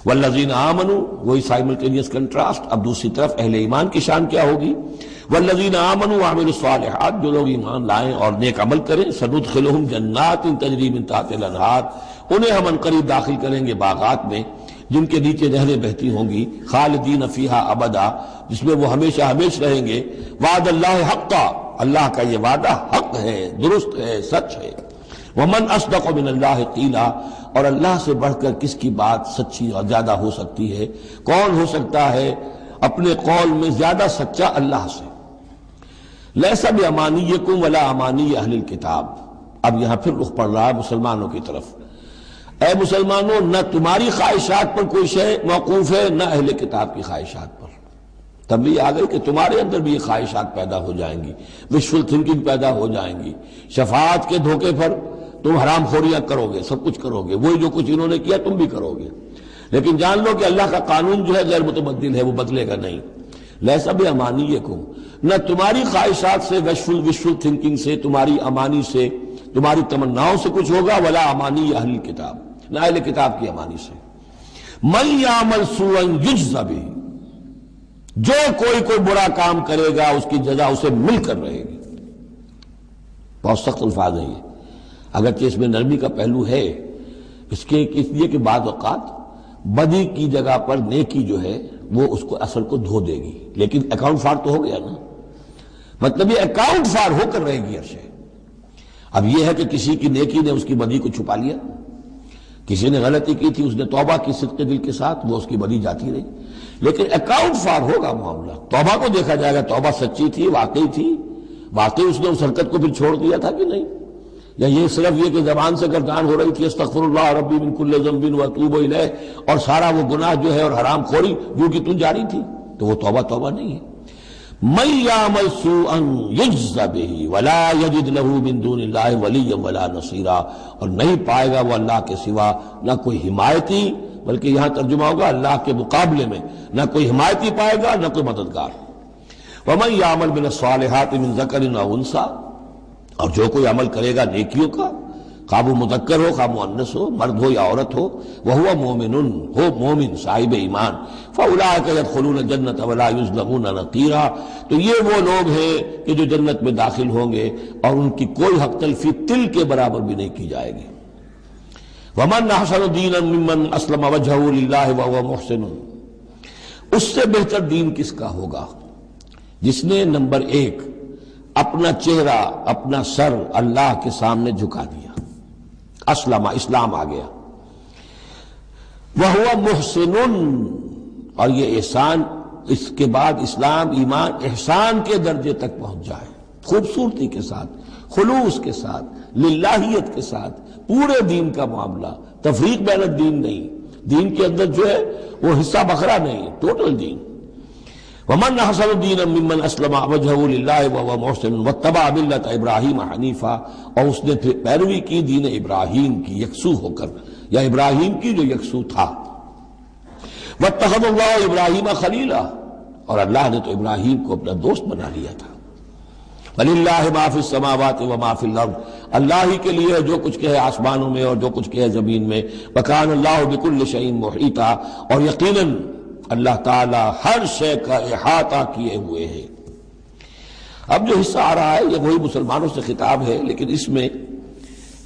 والذین آمنوا، وہی سائملٹینیس کنٹراسٹ. اب دوسری طرف اہل ایمان کی شان کیا ہوگی؟ والذین آمنوا وعملوا الصالحات، جو لوگ ایمان لائیں اور نیک عمل کریں، سندخلہم جنات تجری من تحتہا الانہار، انہیں ہم عنقریب داخل کریں گے باغات میں جن کے نیچے نہریں بہتی ہوں گی، خالدین فیہا ابدا، جس میں وہ ہمیشہ ہمیش رہیں گے. وعد اللہ حقا، اللہ کا یہ وعدہ حق ہے، درست ہے، سچ ہے. ومن اصدق من اللہ قیلا، اور اللہ سے بڑھ کر کس کی بات سچی اور زیادہ ہو سکتی ہے؟ کون ہو سکتا ہے اپنے قول میں زیادہ سچا اللہ سے؟ لیس بامانیکم ولا امانی اہل الکتاب. اب یہاں پھر رخ پڑ رہا ہے مسلمانوں کی طرف. اے مسلمانوں، نہ تمہاری خواہشات پر کوئی شے موقوف ہے، نہ اہل کتاب کی خواہشات پر. تب بھی آ گئی کہ تمہارے اندر بھی یہ خواہشات پیدا ہو جائیں گی، وشفل تھنکنگ پیدا ہو جائیں گی. شفاعت کے دھوکے پر تم حرام خوریاں کرو گے، سب کچھ کرو گے، وہی جو کچھ انہوں نے کیا تم بھی کرو گے. لیکن جان لو کہ اللہ کا قانون جو ہے غیر متبدل ہے، وہ بدلے گا نہیں. لیسا بامانیکم، نہ تمہاری خواہشات سے، وشفل تھنکنگ سے، تمہاری امانی سے، تمہاری تمناؤں سے کچھ ہوگا، ولا امانی اہل کتاب، نہ اہل کتاب کی امانی سے. من یعمل سوءا یجز بہ، جو کوئی برا کام کرے گا اس کی جزا اسے مل کر رہے گی. بہت سخت الفاظ ہیں یہ، اگرچہ اس میں نرمی کا پہلو ہے، اس لیے کہ بعض اوقات بدی کی جگہ پر نیکی جو ہے وہ اس کو اثر کو دھو دے گی، لیکن اکاؤنٹ فار تو ہو گیا نا. مطلب یہ اکاؤنٹ فار ہو کر رہے گی عرش. اب یہ ہے کہ کسی کی نیکی نے اس کی بدی کو چھپا لیا، کسی نے غلطی کی تھی، اس نے توبہ کی صدق دل کے ساتھ، وہ اس کی بدی جاتی رہی، لیکن اکاؤنٹ فار ہوگا معاملہ. توبہ کو دیکھا جائے گا، توبہ سچی تھی، واقعی تھی، واقعی اس نے اس حرکت کو پھر چھوڑ دیا تھا کہ نہیں، یا یہ صرف یہ کہ زبان سے گردان ہو رہی تھی استغفر اللہ ربی من کل ذنب واتوب الیہ، اور سارا وہ گناہ جو ہے اور حرام خوری جو کہ تم جاری تھی، تو وہ توبہ نہیں ہے. من یعمل سوءا یجز بہ ولا یجد له من دون اللہ ولیا ولا نصیرا، اور نہیں پائے گا وہ اللہ کے سوا نہ کوئی حمایتی، بلکہ یہاں ترجمہ ہوگا اللہ کے مقابلے میں نہ کوئی حمایتی پائے گا، نہ کوئی مددگار. ومن یعمل من الصالحات من ذکر او انثی، اور جو کوئی عمل کرے گا نیکیوں کا، خواہ وہ مذکر ہو خواہ مؤنث ہو، مرد ہو یا عورت ہو، وہو مومن، ہو مومن صاحب ایمان، فاولئک یدخلون الجنۃ ولا یظلمون نقیرا، تو یہ وہ لوگ ہیں کہ جو جنت میں داخل ہوں گے اور ان کی کوئی حق تلفی تل کے برابر بھی نہیں کی جائے گی. ومن احسن دینا ممن اسلم وجهہ للہ وهو محسن، اس سے بہتر دین کس کا ہوگا جس نے نمبر 1 اپنا چہرہ، اپنا سر اللہ کے سامنے جھکا دیا، اسلم، اسلام آ گیا. وَهُوَ مُحْسِنٌ، اور یہ احسان، اس کے بعد اسلام ایمان احسان کے درجے تک پہنچ جائے، خوبصورتی کے ساتھ، خلوص کے ساتھ، للہیت کے ساتھ، پورے دین کا معاملہ، تفریق بین الدین نہیں، دین کے اندر جو ہے وہ حصہ بکھرا نہیں، ٹوٹل دین. ومن احسن دینا ممن اسلم وجهہ للہ وهو محسن واتبع ملت ابراہیم حنیفا، اور اس نے پھر پیروی کی دین ابراہیم کی یکسو ہو کر، یا ابراہیم کی جو یکسو تھا. واتخذ اللہ ابراہیم خلیلا، اور اللہ نے تو ابراہیم کو اپنا دوست بنا لیا تھا. وللہ ما فی السماوات وما فی الارض، اللہ ہی کے لیے جو کچھ کہ ہے آسمانوں میں اور جو کچھ کہ ہے زمین میں. وکان اللہ بکل شیء محیطا، اور یقیناً اللہ تعالیٰ ہر شے کا احاطہ کیے ہوئے ہیں. اب جو حصہ آ رہا ہے یہ وہی مسلمانوں سے خطاب ہے، لیکن اس میں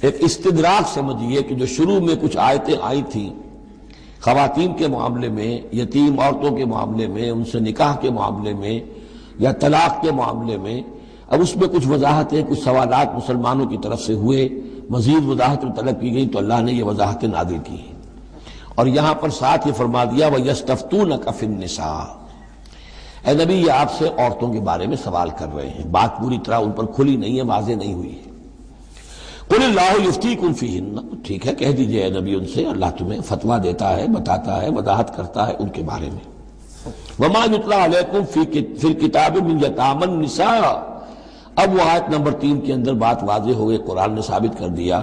ایک استدراک سمجھیے کہ جو شروع میں کچھ آیتیں آئی تھیں خواتین کے معاملے میں، یتیم عورتوں کے معاملے میں، ان سے نکاح کے معاملے میں یا طلاق کے معاملے میں، اب اس میں کچھ وضاحتیں، کچھ سوالات مسلمانوں کی طرف سے ہوئے، مزید وضاحتیں طلب کی گئی تو اللہ نے یہ وضاحتیں نازل کی ہیں. اور یہاں پر ساتھ یہ فرما دیا وَيَسْتَفْتُونَكَ فِي النِّسَاءِ، اے نبی یہ آپ سے عورتوں کے بارے میں سوال کر رہے ہیں. بات پوری طرح ان پر کھلی نہیں ہے، واضح نہیں ہوئی ہے. قُلِ اللَّهُ يُفْتِيكُمْ فِيهِنَّ، ٹھیک ہے کہہ دیجئے اے نبی ان سے، اللہ تمہیں فتویٰ دیتا ہے، بتاتا ہے، وضاحت کرتا ہے ان کے بارے میں. وَمَا يُتْلَىٰ عَلَيْكُمْ فِي الْكِتَابِ مِنْ يَتَامَى النِّسَاءِ، اب وہ آیت نمبر 3 کے اندر بات واضح ہو گئی، قرآن نے ثابت کر دیا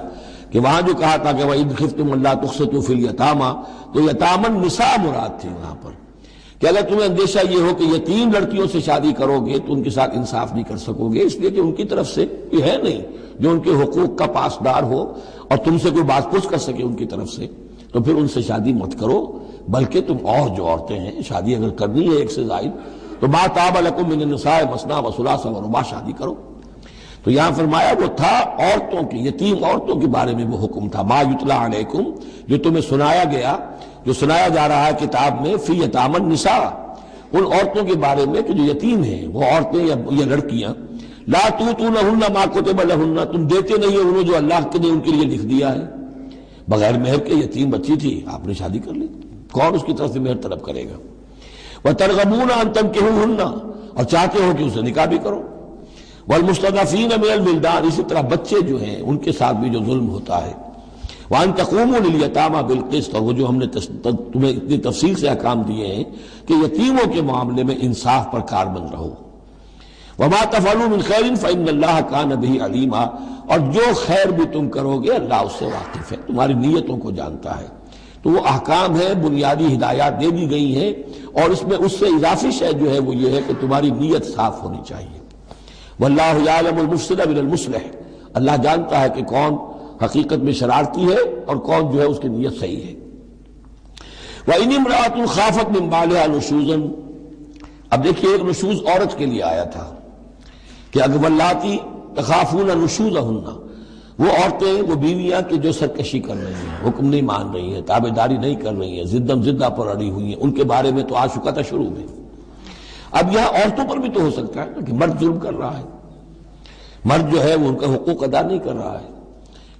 کہ وہاں جو کہا تھا کہ وَإِذْ خِفْتُمْ أَلَّا تُقْسِطُوا فِي الْيَتَامَى، تو یتامى النساء مراد تھی وہاں پر، کہ اگر تمہیں اندیشہ یہ ہو کہ یتیم لڑکیوں سے شادی کرو گے تو ان کے ساتھ انصاف نہیں کر سکو گے، اس لیے کہ ان کی طرف سے یہ ہے نہیں جو ان کے حقوق کا پاسدار ہو اور تم سے کوئی بات پوچھ کر سکے ان کی طرف سے، تو پھر ان سے شادی مت کرو. بلکہ تم اور جو عورتیں ہیں شادی اگر کرنی ہے ایک سے زائد تو ما طاب لکم من النساء مثنی و ثلاث و رباع شادی کرو. تو یہاں فرمایا وہ تھا عورتوں کی، یتیم عورتوں کے بارے میں وہ حکم تھا، ما یتلی علیکم، جو تمہیں سنایا گیا، جو سنایا جا رہا ہے کتاب میں، فی یتامی النساء، ان عورتوں کے بارے میں کہ جو یتیم ہیں، وہ عورتیں یا لڑکیاں، لا تؤتونہن ما کتب لہن، تم دیتے نہیں ہو انہوں جو اللہ نے ان کے لیے لکھ دیا ہے. بغیر مہر کے یتیم بچی تھی، آپ نے شادی کر لی، کون اس کی طرف سے مہر طلب کرے گا؟ وترغبون ان تنکحوہن، اور چاہتے ہو کہ اسے نکاح بھی کرو. والمستضعفین من الولدان، اسی طرح بچے جو ہیں ان کے ساتھ بھی جو ظلم ہوتا ہے. وان تقوموا للیتامی بالقسط، اور وہ جو ہم نے تمہیں اتنی تفصیل سے احکام دیے ہیں کہ یتیموں کے معاملے میں انصاف پر کاربند رہو. وما تفعلوا من خیر فإن اللہ کان بہ علیما، اور جو خیر بھی تم کرو گے اللہ اس سے واقف ہے، تمہاری نیتوں کو جانتا ہے. تو وہ احکام ہے، بنیادی ہدایات دے دی گئی ہیں، اور اس میں اس سے اضافی شے جو ہے وہ یہ ہے کہ تمہاری نیت صاف ہونی چاہیے. واللہ یعلم المفسد من المصلح، اللہ جانتا ہے کہ کون حقیقت میں شرارتی ہے اور کون جو ہے اس کی نیت صحیح ہے. وَإِنِ امْرَأَةٌ خَافَتْ مِنْ بَعْلِهَا نُشُوزًا، اب دیکھیے ایک نشوز عورت کے لیے آیا تھا کہ اگر واللاتی تخافون نشوزہن، وہ عورتیں، وہ بیویاں کہ جو سرکشی کر رہی ہیں، حکم نہیں مان رہی ہیں، تابعداری نہیں کر رہی ہیں، زدم زدہ پر اڑی ہوئی ہیں، ان کے بارے میں تو آ چکا تھا شروع میں. اب یہاں عورتوں پر بھی تو ہو سکتا ہے کہ مرد ظلم کر رہا ہے، مرد جو ہے وہ ان کا حقوق ادا نہیں کر رہا ہے،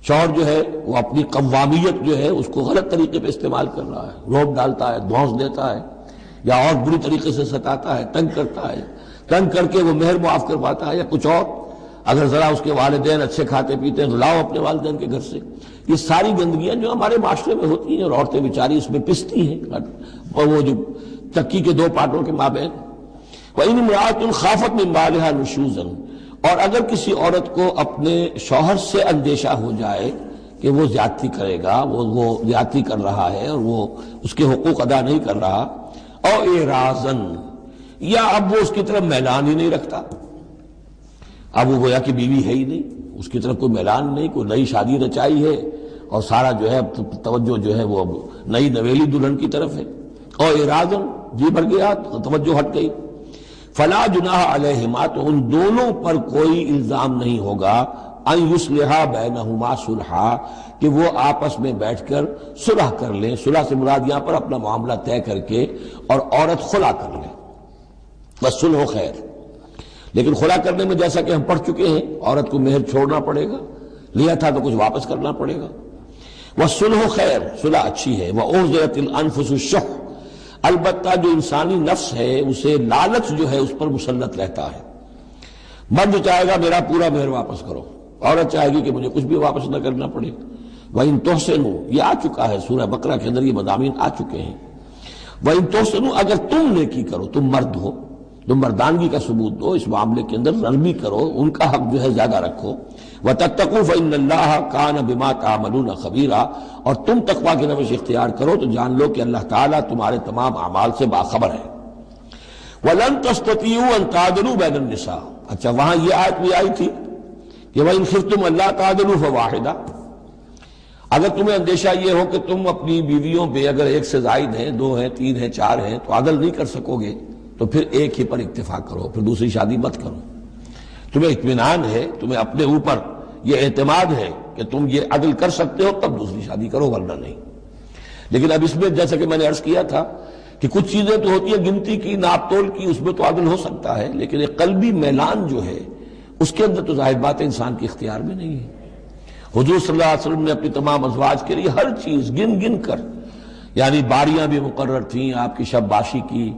شوہر جو ہے وہ اپنی قوامیت جو ہے اس کو غلط طریقے پہ استعمال کر رہا ہے، روب ڈالتا ہے، دھونس دیتا ہے، یا اور بری طریقے سے ستاتا ہے، تنگ کرتا ہے، تنگ کر کے وہ مہر معاف کرواتا ہے یا کچھ اور. اگر ذرا اس کے والدین اچھے کھاتے پیتے ہیں تو لاؤ اپنے والدین کے گھر سے. یہ ساری گندگیاں جو ہمارے معاشرے میں ہوتی ہیں اور عورتیں بیچاری اس میں پستی ہیں، اور وہ جو چکی کے دو پارٹوں کے مابین. وَإِنِ امْرَأَةٌ خَافَتْ مِنْ بَعْلِهَا نُشُوزًا، اور اگر کسی عورت کو اپنے شوہر سے اندیشہ ہو جائے کہ وہ زیادتی کرے گا، وہ زیادتی کر رہا ہے اور وہ اس کے حقوق ادا نہیں کر رہا، او اعراضاً، یا اب وہ اس کی طرف میلان ہی نہیں رکھتا، اب وہ گویا کہ بیوی ہے ہی نہیں، اس کی طرف کوئی میلان نہیں، کوئی نئی شادی رچائی ہے اور سارا جو ہے توجہ جو ہے وہ نئی نویلی دلہن کی طرف ہے، او اعراضاً، جی بھر گیا، توجہ ہٹ گئی. فلا جناح علیہما، تو ان دونوں پر کوئی الزام نہیں ہوگا، ان یصلحا بینہما صلحا، کہ وہ آپس میں بیٹھ کر صلح کر لیں. صلح سے مراد یہاں پر اپنا معاملہ طے کر کے اور عورت خلا کر لیں، بس صلح خیر. لیکن خلا کرنے میں جیسا کہ ہم پڑھ چکے ہیں عورت کو مہر چھوڑنا پڑے گا، لیا تھا تو کچھ واپس کرنا پڑے گا. والصلح خیر، صلح اچھی ہے. وأحضرت الانفس الشح، البتہ جو انسانی نفس ہے اسے لالچ جو ہے اس پر مسلط رہتا ہے. مرد چاہے گا میرا پورا مہر واپس کرو، عورت چاہے گی کہ مجھے کچھ بھی واپس نہ کرنا پڑے. وَإِن تُحْسِنُوا، یہ آ چکا ہے سورہ بقرہ کے اندر، یہ مضامین آ چکے ہیں. وَإِن تُحْسِنُوا، اگر تم نیکی کرو، تم مرد ہو، تم مردانگی کا ثبوت دو، اس معاملے کے اندر نرمی کرو، ان کا حق جو ہے زیادہ رکھو. وَتَتَّقُوا فَإِنَّ اللَّهَ كَانَ بِمَا تَعْمَلُونَ خَبِيرًا، اور تم تقویٰ کی روش اختیار کرو تو جان لو کہ اللہ تعالیٰ تمہارے تمام اعمال سے باخبر ہے. وَلَن تَسْتَطِيعُوا أَن تَعْدِلُوا بَيْنَ النِّسَاءِ، اچھا وہاں یہ آیت بھی آئی تھی کہ وَإِنْ خِفْتُمْ أَلَّا تَعْدِلُوا فَوَاحِدَةً، اگر تمہیں اندیشہ یہ ہو کہ تم اپنی بیویوں پہ اگر ایک سے زائد ہیں، دو ہیں، تین ہیں، چار ہیں، تو عدل نہیں کر سکو گے تو پھر ایک ہی پر اکتفا کرو، پھر دوسری شادی مت کرو. تمہیں اطمینان ہے، تمہیں اپنے اوپر یہ اعتماد ہے کہ تم یہ عدل کر سکتے ہو تب دوسری شادی کرو، ورنہ نہیں. لیکن اب اس میں جیسا کہ میں نے عرض کیا تھا کہ کچھ چیزیں تو ہوتی ہیں گنتی کی، ناپ تول کی، اس میں تو عدل ہو سکتا ہے، لیکن ایک قلبی میلان جو ہے اس کے اندر تو ظاہر بات ہے انسان کے اختیار میں نہیں ہے. حضور صلی اللہ علیہ وسلم نے اپنی تمام ازواج کے لیے ہر چیز گن گن کر، یعنی باریاں بھی مقرر تھیں آپ کی شب باشی کی،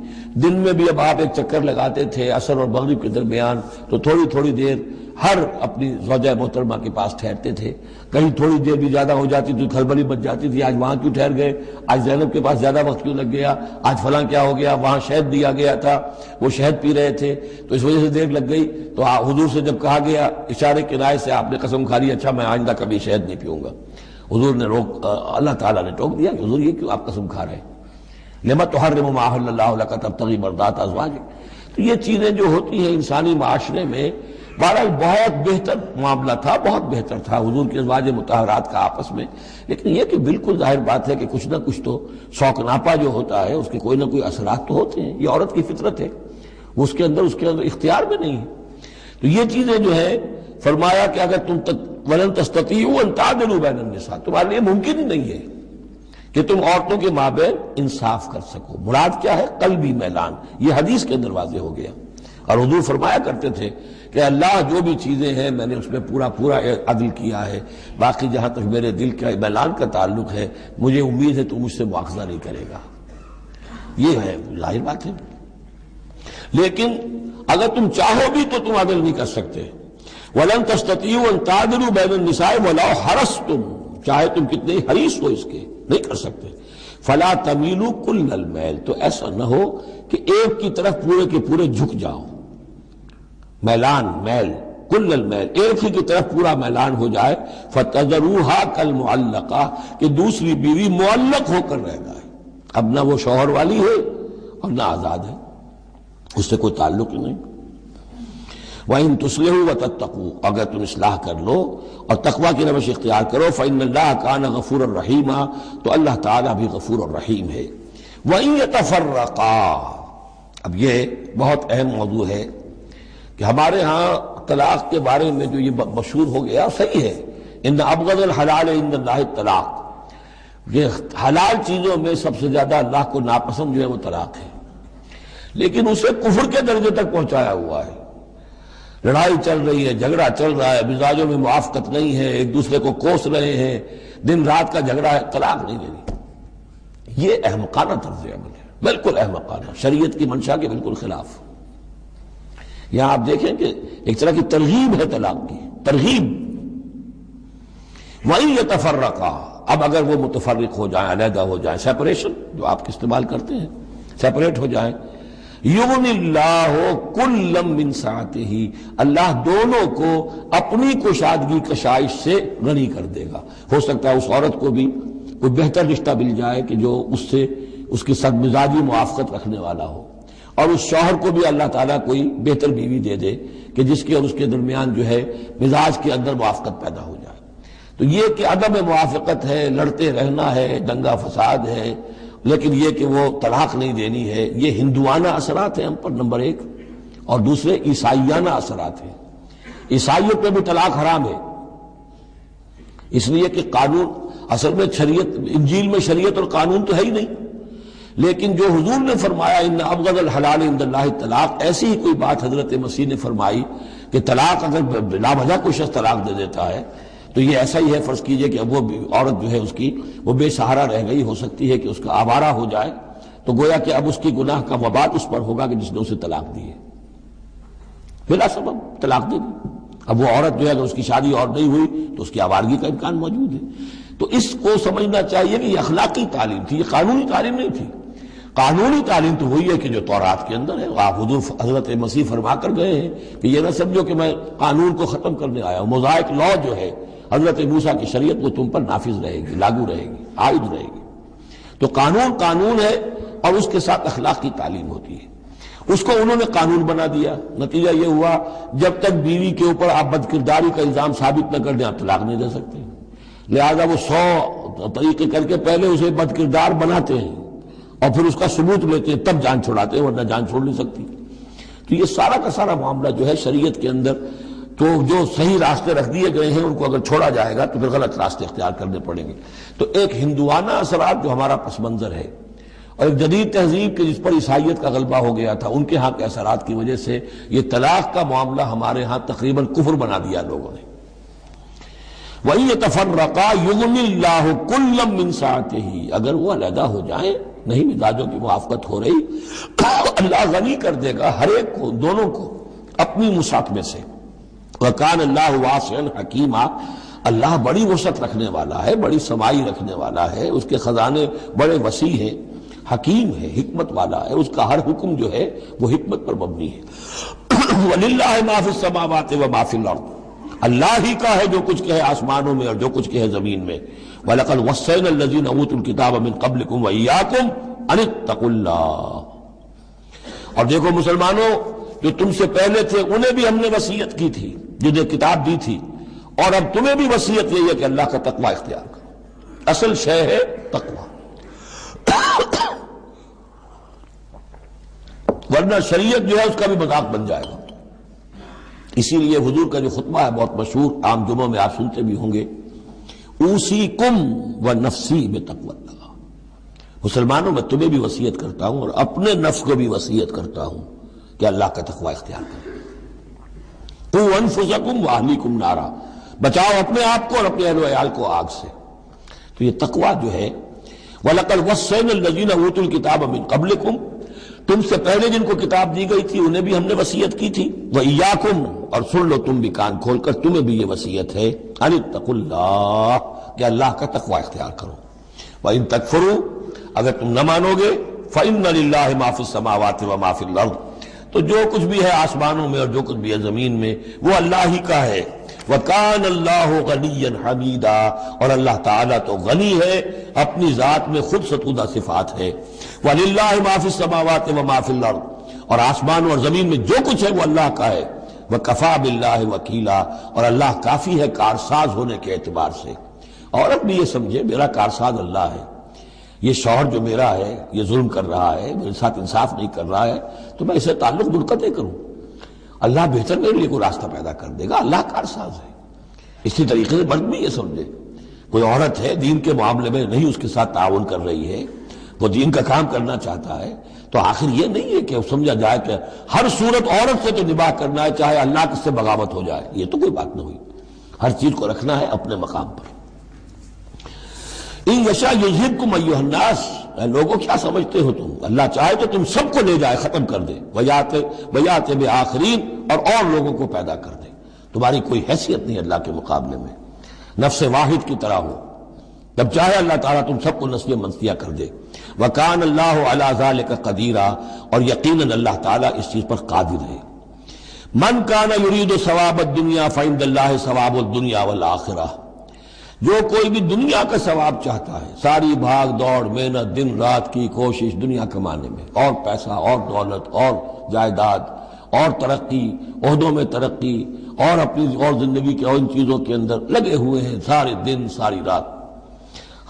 دن میں بھی اب آپ ایک چکر لگاتے تھے عصر اور مغرب کے درمیان، تو تھوڑی تھوڑی دیر ہر اپنی زوجہ محترمہ کے پاس ٹھہرتے تھے. کہیں تھوڑی دیر بھی زیادہ ہو جاتی تو کھلبلی مچ جاتی تھی، آج وہاں کیوں ٹھہر گئے، آج زینب کے پاس زیادہ وقت کیوں لگ گیا، آج فلاں کیا ہو گیا، وہاں شہد دیا گیا تھا، وہ شہد پی رہے تھے تو اس وجہ سے دیر لگ گئی. تو حضور سے جب کہا گیا اشارے کنائے سے آپ نے قسم کھا لی اچھا میں آئندہ کبھی شہد نہیں پیوں گا. حضور نے اللہ تعالیٰ نے ٹوک دیا کہ حضور یہ کیوں آپ قسم کھا رہے ہیں، لما تحرم ما احل اللہ لک تبتغی مرضات ازواجک. تو یہ چیزیں جو ہوتی ہیں انسانی معاشرے میں بہرحال بہت بہتر معاملہ تھا، بہت بہتر تھا حضور کے ازواج مطہرات کا آپس میں، لیکن یہ کہ بالکل ظاہر بات ہے کہ کچھ نہ کچھ تو شوق ناپا جو ہوتا ہے اس کے کوئی نہ کوئی اثرات تو ہوتے ہیں، یہ عورت کی فطرت ہے، اس کے اندر اختیار میں نہیں ہے۔ تو یہ چیزیں جو ہے فرمایا کہ اگر تم وَلَن تَسْتَطِيعُوا أَن تَعْدِلُوا بَيْنَ النِّسَاءِ، تمہارے لیے ممکن ہی نہیں ہے کہ تم عورتوں کے مابین انصاف کر سکو۔ مراد کیا ہے؟ قلبی میلان، یہ حدیث کے اندر واضح ہو گیا۔ اور حضور فرمایا کرتے تھے کہ اللہ جو بھی چیزیں ہیں میں نے اس میں پورا عدل کیا ہے، باقی جہاں تک میرے دل کا میلان کا تعلق ہے مجھے امید ہے تو مجھ سے مواخذہ نہیں کرے گا۔ یہ ہے ظاہر بات ہے، لیکن اگر تم چاہو بھی تو تم عدل نہیں کر سکتے۔ وَلَن تَسْتَطِيعُوا أَن تَعْدِلُوا بَيْنَ النِّسَاءِ وَلَوْ حَرَصْتُمْ، چاہے تم کتنے حریص ہو اس کے، نہیں کر سکتے۔ فَلَا تَمِيلُوا كُلَّ الْمَيْلِ، تو ایسا نہ ہو کہ ایک کی طرف پورے کے پورے جھک جاؤ۔ میلان، میل، کل المیل، ایک ہی کی طرف پورا میلان ہو جائے، فَتَذَرُوهَا كَالْمُعَلَّقَةِ، کہ دوسری بیوی معلق ہو کر رہ جائے، اب نہ وہ شوہر والی ہے اور نہ آزاد ہے، اس سے کوئی تعلق ہی نہیں۔ وَإِن تُصْلِحُوا وَتَتَّقُوا، اگر تم اصلاح کر لو اور تقوی کی روش اختیار کرو، فَإِنَّ اللَّهَ كَانَ غَفُورًا رَحِيمًا، تو اللہ تعالیٰ بھی غفور الرحیم ہے۔ وَإِن يَتَفَرَّقَا، اب یہ بہت اہم موضوع ہے کہ ہمارے ہاں طلاق کے بارے میں جو یہ مشہور ہو گیا صحیح ہے، ان ابغض الحلال عند اللہ الطلاق، یہ حلال چیزوں میں سب سے زیادہ اللہ کو ناپسند جو ہے وہ طلاق ہے، لیکن اسے کفر کے درجے تک پہنچایا ہوا ہے۔ لڑائی چل رہی ہے، جھگڑا چل رہا ہے، مزاجوں میں موافقت نہیں ہے، ایک دوسرے کو کوس رہے ہیں، دن رات کا جھگڑا ہے، طلاق نہیں دینی۔ یہ احمقانہ طرز عمل ہے، بالکل احمقانہ، شریعت کی منشا کے بالکل خلاف۔ یہاں آپ دیکھیں کہ ایک طرح کی ترغیب ہے طلاق کی، ترغیب۔ وَإِن يَتَفَرَّقَا، اب اگر وہ متفرق ہو جائیں، علیحدہ ہو جائیں، سیپریشن جو آپ استعمال کرتے ہیں، سیپریٹ ہو جائیں، یغنی اللہ کلا من سعتہ، اللہ دونوں کو اپنی کشادگی کشائش سے غنی کر دے گا۔ ہو سکتا ہے اس عورت کو بھی کوئی بہتر رشتہ مل جائے کہ جو اس سے اس کی صد مزاجی موافقت رکھنے والا ہو، اور اس شوہر کو بھی اللہ تعالیٰ کوئی بہتر بیوی دے دے کہ جس کے اور اس کے درمیان جو ہے مزاج کے اندر موافقت پیدا ہو جائے۔ تو یہ کہ عدم موافقت ہے، لڑتے رہنا ہے، دنگا فساد ہے، لیکن یہ کہ وہ طلاق نہیں دینی ہے، یہ ہندوانہ اثرات ہیں ہم پر نمبر ایک، اور دوسرے عیسائیانہ اثرات ہیں۔ عیسائیت پہ بھی طلاق حرام ہے، اس لیے کہ قانون اصل میں شریعت، انجیل میں شریعت اور قانون تو ہے ہی نہیں، لیکن جو حضور نے فرمایا ان ابغض الحلال عند اللہ الطلاق، ایسی ہی کوئی بات حضرت مسیح نے فرمائی کہ طلاق اگر بلا وجہ کوئی شخص طلاق دے دیتا ہے تو یہ ایسا ہی ہے، فرض کیجئے کہ اب وہ عورت جو ہے اس کی وہ بے سہارا رہ گئی، ہو سکتی ہے کہ اس کا آوارہ ہو جائے، تو گویا کہ اب اس کی گناہ کا وبال اس پر ہوگا کہ جس نے اسے طلاق دی ہے، بلا سبب طلاق دے دی۔ اب وہ عورت جو ہے اگر اس کی شادی اور نہیں ہوئی تو اس کی آوارگی کا امکان موجود ہے۔ تو اس کو سمجھنا چاہیے کہ یہ اخلاقی تعلیم تھی، یہ قانونی تعلیم نہیں تھی۔ قانونی تعلیم تو وہی ہے کہ جو تورات کے اندر ہے، آپ حضور حضرت مسیح فرما کر گئے ہیں کہ یہ نہ سمجھو کہ میں قانون کو ختم کرنے آیا ہوں، موزائک لا جو ہے حضرت موسیٰ کی شریعت وہ تم پر نافذ رہے گی، لاگو رہے گی، عائد رہے گی۔ تو قانون قانون ہے اور اس کے ساتھ اخلاق کی تعلیم ہوتی ہے، اس کو انہوں نے قانون بنا دیا، نتیجہ یہ ہوا جب تک بیوی کے اوپر آپ بد کرداری کا الزام ثابت نہ کر دیں آپ طلاق نہیں دے سکتے، لہذا وہ 100 طریقے کر کے پہلے اسے بد کردار بناتے ہیں اور پھر اس کا ثبوت لیتے ہیں تب جان چھڑاتے ہیں، ورنہ جان چھوڑ نہیں سکتی۔ تو یہ سارا کا سارا معاملہ جو ہے شریعت کے اندر تو جو صحیح راستے رکھ دیے گئے ہیں ان کو اگر چھوڑا جائے گا تو پھر غلط راستے اختیار کرنے پڑیں گے۔ تو ایک ہندوانہ اثرات جو ہمارا پس منظر ہے اور ایک جدید تہذیب کے جس پر عیسائیت کا غلبہ ہو گیا تھا، ان کے ہاں کے اثرات کی وجہ سے یہ طلاق کا معاملہ ہمارے ہاں تقریباً کفر بنا دیا لوگوں نے۔ وَإِن يَتَفَرَّقَا يُغْنِ اللَّهُ كُلًّا مِّن سَعَتِهِ، اگر وہ علیحدہ ہو جائیں، نہیں مزاجوں کی موافقت ہو رہی، اللہ غنی کر دے گا ہر ایک کو، دونوں کو اپنی وسعت میں سے۔ وَكَانَ اللَّهُ وَاسِعًا حَكِيمًا، اللہ بڑی وسعت رکھنے والا ہے، بڑی سمائی رکھنے والا ہے، اس کے خزانے بڑے وسیع ہیں، حکیم ہے، حکمت والا ہے، اس کا ہر حکم جو ہے وہ حکمت پر مبنی ہے۔ وَلِلَّهِ مَا فِي السَّمَاوَاتِ وَمَا فِي الْأَرْضِ، اللہ ہی کا ہے جو کچھ کہ ہے آسمانوں میں اور جو کچھ کہ ہے زمین میں۔ وَلَقَدْ وَصَّيْنَا الَّذِينَ أُوتُوا الْكِتَابَ مِن قَبْلِكُمْ وَإِيَّاكُمْ أَنِ اتَّقُوا اللَّهَ، اور دیکھو مسلمانوں، جو تم سے پہلے تھے انہیں بھی ہم نے وصیت کی تھی، جنہیں کتاب دی تھی، اور اب تمہیں بھی وصیت یہی ہے کہ اللہ کا تقوی اختیار کرو۔ اصل شے ہے تقوی، ورنہ شریعت جو ہے اس کا بھی مذاق بن جائے گا۔ اسی لیے حضور کا جو خطبہ ہے بہت مشہور، عام جمعوں میں آپ سنتے بھی ہوں گے، اوصیکم و نفسی بتقوی اللہ، مسلمانوں میں تمہیں بھی وصیت کرتا ہوں اور اپنے نفس کو بھی وصیت کرتا ہوں کہ اللہ کا تقوی اختیار کرو۔ قوا انفسکم واہلیکم نارا، بچاؤ اپنے آپ کو اور اپنے اہل و عیال کو آگ سے۔ تو یہ تقوی جو ہے، وَلَقَدْ وَصَّيْنَا الَّذِينَ أُوتُوا الْكِتَابَ مِن قَبْلِكُمْ، تم سے پہلے جن کو کتاب دی گئی تھی انہیں بھی ہم نے وصیت کی تھی، وَإِيَّاكُمْ، اور سن لو تم بھی کان کھول کر، تمہیں بھی یہ وصیت ہے، أَنِ اتَّقُوا اللَّهَ، کہ اللہ کا تقوی اختیار کرو۔ وَإِن تَكْفُرُوا، اگر تم نہ مانو گے، فَإِنَّ لِلَّهِ مَا فِي السَّمَاوَاتِ وَمَا فِي الْأَرْضِ، تو جو کچھ بھی ہے آسمانوں میں اور جو کچھ بھی ہے زمین میں وہ اللہ ہی کا ہے۔ وَكَانَ اللَّهُ غَنِيًّا حَمِيدًا، اور اللہ تعالیٰ تو غنی ہے، اپنی ذات میں خود ستودہ صفات ہے۔ وَلِلَّهِ مَا فِي السَّمَاوَاتِ وَمَا فِي الْأَرْضِ، اور آسمانوں اور زمین میں جو کچھ ہے وہ اللہ کا ہے۔ وَكَفَى بِاللَّهِ وَكِيلًا، اور اللہ کافی ہے کارساز ہونے کے اعتبار سے۔ عورت بھی یہ سمجھے میرا کارساز اللہ ہے، یہ شوہر جو میرا ہے یہ ظلم کر رہا ہے، میرے ساتھ انصاف نہیں کر رہا ہے، تو میں اسے تعلق منقطع کروں، اللہ بہتر میرے لیے کوئی راستہ پیدا کر دے گا، اللہ کارساز ہے۔ اسی طریقے سے مرد بھی یہ سمجھے، کوئی عورت ہے دین کے معاملے میں نہیں اس کے ساتھ تعاون کر رہی ہے، وہ دین کا کام کرنا چاہتا ہے، تو آخر یہ نہیں ہے کہ سمجھا جائے کہ ہر صورت عورت سے تو نباہ کرنا ہے چاہے اللہ کس سے بغاوت ہو جائے، یہ تو کوئی بات نہ ہوئی، ہر چیز کو رکھنا ہے اپنے مقام پر۔ ان یشاء یذہبکم ایھا الناس، اے لوگوں کیا سمجھتے ہو تم، اللہ چاہے تو تم سب کو لے جائے، ختم کر دے، ویات بآخرین، اور لوگوں کو پیدا کر دے، تمہاری کوئی حیثیت نہیں اللہ کے مقابلے میں، نفس واحد کی طرح ہو، جب چاہے اللہ تعالیٰ تم سب کو نسل منسیہ کر دے۔ وَكَانَ اللَّهُ عَلَى ذَلِكَ قَدِيرًا، اور یقیناً اللہ تعالیٰ اس چیز پر قادر ہے۔ مَنْ كَانَ يُرِيدُ ثَوَابَ الدُّنْيَا فَعِندَ اللَّهِ ثَوَابُ الدُّنْيَا وَالْآخِرَةِ، جو کوئی بھی دنیا کا ثواب چاہتا ہے، ساری بھاگ دوڑ محنت دن رات کی کوشش دنیا کمانے میں، اور پیسہ اور دولت اور جائیداد اور ترقی، عہدوں میں ترقی، اور اپنی اور زندگی کے اور ان چیزوں کے اندر لگے ہوئے ہیں سارے دن ساری رات۔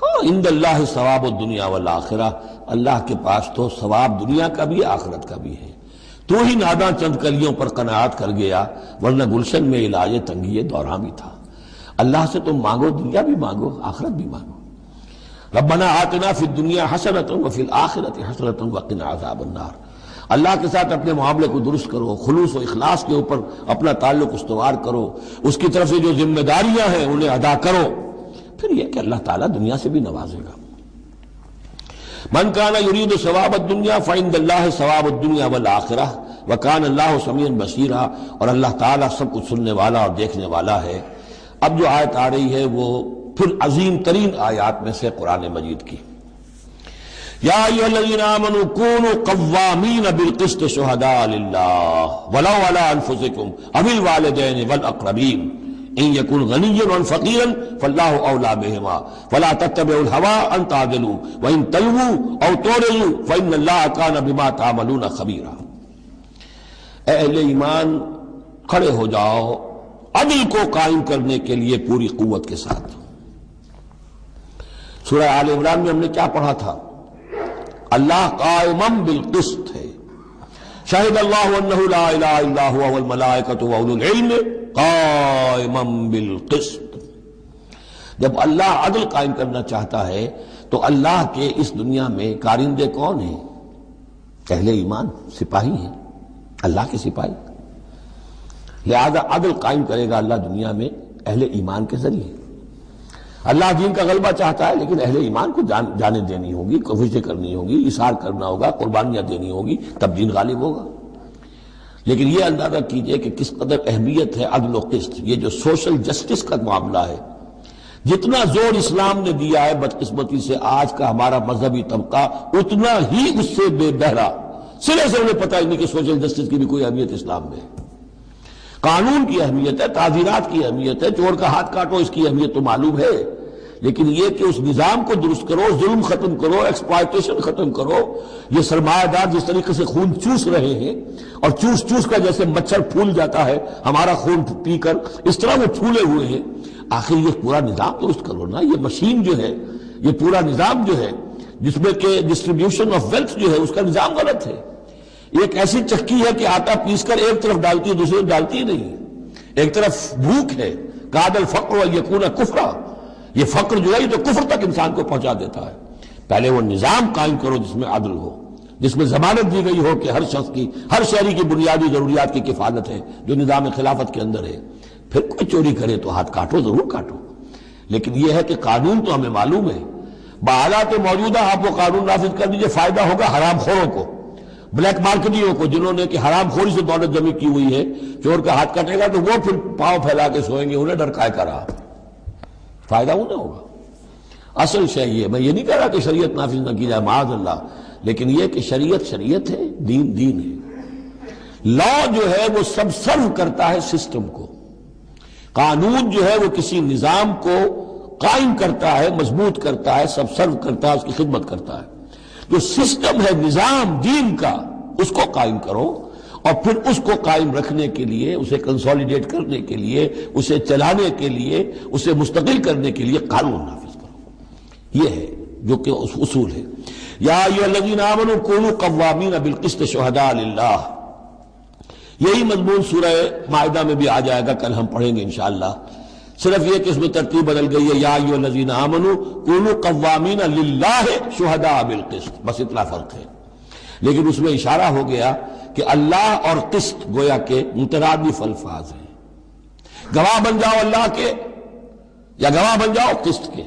ہاں، عند اللہ ثواب الدنیا والآخرہ، اللہ کے پاس تو ثواب دنیا کا بھی آخرت کا بھی ہے۔ تو ہی ناداں چند کلیوں پر قناعت کر گیا، ورنہ گلشن میں علاج تنگی دوران بھی تھا۔ اللہ سے تم مانگو، دنیا بھی مانگو آخرت بھی مانگو۔ ربنا آتنا فی الدنیا حسنۃ وفی الآخرۃ حسنۃ وقنا عذاب النار، اللہ کے ساتھ اپنے معاملے کو درست کرو، خلوص و اخلاص کے اوپر اپنا تعلق استوار کرو، اس کی طرف سے جو ذمہ داریاں ہیں انہیں ادا کرو، پھر یہ کہ اللہ تعالیٰ دنیا سے بھی نوازے گا۔ من کان یرید ثواب الدنیا فعند اللہ ثواب الدنیا والآخرہ وکان اللہ سمیعا بصیرا، اور اللہ تعالیٰ سب کچھ سننے والا اور دیکھنے والا ہے۔ اب جو آیت آ رہی ہے وہ پھر عظیم ترین آیات میں سے قرآن مجید کی، یا ایھا الذین آمنوا کونوا قوامین بالقسط شہداء للہ ولو علی انفسکم او الوالدین والاقربین ان یکن غنیا و فقیرا فاللہ اولی بہما فلا تتبعوا الہوی ان تعدلوا وان تلووا او تعرضوا فان اللہ کان بما تعملون خبیرا۔ اے اہل ایمان، کھڑے ہو جاؤ عدل کو قائم کرنے کے لیے پوری قوت کے ساتھ۔ سورہ آل عمران میں ہم نے کیا پڑھا تھا؟ اللہ قائمم بالقسط ہے، شہد اللہ انہ لا الہ الا ہوا والملائکۃ واولو العلم قائمم بالقسط۔ جب اللہ عدل قائم کرنا چاہتا ہے تو اللہ کے اس دنیا میں کارندے کون ہیں؟ اہل ایمان، سپاہی ہیں، اللہ کے سپاہی۔ لہذا عدل قائم کرے گا اللہ دنیا میں اہل ایمان کے ذریعے۔ اللہ دین کا غلبہ چاہتا ہے لیکن اہل ایمان کو جانیں دینی ہوگی، کوششیں کرنی ہوگی، اثار کرنا ہوگا، قربانیاں دینی ہوگی، تب دین غالب ہوگا۔ لیکن یہ اندازہ کیجئے کہ کس قدر اہمیت ہے عدل و قسط، یہ جو سوشل جسٹس کا معاملہ ہے، جتنا زور اسلام نے دیا ہے، بدقسمتی سے آج کا ہمارا مذہبی طبقہ اتنا ہی اس سے بے بہرا، سرے سے انہیں پتہ ہی نہیں کہ سوشل جسٹس کی بھی کوئی اہمیت اسلام میں ہے۔ قانون کی اہمیت ہے، تعزیرات کی اہمیت ہے، چور کا ہاتھ کاٹو اس کی اہمیت تو معلوم ہے، لیکن یہ کہ اس نظام کو درست کرو، ظلم ختم کرو، ایکسپلائٹیشن ختم کرو۔ یہ سرمایہ دار جس طریقے سے خون چوس رہے ہیں اور چوس چوس کر جیسے مچھر پھول جاتا ہے ہمارا خون پی کر، اس طرح وہ پھولے ہوئے ہیں، آخر یہ پورا نظام درست کرو نا۔ یہ مشین جو ہے، یہ پورا نظام جو ہے جس میں کہ ڈسٹریبیوشن آف ویلتھ جو ہے اس کا نظام غلط ہے۔ ایک ایسی چکی ہے کہ آٹا پیس کر ایک طرف ڈالتی ہے، دوسری طرف ڈالتی ہی نہیں ہے۔ ایک طرف بھوک ہے، کاد الفقر ویکون کفرا، یہ فقر جو ہے یہ تو کفر تک انسان کو پہنچا دیتا ہے۔ پہلے وہ نظام قائم کرو جس میں عدل ہو، جس میں ضمانت دی گئی ہو کہ ہر شخص کی، ہر شہری کی بنیادی ضروریات کی کفالت ہے جو نظام خلافت کے اندر ہے۔ پھر کوئی چوری کرے تو ہاتھ کاٹو، ضرور کاٹو، لیکن یہ ہے کہ قانون تو ہمیں معلوم ہے۔ بحالات موجودہ آپ وہ قانون نافذ کر دیجئے، فائدہ ہوگا حرام خوروں کو، بلیک مارکیٹوں کو، جنہوں نے کہ حرام خوری سے دولت جمع کی ہوئی ہے۔ چور کا ہاتھ کٹے گا تو وہ پھر پاؤں پھیلا کے سوئیں گے، انہیں ڈر کائے کرا، فائدہ انہیں ہوگا۔ اصل شے یہ، میں یہ نہیں کہہ رہا کہ شریعت نافذ نہ کی جائے، معاذ اللہ، لیکن یہ کہ شریعت شریعت ہے، دین دین ہے۔ لا جو ہے وہ سب سرو کرتا ہے سسٹم کو، قانون جو ہے وہ کسی نظام کو قائم کرتا ہے، مضبوط کرتا ہے، سب سرو کرتا ہے، اس کی خدمت کرتا ہے۔ جو سسٹم ہے نظام دین کا، اس کو قائم کرو، اور پھر اس کو قائم رکھنے کے لیے، اسے کنسولیڈیٹ کرنے کے لیے، اسے چلانے کے لیے، اسے مستقل کرنے کے لیے قانون نافذ کرو۔ یہ ہے جو کہ اصول ہے۔ یا ایھا الذین آمنوا کونوا قوامین بالقسط شہداء للہ، یہی مضمون سورہ مائدہ میں بھی آ جائے گا، کل ہم پڑھیں گے انشاءاللہ۔ صرف یہ کہ اس میں ترتیب بدل گئی ہے، یا ایھا الذین آمنوا کونوا قوامین للہ شہداء بالقسط، بس اتنا فرق ہے۔ لیکن اس میں اشارہ ہو گیا کہ اللہ اور قسط گویا کہ مترادف الفاظ ہیں۔ گواہ بن جاؤ اللہ کے، یا گواہ بن جاؤ قسط کے،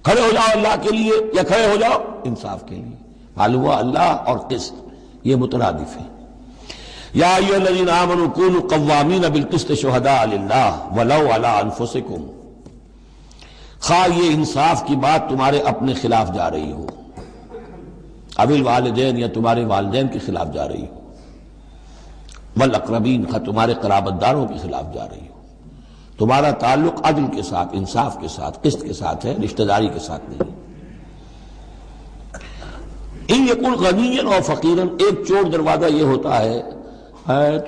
کھڑے ہو جاؤ اللہ کے لیے یا کھڑے ہو جاؤ انصاف کے لیے۔ معلوم ہوا اللہ اور قسط یہ مترادف ہے۔ یا ایھا الذین آمنوا کونوا قوامین بالقسط شہداء للہ ولو علی انفسکم، خواہ یہ انصاف کی بات تمہارے اپنے خلاف جا رہی ہو، اب الوالدین یا تمہارے والدین کے خلاف جا رہی ہو، والاقربین خواہ تمہارے قرابت داروں کے خلاف جا رہی ہو۔ تمہارا تعلق عدل کے ساتھ، انصاف کے ساتھ، قسط کے ساتھ ہے، رشتہ داری کے ساتھ نہیں۔ ان یکن غنیا اور فقیرا، ایک چور دروازہ یہ ہوتا ہے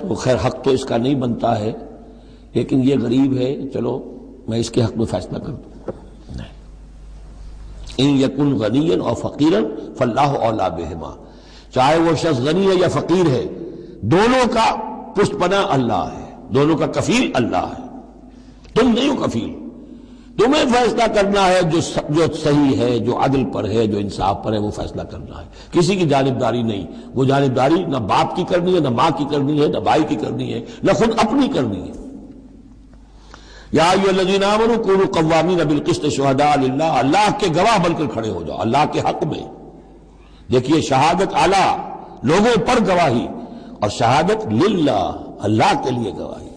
تو خیر حق تو اس کا نہیں بنتا ہے، لیکن یہ غریب ہے، چلو میں اس کے حق میں فیصلہ کر دوں۔ ان یکن غنیا اور فقیرا فاللہ اولیٰ بہما، چاہے وہ شخص غنی ہے یا فقیر ہے، دونوں کا پشت پناہ اللہ ہے، دونوں کا کفیل اللہ ہے، تم نہیں ہو کفیل۔ تمہیں فیصلہ کرنا ہے جو صحیح ہے، جو عدل پر ہے، جو انصاف پر ہے، وہ فیصلہ کرنا ہے، کسی کی جانبداری نہیں۔ وہ جانبداری نہ باپ کی کرنی ہے، نہ ماں کی کرنی ہے، نہ بھائی کی کرنی ہے، نہ خود اپنی کرنی ہے۔ یا ایھا الذین آمنوا کونوا قوامین بالقسط شہداء للہ، اللہ کے گواہ بن کر کھڑے ہو جاؤ اللہ کے حق میں۔ دیکھیے شہادت اعلیٰ، لوگوں پر گواہی، اور شہادت للہ، اللہ کے لیے گواہی۔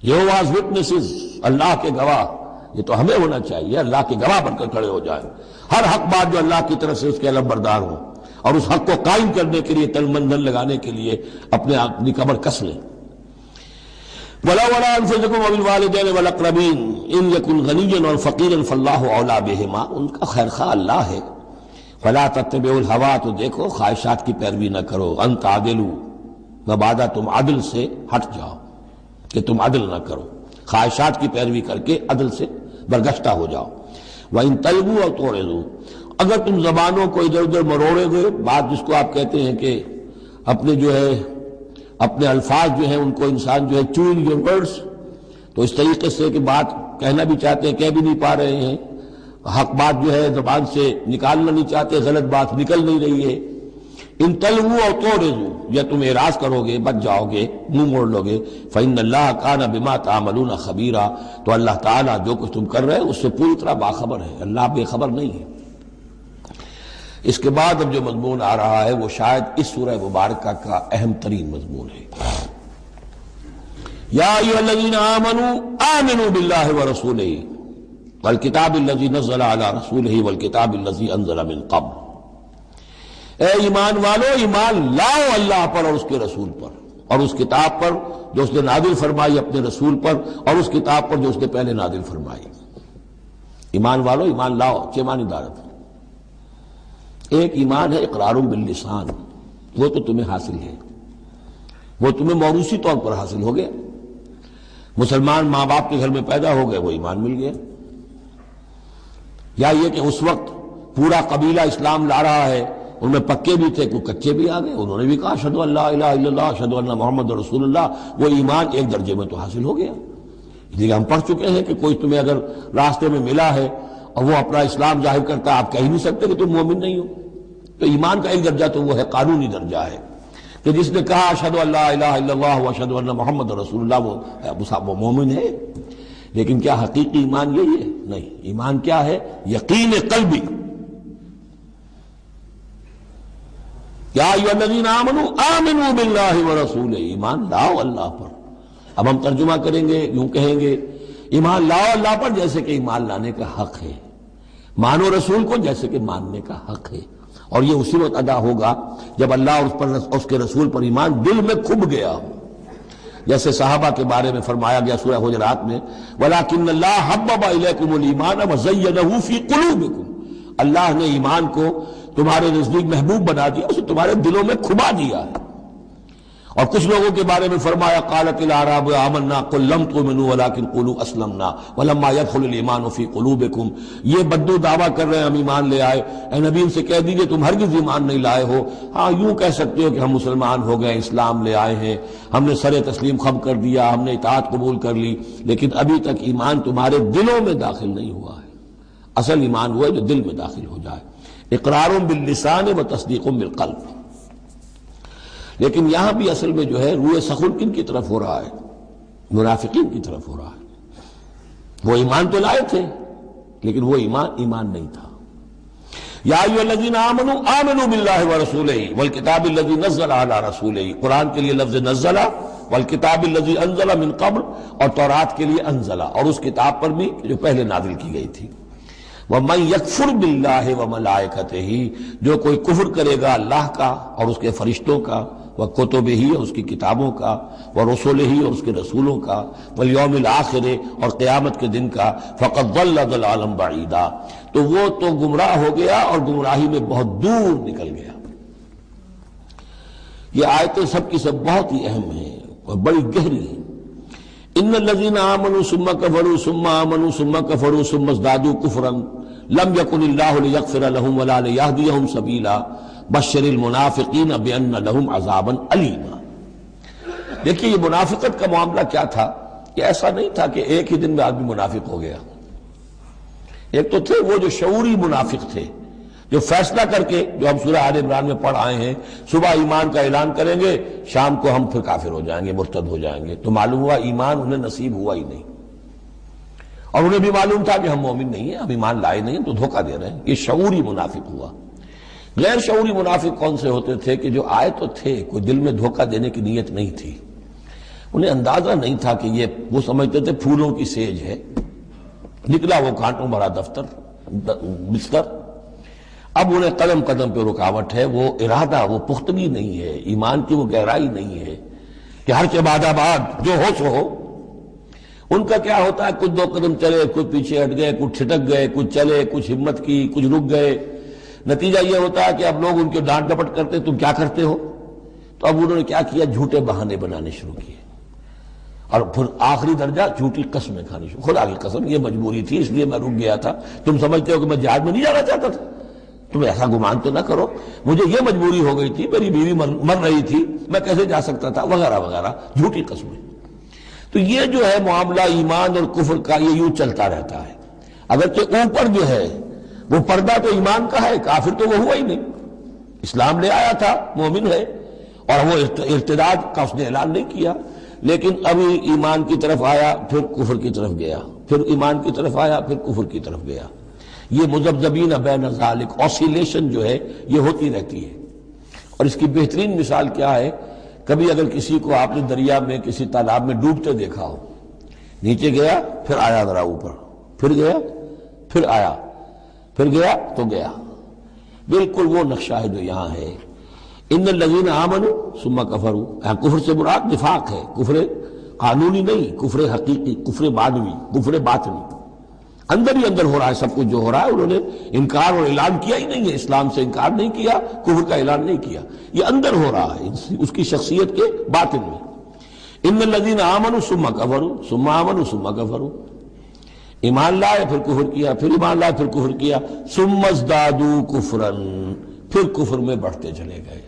یہوہاز وٹنسز، اللہ کے گواہ، یہ تو ہمیں ہونا چاہیے، اللہ کے گواہ بن کر کھڑے ہو جائیں، ہر حق بات جو اللہ کی طرف سے اس کے علم بردار ہوں، اور اس حق کو قائم کرنے کے لیے تن من دھن لگانے کے لیے اپنی کمر کس لیں۔ وَلَوْ عَلَىٰ أَنفُسِكُمْ وَبِالْوَالِدَيْنِ وَالْأَقْرَبِينَ إِنْ يَكُنْ غَنِيًّا أَوْ فَقِيرًا فَاللَّهُ أَوْلَىٰ بِهِمَا، ان کا خیر خواہ اللہ ہے۔ فَلَا تَتَّبِعُوا الْهَوَىٰ، تو دیکھو خواہشات کی پیروی نہ کرو، أَن تَعْدِلُوا، مبادا تم عدل سے ہٹ جاؤ، کہ تم عدل نہ کرو، خواہشات کی پیروی کر کے عدل سے برگشتہ ہو جاؤ۔ وَإِن تَلْوُوا أَوْ تُعْرِضُوا، اگر تم زبانوں کو ادھر ادھر مروڑے گئے، بات جس کو آپ کہتے ہیں کہ اپنے جو ہے اپنے الفاظ جو ہیں ان کو انسان جو ہے چوئنگ یور ورڈز، تو اس طریقے سے کہ بات کہنا بھی چاہتے ہیں کہہ بھی نہیں پا رہے ہیں، حق بات جو ہے زبان سے نکالنا نہیں چاہتے، غلط بات نکل نہیں رہی ہے۔ ان تلووا او تعرضوا، یا تم اعراض کرو گے، بچ جاؤ گے، منہ موڑ لو گے، فإن اللہ کان بما تعملون خبیرا، تو اللہ تعالیٰ جو کچھ تم کر رہے ہیں اس سے پوری طرح باخبر ہے، اللہ بے خبر نہیں ہے۔ اس کے بعد اب جو مضمون آ رہا ہے وہ شاید اس سورہ مبارکہ کا اہم ترین مضمون ہے۔ یا ایھا الذین آمنوا آمنوا باللہ ورسولہ والکتاب الذی نزل علی رسولہ والکتاب الذی انزل من قبل، اے ایمان والو، ایمان لاؤ اللہ پر اور اس کے رسول پر، اور اس کتاب پر جو اس نے نازل فرمائی اپنے رسول پر، اور اس کتاب پر جو اس نے پہلے نازل فرمائی۔ ایمان والو ایمان لاؤ، چھ معنی دارت۔ ایک ایمان ہے اقرار باللسان، وہ تو تمہیں حاصل ہے، وہ تمہیں موروثی طور پر حاصل ہو گیا۔ مسلمان ماں باپ کے گھر میں پیدا ہو گئے، وہ ایمان مل گیا۔ یا یہ کہ اس وقت پورا قبیلہ اسلام لا رہا ہے، ان میں پکے بھی تھے، کوئی کچے بھی آ گئے، انہوں نے بھی کہا اشہد ان لا الہ الا اللہ اشہد ان محمد رسول اللہ، وہ ایمان ایک درجے میں تو حاصل ہو گیا۔ اس لیے ہم پڑھ چکے ہیں کہ کوئی تمہیں اگر راستے میں ملا ہے اور وہ اپنا اسلام ظاہر کرتا ہے، آپ کہہ نہیں سکتے کہ تم مومن نہیں ہو۔ تو ایمان کا ایک درجہ تو وہ ہے، قانونی درجہ ہے، کہ جس نے کہا اشہد ان لا الہ الا اللہ واشہد ان محمد رسول اللہ، وہ مومن ہے۔ لیکن کیا حقیقی ایمان یہی ہے؟ نہیں۔ ایمان کیا ہے؟ یقین قلبی۔ یا ایھا الذین آمنوا آمنوا باللہ ورسولہ، ایمان لاؤ اللہ پر۔ اب ہم ترجمہ کریں گے، یوں کہیں گے ایمان لاؤ اللہ پر جیسے کہ ایمان لانے کا حق ہے، مانو رسول کو جیسے کہ ماننے کا حق ہے، اور یہ اسی وقت ادا ہوگا جب اللہ اور اس کے رسول پر ایمان دل میں کھب گیا ہو۔ جیسے صحابہ کے بارے میں فرمایا گیا سورہ حجرات میں وَلَٰكِنَّ اللَّهَ حَبَّبَ إِلَيْكُمُ الْإِيمَانَ وَزَيَّنَهُ فِي قُلُوبِكُمْ، اللہ نے ایمان کو تمہارے نزدیک محبوب بنا دیا، اسے تمہارے دلوں میں کھبا دیا ہے۔ اور کچھ لوگوں کے بارے میں فرمایا قالت الاعراب آمنا قل لم تؤمنوا ولكن قولوا اسلمنا ولما يدخل الايمان في قلوبكم، یہ بدو دعویٰ کر رہے ہیں ہم ایمان لے آئے، اے نبی ان سے کہہ دیجئے تم ہرگز ایمان نہیں لائے ہو۔ ہاں یوں کہہ سکتے ہو کہ ہم مسلمان ہو گئے، اسلام لے آئے ہیں، ہم نے سر تسلیم خم کر دیا، ہم نے اطاعت قبول کر لی، لیکن ابھی تک ایمان تمہارے دلوں میں داخل نہیں ہوا ہے۔ اصل ایمان وہ ہے جو دل میں داخل ہو جائے، اقرار باللسان و تصدیق بالقلب۔ لیکن یہاں بھی اصل میں جو ہے روئے سخن کن کی طرف ہو رہا ہے؟ منافقین کی طرف ہو رہا ہے۔ وہ ایمان تو لائے تھے لیکن وہ ایمان نہیں تھا۔ یا ایھا الذین آمنوا آمنوا باللہ ورسولہ والکتاب الذی نزل علی رسولہ، قرآن کے لیے لفظ نزل، والکتاب الذی انزل من قبل، اور تورات کے لیے انزل، اور اس کتاب پر بھی جو پہلے نازل کی گئی تھی۔ وَمَن يَكْفُرْ بِاللَّهِ وَمَلَائِكَتِهِ، جو کوئی کفر کرے گا اللہ کا اور اس کے فرشتوں کا، وَكُتُبِهِ اور اس کی کتابوں کا، وَرُسُلِهِ اور اس کے رسولوں کا، وَالْيَوْمِ الْآخِرِ اور قیامت کے دن کا، فَقَدْ ضَلَّ ضَلَالًا بَعِيدًا، تو وہ تو گمراہ ہو گیا اور گمراہی میں بہت دور نکل گیا۔ یہ آیتیں سب کی سب بہت ہی اہم ہیں اور بڑی گہری ہیں۔ ان الذین آمنوا ثم کفروا ثم آمنوا ثم کفروا ثم ازدادوا کفرا لم یکن اللہ لیغفر لهم ولا لیہدیہم سبیلا بشر المنافقین بان لهم عذابا علیما۔ دیکھیے یہ منافقت کا معاملہ کیا تھا؟ کہ ایسا نہیں تھا کہ ایک ہی دن میں آدمی منافق ہو گیا۔ ایک تو تھے وہ جو شعوری منافق تھے، جو فیصلہ کر کے، جو ہم سورہ آل عمران میں پڑھ آئے ہیں، صبح ایمان کا اعلان کریں گے، شام کو ہم پھر کافر ہو جائیں گے، مرتد ہو جائیں گے، تو معلوم ہوا ایمان انہیں نصیب ہوا ہی نہیں، اور انہیں بھی معلوم تھا کہ ہم مومن نہیں ہیں، ہم ایمان لائے نہیں ہیں، تو دھوکہ دے رہے ہیں۔ یہ شعوری منافق ہوا۔ غیر شعوری منافق کون سے ہوتے تھے؟ کہ جو آئے تو تھے، کوئی دل میں دھوکہ دینے کی نیت نہیں تھی، انہیں اندازہ نہیں تھا کہ یہ، وہ سمجھتے تھے پھولوں کی سیج ہے، نکلا وہ کانٹوں بھرا بستر۔ اب انہیں قدم قدم پہ رکاوٹ ہے، وہ ارادہ، وہ پختگی نہیں ہے، ایمان کی وہ گہرائی نہیں ہے کہ ہر کے بعد آباد جو ہو سو ہو۔ ان کا کیا ہوتا ہے، کچھ دو قدم چلے، کچھ پیچھے ہٹ گئے، کچھ ٹھٹک گئے، کچھ چلے، کچھ ہمت کی، کچھ رک گئے۔ نتیجہ یہ ہوتا ہے کہ اب لوگ ان کے ڈانٹ ڈپٹ کرتے تم کیا کرتے ہو؟ تو اب انہوں نے کیا کیا، جھوٹے بہانے بنانے شروع کیے، اور پھر آخری درجہ جھوٹی قسمیں کھانی شروع۔ خدا کی قسم یہ مجبوری تھی، اس لیے میں رک گیا تھا، تم سمجھتے ہو کہ میں جہاد میں نہیں جانا چاہتا تھا، تم ایسا گمان تو نہ کرو، مجھے یہ مجبوری ہو گئی تھی، میری بیوی مر رہی تھی، میں کیسے جا سکتا تھا، وغیرہ وغیرہ، جھوٹی قسمیں۔ تو یہ جو ہے معاملہ ایمان اور کفر کا، یہ یوں چلتا رہتا ہے۔ اگرچہ اوپر جو ہے وہ پردہ تو ایمان کا ہے، کافر تو وہ ہوا ہی نہیں، اسلام لے آیا تھا، مومن ہے، اور وہ ارتداد کا اس نے اعلان نہیں کیا، لیکن ابھی ایمان کی طرف آیا، پھر کفر کی طرف گیا، پھر ایمان کی طرف آیا، پھر کفر کی طرف گیا۔ یہ مذبذبین بین ذالک، آسیلیشن جو ہے یہ ہوتی رہتی ہے۔ اور اس کی بہترین مثال کیا ہے، کبھی اگر کسی کو آپ نے دریا میں، کسی تالاب میں ڈوبتے دیکھا ہو، نیچے گیا پھر آیا ذرا اوپر، پھر گیا پھر آیا، پھر گیا تو گیا، بالکل وہ نقشہ ہے جو یہاں ہے۔ ان الذین آمنوا ثم کفروا، کفر سے مراد نفاق ہے، کفر قانونی نہیں، کفر حقیقی، کفر معنوی، کفر باطنی۔ اندر ہی اندر ہو رہا ہے سب کچھ جو ہو رہا ہے. انہوں نے انکار اور اعلان کیا ہی نہیں ہے، اسلام سے انکار نہیں کیا، کفر کا اعلان نہیں کیا، یہ اندر ہو رہا ہے اس کی شخصیت کے باطن میں. ان الذین آمنوا ثم کفروا ثم آمنوا ثم کفروا، ایمان لائے پھر کفر کیا، پھر ایمان لائے پھر کفر کیا، ثم ازدادوا کفرا، پھر کفر میں بڑھتے چلے گئے.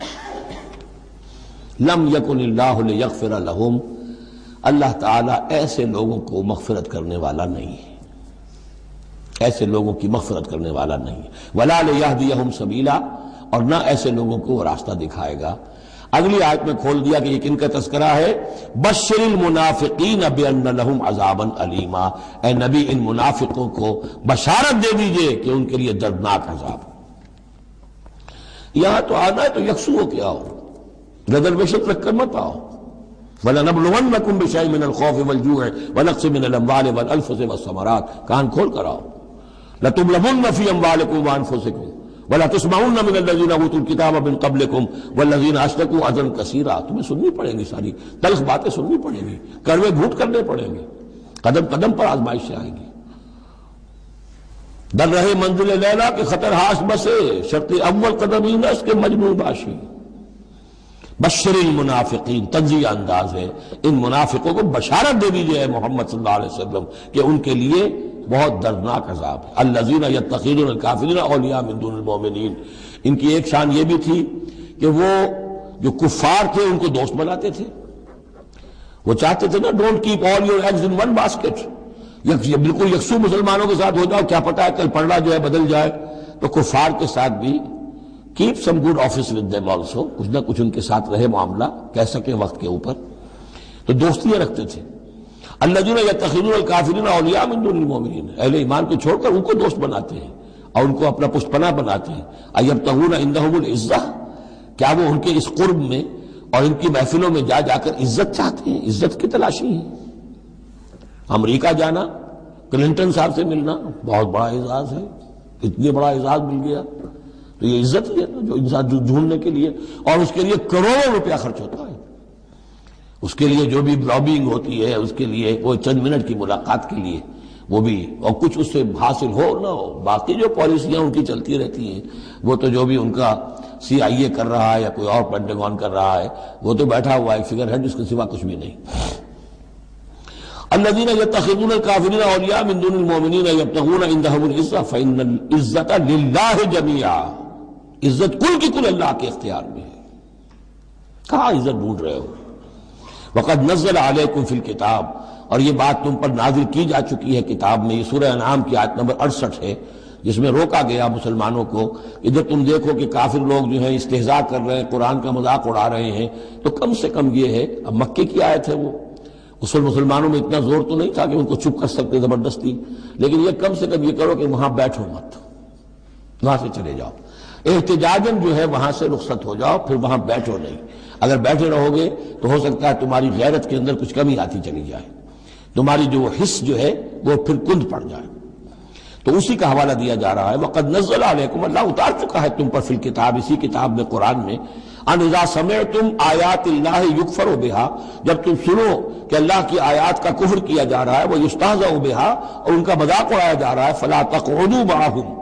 لم یکن اللہ لیغفر لہم، اللہ تعالیٰ ایسے لوگوں کو مغفرت کرنے والا نہیں ہے، ایسے لوگوں کی مغفرت کرنے والا نہیں ہے. ولا لیہدیہم سبیلا، اور نہ ایسے لوگوں کو وہ راستہ دکھائے گا. اگلی آیت میں کھول دیا کہ یہ کن کا تذکرہ ہے. بشر المنافقین بان لہم عذابا علیما، اے نبی ان منافقوں کو بشارت دے دیجئے کہ ان کے لیے دردناک عذاب. یہاں تو آنا ہے تو یکسو ہو کے آؤ، ریزرویشن رکھ کر مت آؤ. وَلَنَبْلُوَنَّكُمْ بِشَيْءٍ مِّنَ الْخَوْفِ وَالْجُوعِ وَنَقْصٍ مِّنَ الْأَمْوَالِ وَالْأَنفُسِ وَالثَّمَرَاتِ، کان کھول کر آؤ. لَتُبْلَوُنَّ فِي أَمْوَالِكُمْ وَأَنفُسِكُمْ وَلَتُسْمَعُنَّ مِنَ الَّذِينَ أُوتُوا الْكِتَابَ مِن قَبْلِكُمْ وَالَّذِينَ أَشْرَكُوا أَذًى كَثِيرًا. تمہیں سننی پڑے گی، ساری تلخ باتیں سننی پڑیں گی، کڑوے گھونٹ کرنے پڑیں گے، قدم قدم پر آزمائشیں آئیں گی. در رہے منزل لیلا کے خطر ہاش بسے، شرط اول قدم ہی نس کے مجنون باشی. بشر المنافقین، تنزیہ انداز ہے، ان منافقوں کو بشارت دے دیجئے محمد صلی اللہ علیہ وسلم کہ ان کے لیے بہت دردناک عذاب ہے. الذین یتخذون الکافرین اولیاء من دون المؤمنین، ان کی ایک شان یہ بھی تھی کہ وہ جو کفار تھے ان کو دوست بناتے تھے. وہ چاہتے تھے نا don't keep all your eggs in one basket, بالکل یکسو مسلمانوں کے ساتھ ہو جاؤ، کیا پتہ ہے کل پڑھنا جو ہے بدل جائے. تو کفار کے ساتھ بھی keep some good office with them also, کچھ نہ کچھ ان کے ساتھ رہے معاملہ، کہہ سکیں وقت کے اوپر. تو دوستیاں رکھتے تھے. الذین یتخذون الکافرین اولیاء من دون المؤمنین، اہل ایمان کو چھوڑ کر ان کو دوست بناتے ہیں اور ان کو اپنا پشت پناہ بناتے ہیں. ایبتغون عندہم العزہ، کیا وہ ان کے اس قرب میں اور ان کی محفلوں میں جا جا کر عزت چاہتے ہیں، عزت کی تلاشی ہے. امریکہ جانا، کلنٹن صاحب سے ملنا بہت بڑا اعزاز ہے، اتنے بڑا اعزاز مل گیا تو یہ عزت ہی ہے نا جو انسان ڈھونڈنے کے لیے، اور اس کے لیے کروڑوں روپیہ خرچ ہوتا ہے. اس کے لیے جو بھی لابینگ ہوتی ہے، اس کے لیے وہ چند منٹ کی ملاقات کے لیے وہ بھی، اور کچھ اس سے حاصل ہو نہ ہو، باقی جو پالیسیاں ان کی چلتی رہتی ہیں وہ تو جو بھی ان کا CIA کر رہا ہے یا کوئی اور پینٹاگون کر رہا ہے وہ تو بیٹھا ہوا ہے فگر ہیڈ، اس کے سوا کچھ بھی نہیں. الذین یتخذون الکافرین اولیاء من دون المؤمنین یبتغون عندہم العزہ فإن العزۃ للہ جمیعا، عزت کل کی کل اللہ کے اختیار میں ہے. کہاں عزت ڈھونڈ رہے ہو؟ وقد نزل علیکم فی الکتاب، اور یہ بات تم پر نازل کی جا چکی ہے کتاب میں. یہ سورہ انعام کی آیت نمبر 68 ہے، جس میں روکا گیا مسلمانوں کو کہ جب تم دیکھو کہ کافر لوگ جو ہیں استہزاء کر رہے ہیں، قرآن کا مذاق اڑا رہے ہیں، تو کم سے کم یہ ہے، اب مکے کی آیت ہے وہ، اس وقت مسلمانوں میں اتنا زور تو نہیں تھا کہ ان کو چپ کر سکتے زبردستی، لیکن یہ کم سے کم یہ کرو کہ وہاں بیٹھو مت، وہاں سے چلے جاؤ، احتجاجاً جو ہے وہاں سے رخصت ہو جاؤ، پھر وہاں بیٹھو نہیں. اگر بیٹھے رہو گے تو ہو سکتا ہے تمہاری غیرت کے اندر کچھ کمی آتی چلی جائے، تمہاری جو حس جو ہے وہ پھر کند پڑ جائے. تو اسی کا حوالہ دیا جا رہا ہے. وقد نزل علیکم، اللہ اتار چکا ہے تم پر فی الکتاب، اسی کتاب میں قرآن میں، ان اذا سمعتم آیات اللہ یکفر بہا، جب تم سنو کہ اللہ کی آیات کا کفر کیا جا رہا ہے، وہ یستہزأ بہا، اور ان کا مذاق اڑایا جا رہا ہے، فلا تقعدوا معہم،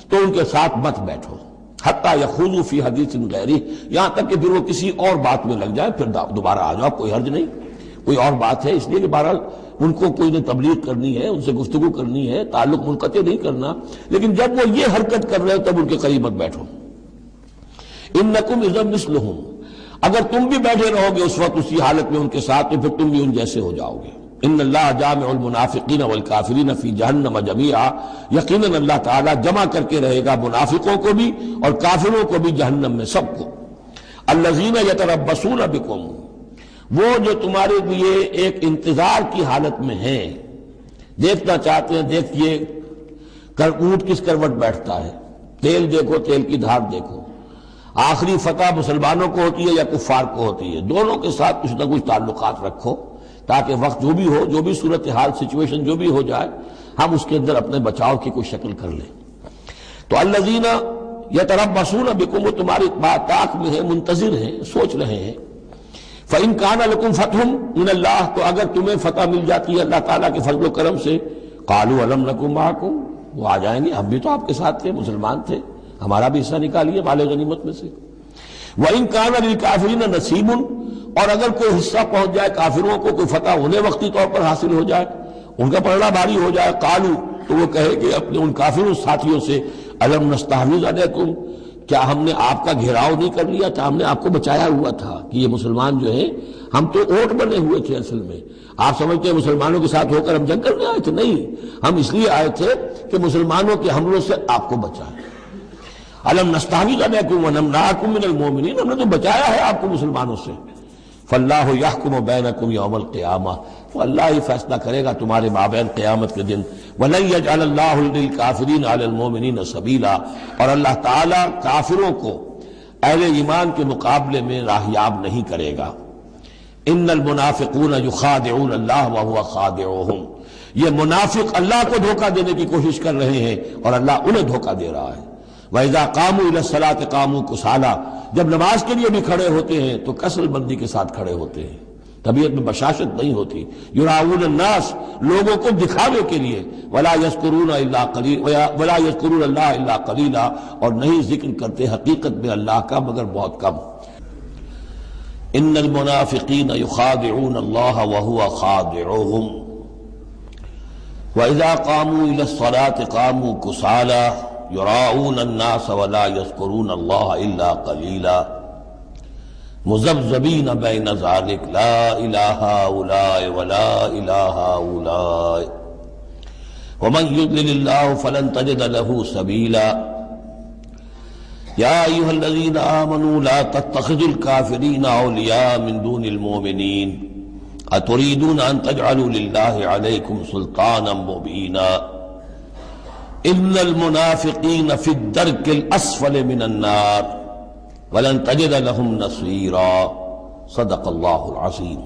تو ان کے ساتھ مت بیٹھو، حتی یخوضوا فی حدیث غیرہ، یہاں تک کہ پھر وہ کسی اور بات میں لگ جائے، پھر دوبارہ آ جاؤ، کوئی حرج نہیں، کوئی اور بات ہے. اس لیے کہ بہرحال ان کو کوئی نے تبلیغ کرنی ہے، ان سے گفتگو کرنی ہے، تعلق منقطع نہیں کرنا، لیکن جب وہ یہ حرکت کر رہے ہو تب ان کے قریب مت بیٹھو. انکم اذا مثلہم، اگر تم بھی بیٹھے رہو گے اس وقت اسی حالت میں ان کے ساتھ تو پھر تم بھی ان جیسے ہو جاؤ گے. ان اللہ جامع المنافقین والکافرین فی جہنم جمیعا، یقیناً اللہ تعالیٰ جمع کر کے رہے گا منافقوں کو بھی اور کافروں کو بھی جہنم میں، سب کو. الذین یتربصون بکم، وہ جو تمہارے لیے ایک انتظار کی حالت میں ہیں، دیکھنا چاہتے ہیں، دیکھیے اونٹ کس کروٹ بیٹھتا ہے، تیل دیکھو، تیل کی دھار دیکھو. آخری فتح مسلمانوں کو ہوتی ہے یا کفار کو ہوتی ہے، دونوں کے ساتھ کچھ نہ کچھ تعلقات رکھو تاکہ وقت جو بھی ہو، جو بھی صورتحال سچویشن جو بھی ہو جائے، ہم اس کے اندر اپنے بچاؤ کی کوئی شکل کر لیں. تو الذین یتربصون بکم، وہ تمہاری بات طاق میں ہے، منتظر ہیں، سوچ رہے ہیں. فإن کان لکم فتح من اللہ، تو اگر تمہیں فتح مل جاتی ہے اللہ تعالیٰ کے فضل و کرم سے، قالوا الم نکن معکم، وہ آ جائیں گے ہم بھی تو آپ کے ساتھ تھے، مسلمان تھے، ہمارا بھی حصہ نکالیے مال غنیمت میں سے۔ وَإِن كَانَ لِلْكَافِرِينَ نَصِيبٌ، اور اگر کوئی حصہ پہنچ جائے کافروں کو، کوئی فتح انہیں وقتی طور پر حاصل ہو جائے، ان کا پلڑا بھاری ہو جائے، قالوا، تو وہ کہے کہ اپنے ان کافروں ساتھیوں سے الم نستحوذ علیکم، کیا ہم نے آپ کا گھیراؤ نہیں کر لیا تھا، ہم نے آپ کو بچایا ہوا تھا کہ یہ مسلمان جو ہیں ہم تو اوٹ بنے ہوئے تھے اصل میں، آپ سمجھتے ہیں مسلمانوں کے ساتھ ہو کر ہم جنگ کرنے آئے تھے، نہیں، ہم اس لیے آئے تھے کہ مسلمانوں کے حملوں سے آپ کو بچائیں۔ الم نستحوذ علیکم ونمنعکم من المؤمنین، ہم نے تو بچایا ہے آپ کو مسلمانوں سے۔ فاللہ یحکم بینکم یوم القیامہ، تو اللہ ہی فیصلہ کرے گا تمہارے مابین قیامت کے دن۔ وَلَن يَجْعَلَ اللَّهُ لِلْكَافِرِينَ عَلَى الْمُؤْمِنِينَ سَبِيلًا، اور اللہ تعالیٰ کافروں کو اہل ایمان کے مقابلے میں راہیاب نہیں کرے گا۔ ان المنافقون یخادعون اللہ وهو خادعهم، یہ منافق اللہ کو دھوکہ دینے کی کوشش کر رہے ہیں اور اللہ انہیں دھوکہ دے رہا ہے۔ وَإِذَا قَامُوا إِلَى الصَّلَاةِ قَامُوا كُسَالَىٰ، جب نماز کے لیے بھی کھڑے ہوتے ہیں تو کسل بندی کے ساتھ کھڑے ہوتے ہیں، طبیعت میں بشاشت نہیں ہوتی۔ یراؤون الناس، لوگوں کو دکھاوے کے لیے، ولا یذکرون الا قلیلا، ولا یذکرون اللہ الا قلیلا، اور نہیں ذکر کرتے حقیقت میں اللہ کا مگر بہت کم۔ ان المنافقین یخادعون اللہ وهو خادعهم وَإِذَا قَامُوا إِلَى الصَّلَاةِ قَامُوا كُسَالَىٰ يُرَاءُونَ النَّاسَ وَلَا يَذْكُرُونَ اللَّهَ إِلَّا قَلِيلًا مُذَبْذَبِينَ بَيْنَ ذَلِكَ لَا إِلَىٰ هَٰؤُلَاءِ وَلَا إِلَىٰ هَٰؤُلَاءِ وَمَن يُضْلِلِ اللَّهُ فَلَن تَجِدَ لَهُ سَبِيلًا يَا أَيُّهَا الَّذِينَ آمَنُوا لَا تَتَّخِذُوا الْكَافِرِينَ أَوْلِيَاءَ مِن دُونِ الْمُؤْمِنِينَ أَتُرِيدُونَ أَن تَجْعَلُوا لِلَّهِ عَلَيْكُمْ سُلْطَانًا مُّبِينًا إِنَّ الْمُنَافِقِينَ فِي الدَّرْكِ الْأَسْفَلِ مِنَ النَّارِ وَلَن تَجِدَ لَهُمْ نَصِيرًا صدق اللہ العظیم۔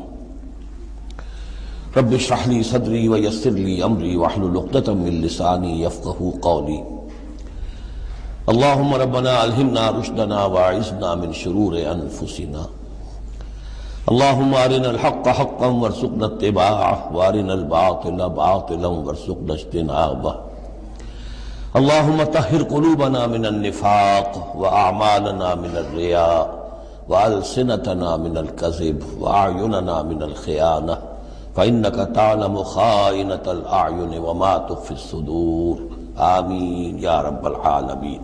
رب اشرح لي صدری ويسر لي أمری واحلل عقدة من لسانی يفقهوا قولی۔ اللهم ربنا ألهمنا رشدنا واعذنا من شرور أنفسنا، اللهم أرنا الحق حقا وارزقنا اتباعه وأرنا الباطل باطلا وارزقنا اجتنابه، اللهم طهر قلوبنا من النفاق وأعمالنا من الرياء وألسنتنا من الكذب وأعيننا من الخيانة فإنك تعلم خائنة الأعين وما تخفي الصدور، آمین یا رب العالمین۔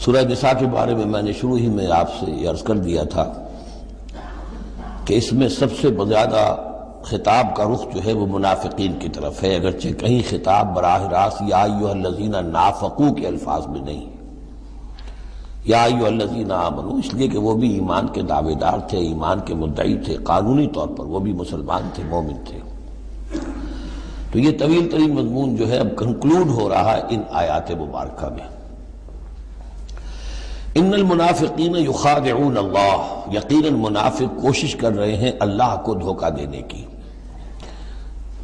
سورہ نساء کے بارے میں میں نے شروع ہی میں آپ سے یہ عرض کر دیا تھا کہ اس میں سب سے زیادہ خطاب کا رخ جو ہے وہ منافقین کی طرف ہے، اگرچہ کہیں خطاب براہ راست یا ایھا الذین نافقوا کے الفاظ میں نہیں، یا ایھا الذین آمنوا، اس لیے کہ وہ بھی ایمان کے دعوے دار تھے، ایمان کے مدعی تھے، قانونی طور پر وہ بھی مسلمان تھے، مومن تھے۔ تو یہ طویل ترین مضمون جو ہے اب کنکلوڈ ہو رہا ہے ان آیات مبارکہ میں۔ ان المنافقین یخادعون اللہ، یقیناً منافق کوشش کر رہے ہیں اللہ کو دھوکہ دینے کی۔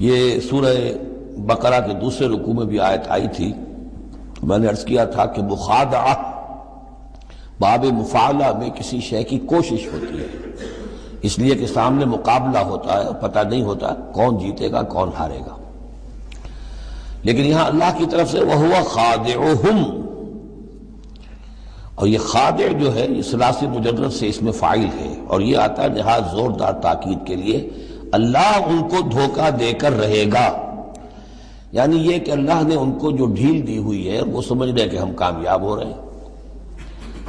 یہ سورہ بقرہ کے دوسرے رکوع میں بھی آیت آئی تھی، میں نے عرض کیا تھا کہ مخادعہ باب مفاعلہ میں کسی شے کی کوشش ہوتی ہے، اس لیے کہ سامنے مقابلہ ہوتا ہے، پتہ نہیں ہوتا کون جیتے گا کون ہارے گا، لیکن یہاں اللہ کی طرف سے وَهُوَ خَادِعُهُمْ، اور یہ خادع جو ہے یہ ثلاثی مجرد سے اس میں فاعل ہے، اور یہ آتا ہے نہایت زوردار تاکید کے لیے، اللہ ان کو دھوکہ دے کر رہے گا، یعنی یہ کہ اللہ نے ان کو جو ڈھیل دی ہوئی ہے وہ سمجھ رہے کہ ہم کامیاب ہو رہے ہیں،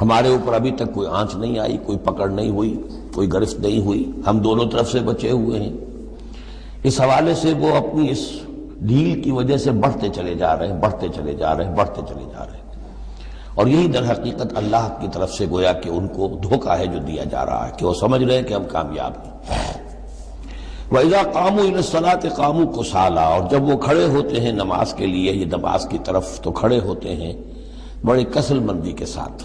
ہمارے اوپر ابھی تک کوئی آنچ نہیں آئی، کوئی پکڑ نہیں ہوئی، کوئی گرفت نہیں ہوئی، ہم دونوں طرف سے بچے ہوئے ہیں، اس حوالے سے وہ اپنی اس ڈھیل کی وجہ سے بڑھتے چلے جا رہے ہیں، بڑھتے چلے جا رہے ہیں، بڑھتے چلے جا رہے ہیں، اور یہی در حقیقت اللہ کی طرف سے گویا کہ ان کو دھوکہ ہے جو دیا جا رہا ہے کہ وہ سمجھ رہے ہیں کہ ہم کامیاب ہیں۔ وَإِذَا قَامُوا إِلَى الصَّلَاةِ قَامُوا كُسَالَىٰ، اور جب وہ کھڑے ہوتے ہیں نماز کے لیے، یہ نماز کی طرف، تو کھڑے ہوتے ہیں بڑے کسل مندی کے ساتھ۔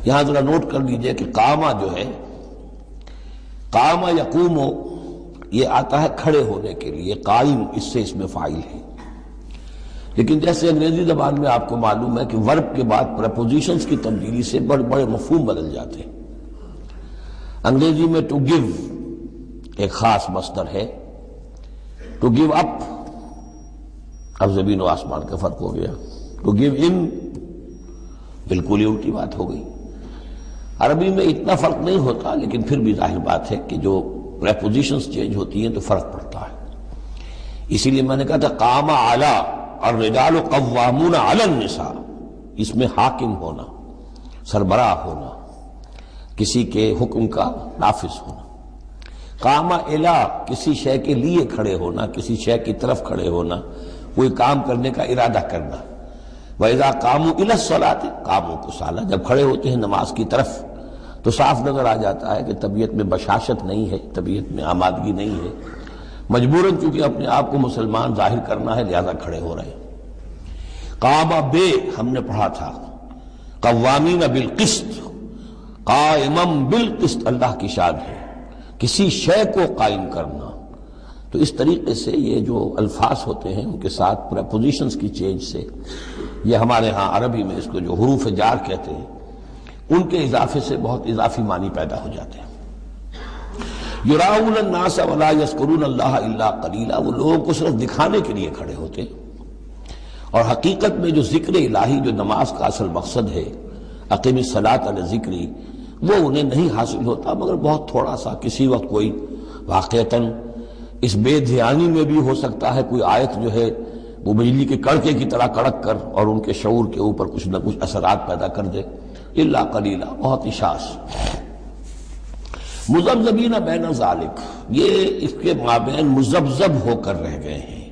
یہاں ذرا نوٹ کر لیجئے کہ قامہ جو ہے، قامہ یقوم، یہ آتا ہے کھڑے ہونے کے لیے، قائم اس سے اس میں فاعل ہے، لیکن جیسے انگریزی زبان میں آپ کو معلوم ہے کہ ورب کے بعد پریپوزیشنز کی تبدیلی سے بڑے بڑے مفہوم بدل جاتے ہیں۔ انگریزی میں ٹو گیو ایک خاص مصدر ہے، ٹو گیو اپ، اب زمین و آسمان کا فرق ہو گیا. ٹو گیو ان بالکل ہی الٹی بات ہو گئی. عربی میں اتنا فرق نہیں ہوتا، لیکن پھر بھی ظاہر بات ہے کہ جو پریپوزیشنز چینج ہوتی ہیں تو فرق پڑتا ہے. اسی لیے میں نے کہا تھا قام اعلیٰ الرجال قوامون علی النساء، اس میں حاکم ہونا، سربراہ ہونا، کسی کے حکم کا نافذ ہونا. قام الی کسی شے کے لیے کھڑے ہونا، کسی شے کی طرف کھڑے ہونا، کوئی کام کرنے کا ارادہ کرنا. وَإِذَا قَامُوا إِلَى الصَّلَاةِ قَامُوا كُسَالَىٰ، جب کھڑے ہوتے ہیں نماز کی طرف تو صاف نظر آ جاتا ہے کہ طبیعت میں بشاشت نہیں ہے، طبیعت میں آمادگی نہیں ہے، مجبوراً چونکہ اپنے آپ کو مسلمان ظاہر کرنا ہے لہذا کھڑے ہو رہے ہیں. قام بے ہم نے پڑھا تھا، قوامین بالقسط، قائما بالقسط اللہ کی شان ہے، کسی شے کو قائم کرنا. تو اس طریقے سے یہ جو الفاظ ہوتے ہیں ان کے ساتھ پریپوزیشنز کی چینج سے، یہ ہمارے ہاں عربی میں اس کو جو حروف جار کہتے ہیں ان کے اضافے سے بہت اضافی معنی پیدا ہو جاتے ہیں. یراؤن الناس ولا یذکرون اللہ الا قلیلا، وہ لوگوں کو صرف دکھانے کے لیے کھڑے ہوتے ہیں، اور حقیقت میں جو ذکر الہی جو نماز کا اصل مقصد ہے، اقیم الصلاۃ علی ذکری، وہ انہیں نہیں حاصل ہوتا مگر بہت تھوڑا سا. کسی وقت کوئی واقعتاً اس بے دھیانی میں بھی ہو سکتا ہے کوئی آیت جو ہے وہ بجلی کے کڑکے کی طرح کڑک کر اور ان کے شعور کے اوپر کچھ نہ کچھ اثرات پیدا کر دے. الا قلیلا، بہت ہی شاذ. مذبذبین بین ذالک، یہ اس کے مابین مذبذب ہو کر رہ گئے ہیں،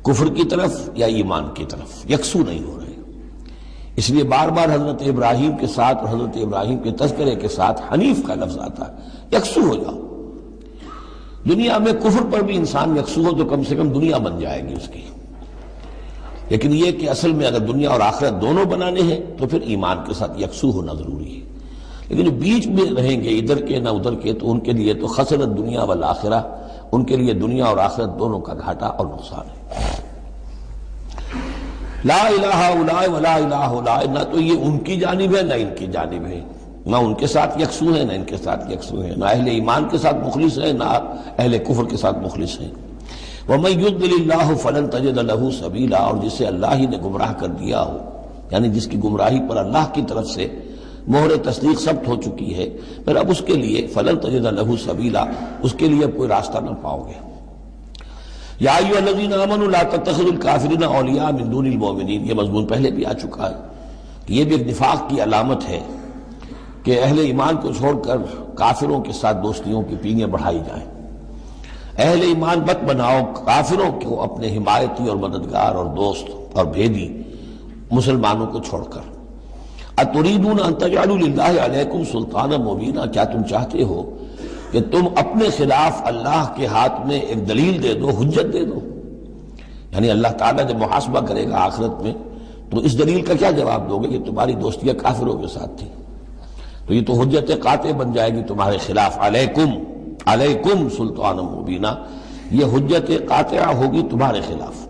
کفر کی طرف یا ایمان کی طرف، یکسو نہیں ہو رہے. اس لیے بار بار حضرت ابراہیم کے ساتھ اور حضرت ابراہیم کے تذکرے کے ساتھ حنیف کا لفظ آتا ہے. یکسو ہو جاؤ. دنیا میں کفر پر بھی انسان یکسو ہو تو کم سے کم دنیا بن جائے گی اس کی. لیکن یہ کہ اصل میں اگر دنیا اور آخرت دونوں بنانے ہیں تو پھر ایمان کے ساتھ یکسو ہونا ضروری ہے. لیکن جو بیچ میں رہیں گے ادھر کے نہ ادھر کے، تو ان کے لیے تو خسرت دنیا والآخرہ، ان کے لیے دنیا اور آخرت دونوں کا گھاٹا اور نقصان ہے. لا الہ الا ولا الہ الا، نہ تو یہ ان کی جانب ہے نہ ان کی جانب ہے، نہ ان کے ساتھ یکسو ہیں نہ ان کے ساتھ یکسو ہیں، نہ اہل ایمان کے ساتھ مخلص ہیں نہ اہل کفر کے ساتھ مخلص ہیں. وَمَن يُضْلِلِ اللَّهُ فَلَن تَجِدَ لَهُ سَبِيلًا، اور جسے اللہ ہی نے گمراہ کر دیا ہو، یعنی جس کی گمراہی پر اللہ کی طرف سے مہر تصدیق ثبت ہو چکی ہے، پھر اب اس کے لیے فَلَن تَجِدَ لَهُ سَبِيلًا، اس کے لیے کوئی راستہ نہ پاؤ گے. یا ایھا الذین آمنوا لا تتخذوا الکافرین اولیاء من دون المؤمنین، یہ مضمون پہلے بھی آ چکا ہے کہ یہ بھی ایک نفاق کی علامت ہے کہ اہل ایمان کو چھوڑ کر کافروں کے ساتھ دوستیوں کی پینگیں بڑھائی جائیں. اہل ایمان مت بناؤ کافروں کو اپنے حمایتی اور مددگار اور دوست اور بھیدی مسلمانوں کو چھوڑ کر. اتریدون ان تجعلوا للہ علیکم سلطانا مبینا، کیا تم چاہتے ہو کہ تم اپنے خلاف اللہ کے ہاتھ میں ایک دلیل دے دو، حجت دے دو؟ یعنی اللہ تعالیٰ جب محاسبہ کرے گا آخرت میں تو اس دلیل کا کیا جواب دو گے کہ تمہاری دوستیاں کافروں کے ساتھ تھی؟ تو یہ تو حجت قاطع بن جائے گی تمہارے خلاف. علیکم سلطان مبینہ، یہ حجت قاطعہ ہوگی تمہارے خلاف.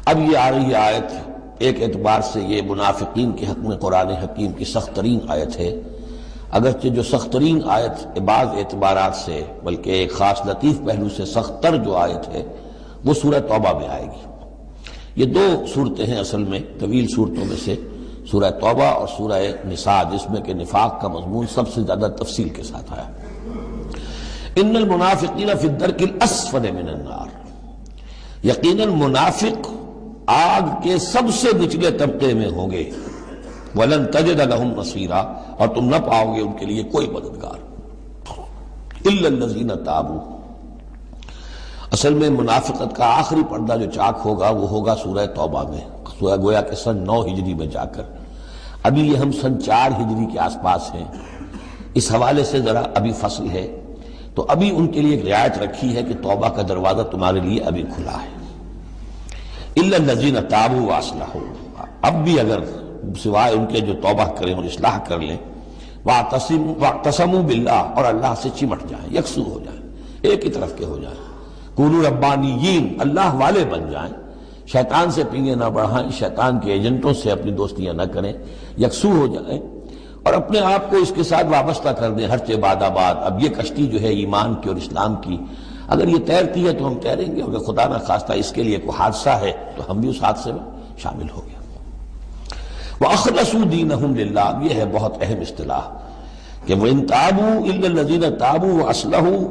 اب یہ آ رہی آیت ایک اعتبار سے یہ منافقین کے حق میں قرآن حکیم کی سخت ترین آیت ہے، اگرچہ جو سخت ترین آیت بعض اعتبارات سے بلکہ ایک خاص لطیف پہلو سے سخت تر جو آیت ہے وہ سورہ توبہ میں آئے گی. یہ دو صورتیں ہیں اصل میں طویل صورتوں میں سے، سورہ توبہ اور سورہ نساء، جس میں کہ نفاق کا مضمون سب سے زیادہ تفصیل کے ساتھ آیا. ان المنافقین فی الدرک الاسفل من النار، یقیناً منافق آگ کے سب سے نچلے طبقے میں ہوں گے. وَلَن تَجِدَ لَهُمْ نَصِيرًا، اور تم نہ پاؤ گے ان کے لیے کوئی مددگار. إِلَّا الَّذِينَ تَابُوا، اصل میں منافقت کا آخری پردہ جو چاک ہوگا وہ ہوگا سورہ توبہ میں، سورہ گویا کہ سن 9 ہجری میں جا کر. ابھی یہ ہم سن 4 ہجری کے آس پاس ہیں، اس حوالے سے ذرا ابھی فصل ہے، تو ابھی ان کے لیے ایک رعایت رکھی ہے کہ توبہ کا دروازہ تمہارے لیے ابھی کھلا ہے. إِلَّا الَّذِينَ تَابُوا وَأَصْلَحُوا، اب بھی اگر سوائے ان کے جو توبہ کریں اور اصلاح کر لیں، وَاعْتَصَمُوا بِاللَّهِ، اور اللہ سے چمٹ جائیں، یکسو ہو جائیں، ایک ہی طرف کے ہو جائیں. کونوا ربانیین، اللہ والے بن جائیں، شیطان سے پینگیں نہ بڑھائیں، شیطان کے ایجنٹوں سے اپنی دوستیاں نہ کریں، یکسو ہو جائیں اور اپنے آپ کو اس کے ساتھ وابستہ کر دیں ہر چہ باد آباد. اب یہ کشتی جو ہے ایمان کی اور اسلام کی اگر یہ تیرتی ہے تو ہم تیریں گے، اگر خدا نہ خواستہ اس کے لیے کوئی حادثہ ہے تو ہم بھی اس حادثے میں شامل ہو گئے۔ وَأَخْلَصُوا دِينَهُمْ لِلَّهِ، یہ ہے بہت اہم اصطلاح کہ وَإِن تَابُوا إِلَّا الَّذِينَ تَابُوا وَأَصْلَحُوا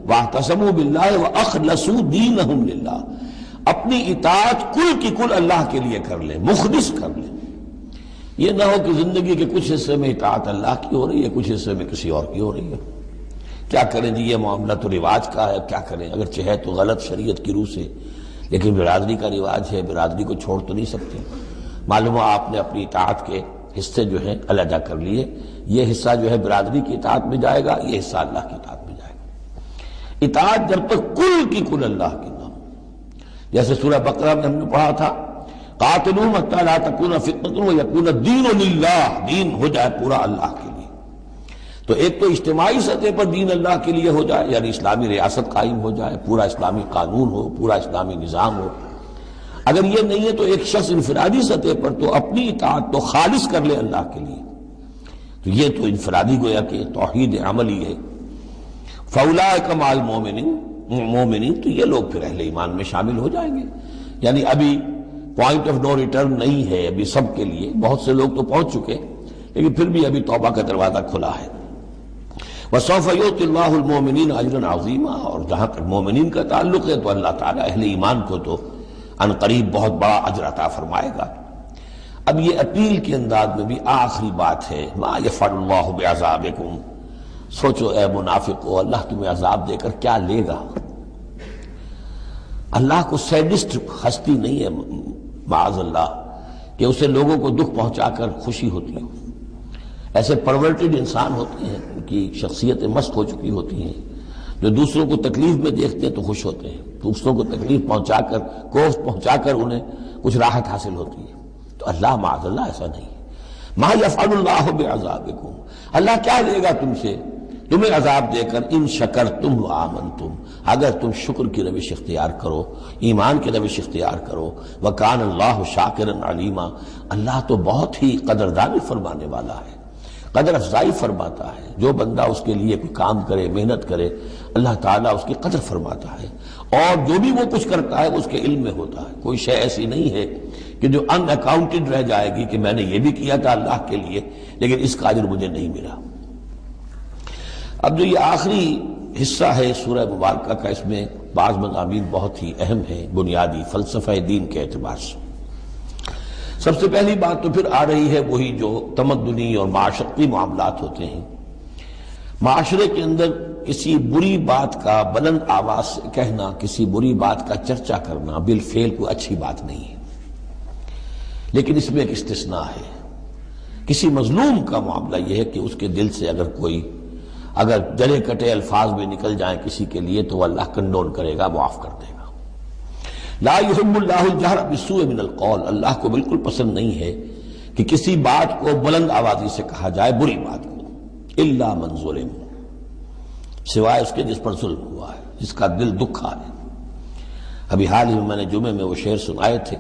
وَاعْتَصَمُوا بِاللَّهِ وَأَخْلَصُوا دِينَهُمْ لِلَّهِ، اپنی اطاعت کل کی کل اللہ کے لیے کر لیں، مخلص کر لیں۔ یہ نہ ہو کہ زندگی کے کچھ حصے میں اطاعت اللہ کی ہو رہی ہے، کچھ حصے میں کسی اور کی ہو رہی ہے۔ کیا کریں جی، یہ معاملہ تو رواج کا ہے، کیا کریں، اگرچہ ہے تو غلط شریعت کی روح سے، لیکن برادری کا رواج ہے، برادری کو چھوڑ تو نہیں سکتے۔ معلوم ہو آپ نے اپنی اطاعت کے حصے جو ہیں علیحدہ کر لیے، یہ حصہ جو ہے برادری کی اطاعت میں جائے گا، یہ حصہ اللہ کی اطاعت میں جائے گا۔ اطاعت جب تک کل کی کل اللہ کی نہ ہو، جیسے سورہ بقرہ میں ہم نے پڑھا تھا قاتلوہم حتی لا تکون فتنۃ ویکون الدین للہ، دین ہو جائے پورا اللہ کے لیے۔ تو ایک تو اجتماعی سطح پر دین اللہ کے لیے ہو جائے، یعنی اسلامی ریاست قائم ہو جائے، پورا اسلامی قانون ہو، پورا اسلامی نظام ہو۔ اگر یہ نہیں ہے تو ایک شخص انفرادی سطح پر تو اپنی اطاعت تو خالص کر لے اللہ کے لیے، تو یہ تو انفرادی گویا کہ توحید عملی ہے۔ فَأُولَٰئِکَ مَعَ الْمُؤْمِنِينَ، تو یہ لوگ پھر اہل ایمان میں شامل ہو جائیں گے۔ یعنی ابھی پوائنٹ آف نو ریٹرن نہیں ہے ابھی سب کے لیے، بہت سے لوگ تو پہنچ چکے، لیکن پھر بھی ابھی توبہ کا دروازہ کھلا ہے۔ وَسَوْفَ يُؤْتِ اللَّهُ الْمُؤْمِنِينَ أَجْرًا عَظِيمًا، اور جہاں تک مومنین کا تعلق ہے تو اللہ تعالیٰ اہل ایمان کو تو ان قریب بہت بڑا اجر عطا فرمائے گا۔ اب یہ اپیل کے انداز میں بھی آخری بات ہے، مَا يَفْعَلُ اللَّهُ بِعَذَابِكُمْ، سوچو اے منافقو، اللہ تمہیں عذاب دے کر کیا لے گا؟ اللہ کو سیڈسٹ ہستی نہیں ہے معاذ اللہ کہ اسے لوگوں کو دکھ پہنچا کر خوشی ہوتی ہو۔ ایسے پرورٹڈ انسان ہوتے ہیں، ان کی شخصیتیں مست ہو چکی ہوتی ہیں، جو دوسروں کو تکلیف میں دیکھتے ہیں تو خوش ہوتے ہیں، دوسروں کو تکلیف پہنچا کر، کوفت پہنچا کر انہیں کچھ راحت حاصل ہوتی ہے۔ تو اللہ معاذ اللہ ایسا نہیں ہے۔ ما یفعل اللہ بعذابکم، اللہ کیا لے گا تم سے، تمہیں عذاب دے کر، ان شکرتم وآمنتم، اگر تم شکر کی روش اختیار کرو، ایمان کی روش اختیار کرو۔ وکان اللہ شاکرا علیما، اللہ تو بہت ہی قدردانی فرمانے والا ہے، قدر افزائی فرماتا ہے۔ جو بندہ اس کے لیے کوئی کام کرے، محنت کرے، اللہ تعالیٰ اس کی قدر فرماتا ہے، اور جو بھی وہ کچھ کرتا ہے اس کے علم میں ہوتا ہے۔ کوئی شے ایسی نہیں ہے کہ جو ان اکاؤنٹڈ رہ جائے گی کہ میں نے یہ بھی کیا تھا اللہ کے لیے لیکن اس کا اجر مجھے نہیں ملا۔ اب جو یہ آخری حصہ ہے سورہ مبارکہ کا، اس میں بعض مضامین بہت ہی اہم ہیں بنیادی فلسفہ دین کے اعتبار سے۔ سب سے پہلی بات تو پھر آ رہی ہے وہی جو تمدنی اور معاشرتی معاملات ہوتے ہیں۔ معاشرے کے اندر کسی بری بات کا بلند آواز سے کہنا، کسی بری بات کا چرچا کرنا بالفعل کوئی اچھی بات نہیں ہے، لیکن اس میں ایک استثناء ہے۔ کسی مظلوم کا معاملہ یہ ہے کہ اس کے دل سے اگر جلے کٹے الفاظ میں نکل جائیں کسی کے لیے تو وہ اللہ کنڈول کرے گا، معاف کر دے گا۔ لا يحب اللہ الجہر بالسوء من القول، اللہ کو بالکل پسند نہیں ہے کہ کسی بات کو بلند آوازی سے کہا جائے، بری بات کو، الا من ظلم، سوائے اس کے جس پر ظلم ہوا ہے، جس کا دل دکھا ہے۔ ابھی حال ہی میں نے جمعے میں وہ شعر سنائے تھے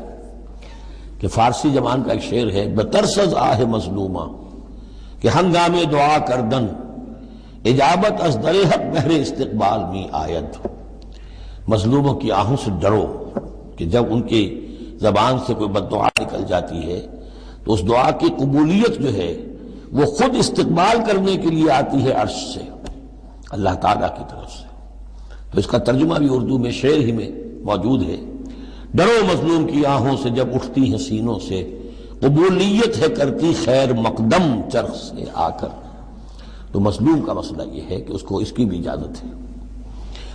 کہ فارسی زبان کا ایک شعر ہے، بترسز آہ مظلومہ کہ ہنگامے دعا کردن، اجابت از در حق بہر استقبال می آید۔ مظلوموں کی آہوں سے ڈرو کہ جب ان کی زبان سے کوئی بد دعا نکل جاتی ہے تو اس دعا کی قبولیت جو ہے وہ خود استقبال کرنے کے لیے آتی ہے عرش سے، اللہ تعالیٰ کی طرف سے۔ تو اس کا ترجمہ بھی اردو میں شعر ہی میں موجود ہے، ڈرو مظلوم کی آہوں سے جب اٹھتی ہیں سینوں سے، قبولیت ہے کرتی خیر مقدم چرخ سے آ کر۔ تو مظلوم کا مسئلہ یہ ہے کہ اس کو اس کی بھی اجازت ہے۔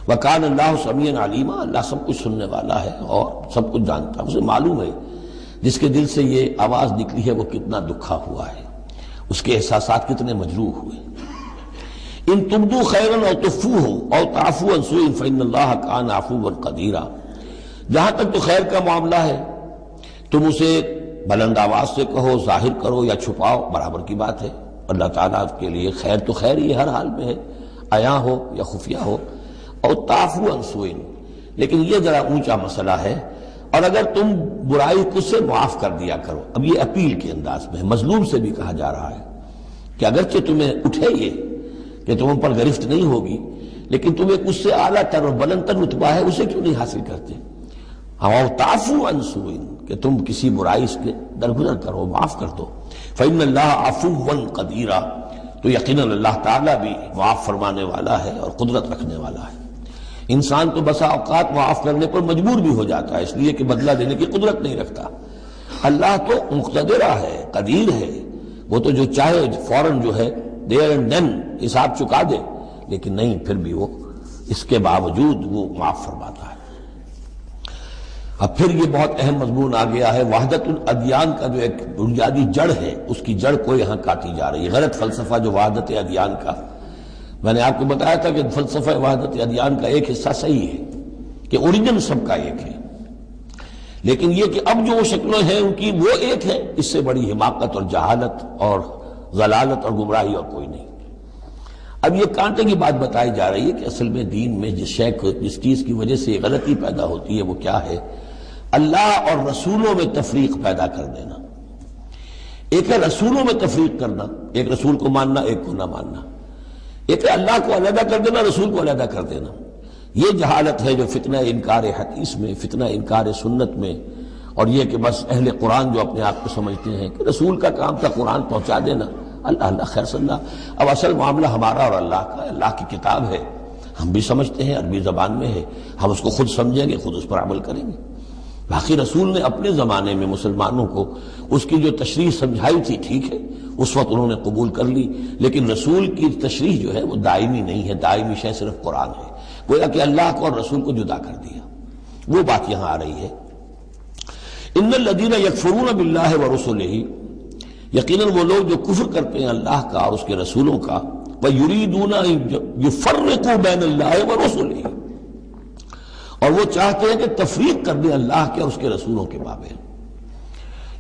وَكَانَ اللَّهُ سَمِيعًا عَلِيمًا، اللہ سب کچھ سننے والا ہے اور سب کچھ جانتا ہے، اسے معلوم ہے جس کے دل سے یہ آواز نکلی ہے وہ کتنا دکھا ہوا ہے، اس کے احساسات کتنے مجروح ہوئے۔ ان تبدوا خیرا او تخفوہ او تعفوا عن سوء فإن اللہ کان عفوا قدیرا، جہاں تک تو خیر کا معاملہ ہے تم اسے بلند آواز سے کہو، ظاہر کرو یا چھپاؤ، برابر کی بات ہے۔ اللہ تعالیٰ کے لیے خیر تو خیر ہی ہر حال میں ہے، عیاں ہو یا خفیہ ہو۔ اور تعفو عن سوء، لیکن یہ ذرا اونچا مسئلہ ہے، اور اگر تم برائی کو سے معاف کر دیا کرو۔ اب یہ اپیل کے انداز میں ہے، مظلوم سے بھی کہا جا رہا ہے کہ اگرچہ تمہیں اٹھے یہ کہ تم ان پر گرفت نہیں ہوگی، لیکن تم ایک اس سے اعلیٰ تر اور بلند تر رتبہ ہے اسے کیوں نہیں حاصل کرتے؟ اور تعفو عن سوء، کہ تم کسی برائی سے درگزر کرو، معاف کر دو۔ فإن اللہ عفوا قدیرا، تو یقیناً اللہ تعالیٰ بھی معاف فرمانے والا ہے اور قدرت رکھنے والا ہے۔ انسان تو بسا اوقات معاف کرنے پر مجبور بھی ہو جاتا ہے، اس لیے کہ بدلہ دینے کی قدرت نہیں رکھتا۔ اللہ تو مقتدرہ ہے، قدیر ہے، وہ تو جو چاہے فوراً جو ہے دیر اینڈ دین حساب چکا دے، لیکن نہیں، پھر بھی وہ اس کے باوجود وہ معاف فرماتا ہے۔ اب پھر یہ بہت اہم مضمون آ گیا ہے، وحدت الادیان کا جو ایک بنیادی جڑ ہے، اس کی جڑ کو یہاں کاٹی جا رہی ہے۔ غلط فلسفہ جو وحدت ادیان کا، میں نے آپ کو بتایا تھا کہ فلسفہ وحدت ادیان کا ایک حصہ صحیح ہے کہ اوریجن سب کا ایک ہے، لیکن یہ کہ اب جو شکلیں ہیں ان کی وہ ایک ہے، اس سے بڑی حماقت اور جہالت اور ضلالت اور گمراہی اور کوئی نہیں۔ اب یہ کانٹے کی بات بتائی جا رہی ہے کہ اصل میں دین میں جس چیز کی وجہ سے غلطی پیدا ہوتی ہے وہ کیا ہے؟ اللہ اور رسولوں میں تفریق پیدا کر دینا۔ ایک ہے رسولوں میں تفریق کرنا، ایک رسول کو ماننا ایک کو نہ ماننا، ایک ہے اللہ کو علیحدہ کر دینا، رسول کو علیحدہ کر دینا۔ یہ جہالت ہے جو فتنہ انکار حدیث میں، فتنہ انکار سنت میں، اور یہ کہ بس اہل قرآن جو اپنے آپ کو سمجھتے ہیں کہ رسول کا کام تھا قرآن پہنچا دینا، اللہ اللہ خیر صلی اللہ۔ اب اصل معاملہ ہمارا اور اللہ کا، اللہ کی کتاب ہے، ہم بھی سمجھتے ہیں، عربی زبان میں ہے، ہم اس کو خود سمجھیں گے، خود اس پر عمل کریں گے۔ باقی رسول نے اپنے زمانے میں مسلمانوں کو اس کی جو تشریح سمجھائی تھی، ٹھیک ہے، اس وقت انہوں نے قبول کر لی، لیکن رسول کی تشریح جو ہے وہ دائمی نہیں ہے، دائمی شے صرف قرآن ہے، گویا کہ اللہ کو اور رسول کو جدا کر دیا۔ وہ بات یہاں آ رہی ہے، ان الذین یکفرون باللہ ورسلہ، یقیناً وہ لوگ جو کفر کرتے ہیں اللہ کا اور اس کے رسولوں کا، وَيُرِيدُونَ أَن يُفَرِّقُوا بَيْنَ اللَّهِ وَرُسُلِهِ، اور وہ چاہتے ہیں کہ تفریق کر دیں اللہ کے اور اس کے رسولوں کے مابین۔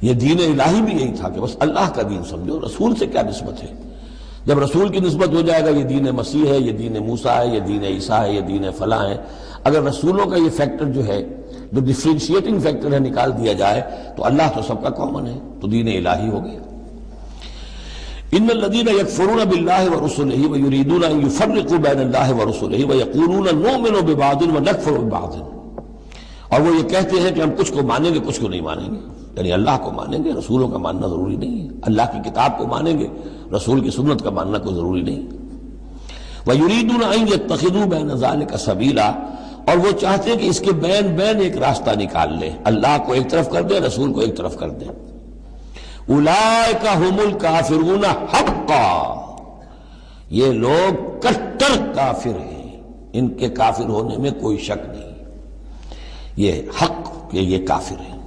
یہ دین الہی بھی یہی تھا کہ بس اللہ کا دین سمجھو، رسول سے کیا نسبت ہے؟ جب رسول کی نسبت ہو جائے گا یہ دین مسیح ہے، یہ دین موسیٰ ہے، یہ دین عیسیٰ ہے، یہ دین فلاں ہے، اگر رسولوں کا یہ فیکٹر جو ہے، جو ڈفرینشیٹنگ فیکٹر ہے، نکال دیا جائے تو اللہ تو سب کا کامن ہے، تو دین الہی ہو گیا۔ ان الذین یکفرون باللہ ورسلہ ویریدون ان یفرقوا بین اللہ ورسلہ ویقولون نؤمن ببعض ونکفر ببعض، اور وہ یہ کہتے ہیں کہ ہم کچھ کو مانیں گے کچھ کو نہیں مانیں گے، یعنی اللہ کو مانیں گے، رسولوں کا ماننا ضروری نہیں ہے، اللہ کی کتاب کو مانیں گے، رسول کی سنت کا ماننا کوئی ضروری نہیں۔ ویریدون ان یتخذوا بین ذلک سبیلا، اور وہ چاہتے ہیں کہ اس کے بین بین ایک راستہ نکال لیں، اللہ کو ایک طرف کر دیں، رسول کو ایک طرف کر دیں۔ اولئک ہم الکافرون حقا، یہ لوگ کٹر کافر ہیں، ان کے کافر ہونے میں کوئی شک نہیں، یہ حق کہ یہ کافر ہیں۔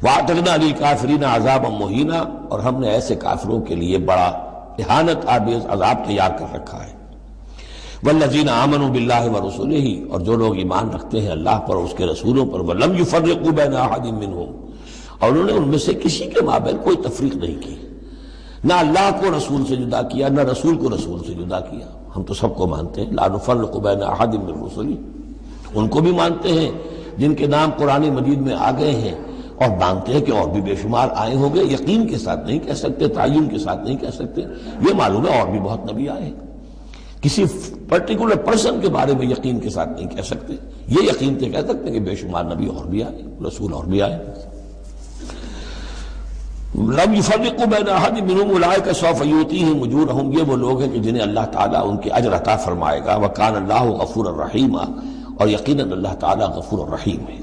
وَأَعْتَدْنَا لِلْكَافِرِينَ عَذَابًا مُهِينًا، اور ہم نے ایسے کافروں کے لیے بڑا اہانت آمیز عذاب تیار کر رکھا ہے۔ وَالَّذِينَ آمَنُوا بِاللَّهِ وَرُسُلِهِ، اور جو لوگ ایمان رکھتے ہیں اللہ پر اور اس کے رسولوں پر، وَلَمْ يُفَرِّقُوا بَيْنَ أَحَدٍ مِّنْهُمْ، اور انہوں نے ان میں سے کسی کے مابین کوئی تفریق نہیں کی، نہ اللہ کو رسول سے جدا کیا، نہ رسول کو رسول سے جدا کیا۔ ہم تو سب کو مانتے ہیں، لا نفرق بین احد من رسلہ، ان کو بھی مانتے ہیں جن کے نام قرآن مجید میں آ گئے ہیں، اور مانتے ہیں کہ اور بھی بے شمار آئے ہوں گے، یقین کے ساتھ نہیں کہہ سکتے، تعین کے ساتھ نہیں کہہ سکتے، یہ معلوم ہے اور بھی بہت نبی آئے، کسی پرٹیکولر پرسن کے بارے میں یقین کے ساتھ نہیں کہہ سکتے، یہ یقین سے کہہ سکتے ہیں کہ بے شمار نبی اور بھی آئے، رسول اور بھی آئے۔ لم يفرقوا بین احد منهم اولئک سوف یؤتیہم اجورہم، یہ وہ لوگ ہیں کہ جنہیں اللہ تعالیٰ ان کے اجر عطا فرمائے گا، وکان اللہ غفورا رحیما، اور یقیناً اللہ تعالیٰ غفور الرحیم ہے۔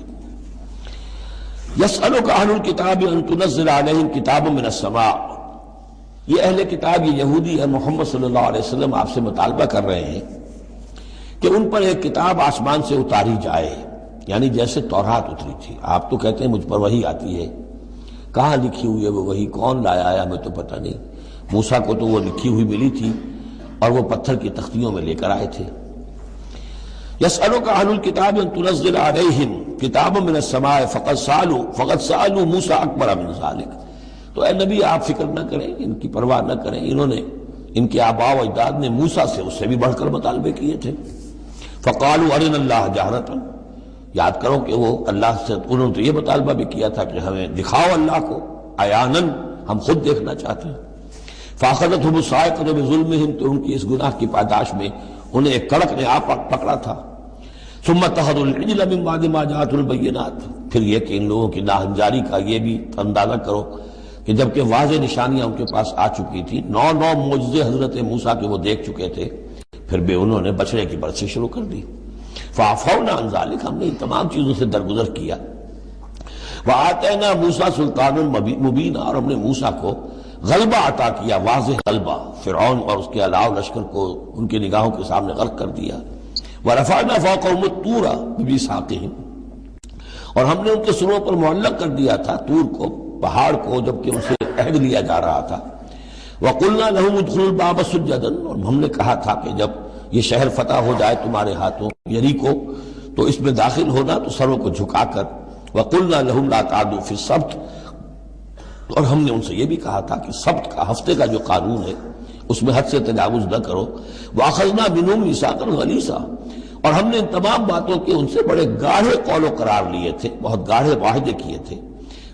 یسألک اہل الکتاب ان تنزل علیہم کتابا من السماء، یہ اہل کتاب، یہ یہودی ہے، محمد صلی اللہ علیہ وسلم آپ سے مطالبہ کر رہے ہیں کہ ان پر ایک کتاب آسمان سے اتاری جائے، یعنی جیسے تورات اتری تھی۔ آپ تو کہتے ہیں مجھ پر وحی آتی ہے، کہاں لکھی ہوئی ہے وہ وحی، کون لایا ہے ہمیں تو پتہ نہیں، موسیٰ کو تو وہ لکھی ہوئی ملی تھی اور وہ پتھر کی تختیوں میں لے کر آئے تھے۔ یسألک اہل الکتاب ان تنزل علیہم کتابا من السماء فقد سألوا موسیٰ اکبر من ذلک، تو اے نبی آپ فکر نہ کریں، ان کی پرواہ نہ کریں، انہوں نے، ان کے آباء و اجداد نے موسیٰ سے اس سے بھی بڑھ کر مطالبے کیے تھے۔ فقالوا ارنا اللہ جہرۃ، یاد کرو کہ وہ اللہ سے، انہوں نے تو یہ مطالبہ بھی کیا تھا کہ ہمیں دکھاؤ اللہ کو عیاناً، ہم خود دیکھنا چاہتے ہیں۔ فاخذتهم الصاعقۃ بظلمهم، تو ان کی اس گناہ کی پاداش میں انہیں ایک کڑک نے آپ پکڑا تھا۔ ثم اتخذوا العجل من بعد ما جاءتهم البينات، پھر یہ کہ ان لوگوں کی ناہنجاری کا یہ بھی اندازہ کرو کہ جبکہ واضح نشانیاں ان کے پاس آ چکی تھی، 9 معجزے حضرت موسیٰ کے وہ دیکھ چکے تھے، پھر بھی انہوں نے بچڑے کی برسی شروع کر دی۔ فعفونا عن ذلك، ہم نے ان تمام چیزوں سے درگزر کیا۔ وآتینا موسیٰ سلطان مبین، اور ہم نے موسیٰ کو غلبہ عطا کیا، واضح غلبہ، فرعون اور اس کے علاوہ لشکر کو ان کی نگاہوں کے سامنے غرق کر دیا۔ ورفعنا فوقهم الطور بميثاقهم، اور ہم نے ان کے سروں پر معلق کر دیا تھا طور کو، پہاڑ کو، جبکہ ان سے عہد لیا جا رہا تھا۔ وقلنا لهم ادخلوا الباب سجدا، اور ہم نے کہا تھا کہ جب یہ شہر فتح ہو جائے تمہارے ہاتھوں، یریکو، تو اس میں داخل ہونا تو سروں کو جھکا کر۔ وقلنا لهم لا تعدوا في السبت، اور ہم نے ان سے یہ بھی کہا تھا کہ سبت کا، ہفتے کا جو قانون ہے اس میں حد سے تجاوز نہ کرو۔ واخذنا منهم ميثاقا غليظا، اور ہم نے ان تمام باتوں کے ان سے بڑے گاڑھے قول و قرار لیے تھے، بہت گاڑھے معاہدے کیے تھے۔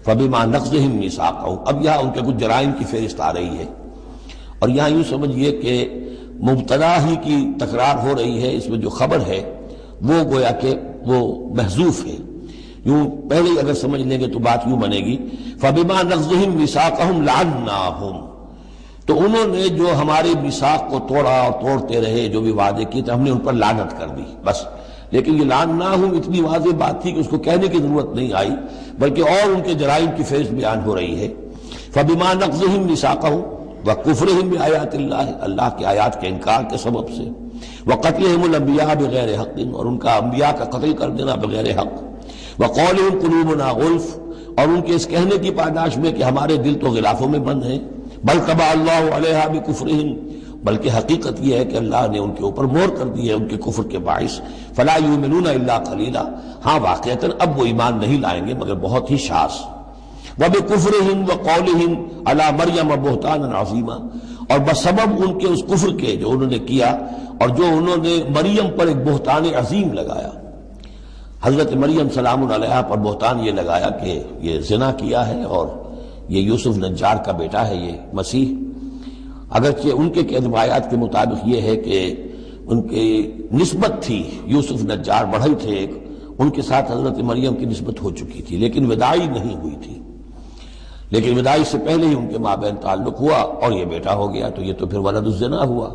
فبما نقضهم ميثاقهم، اب یہاں ان کے کچھ جرائم کی فہرست آ رہی ہے، اور یہاں یوں سمجھیے کہ مبتدا ہی کی تکرار ہو رہی ہے، اس میں جو خبر ہے وہ گویا کہ وہ محذوف ہے۔ یوں پہلے اگر سمجھ لیں گے تو بات یوں بنے گی، فبما نقضهم ميثاقهم لعناهم، تو انہوں نے جو ہمارے میثاق کو توڑا اور توڑتے رہے، جو بھی وعدے کیے تھے، ہم نے ان پر لعنت کر دی بس۔ لیکن یہ لعناہم اتنی واضح بات تھی کہ اس کو کہنے کی ضرورت نہیں آئی، بلکہ اور ان کے جرائم کی فہرست بیان ہو رہی ہے۔ فبما نقضهم ميثاقهم وکفرهم بآیات اللہ، اللہ کی آیات کے انکار کے سبب سے، وقتلهم الانبیاء بغیر حق، اور ان کا انبیاء کا قتل کر دینا بغیر حق، وقولهم قلوبنا غلف، اور ان کے اس کہنے کی پاداش میں کہ ہمارے دل تو غلافوں میں بند ہیں، بل طبع اللہ علیہا بکفرہم، بلکہ حقیقت یہ ہے کہ اللہ نے ان کے اوپر مہر کر دی ہے ان کے کفر کے باعث۔ فلا یؤمنون الا قلیلا، ہاں واقعتاً اب وہ ایمان نہیں لائیں گے مگر بہت ہی شاذ۔ وبکفرہم وقولہم علی مریم بہتانا عظیما، اور بسبب ان کے اس کفر کے جو انہوں نے کیا اور جو انہوں نے مریم پر ایک بہتان عظیم لگایا، حضرت مریم سلام علیہا پر بہتان یہ لگایا کہ یہ زنا کیا ہے اور یہ یوسف نجار کا بیٹا ہے یہ مسیح، اگرچہ ان کے روایات کے مطابق یہ ہے کہ ان کی نسبت تھی، یوسف نجار بڑھئی تھے ایک، ان کے ساتھ حضرت مریم کی نسبت ہو چکی تھی، لیکن وداعی نہیں ہوئی تھی، لیکن وداعی سے پہلے ہی ان کے مابین تعلق ہوا اور یہ بیٹا ہو گیا، تو یہ تو پھر ولد الزنا ہوا۔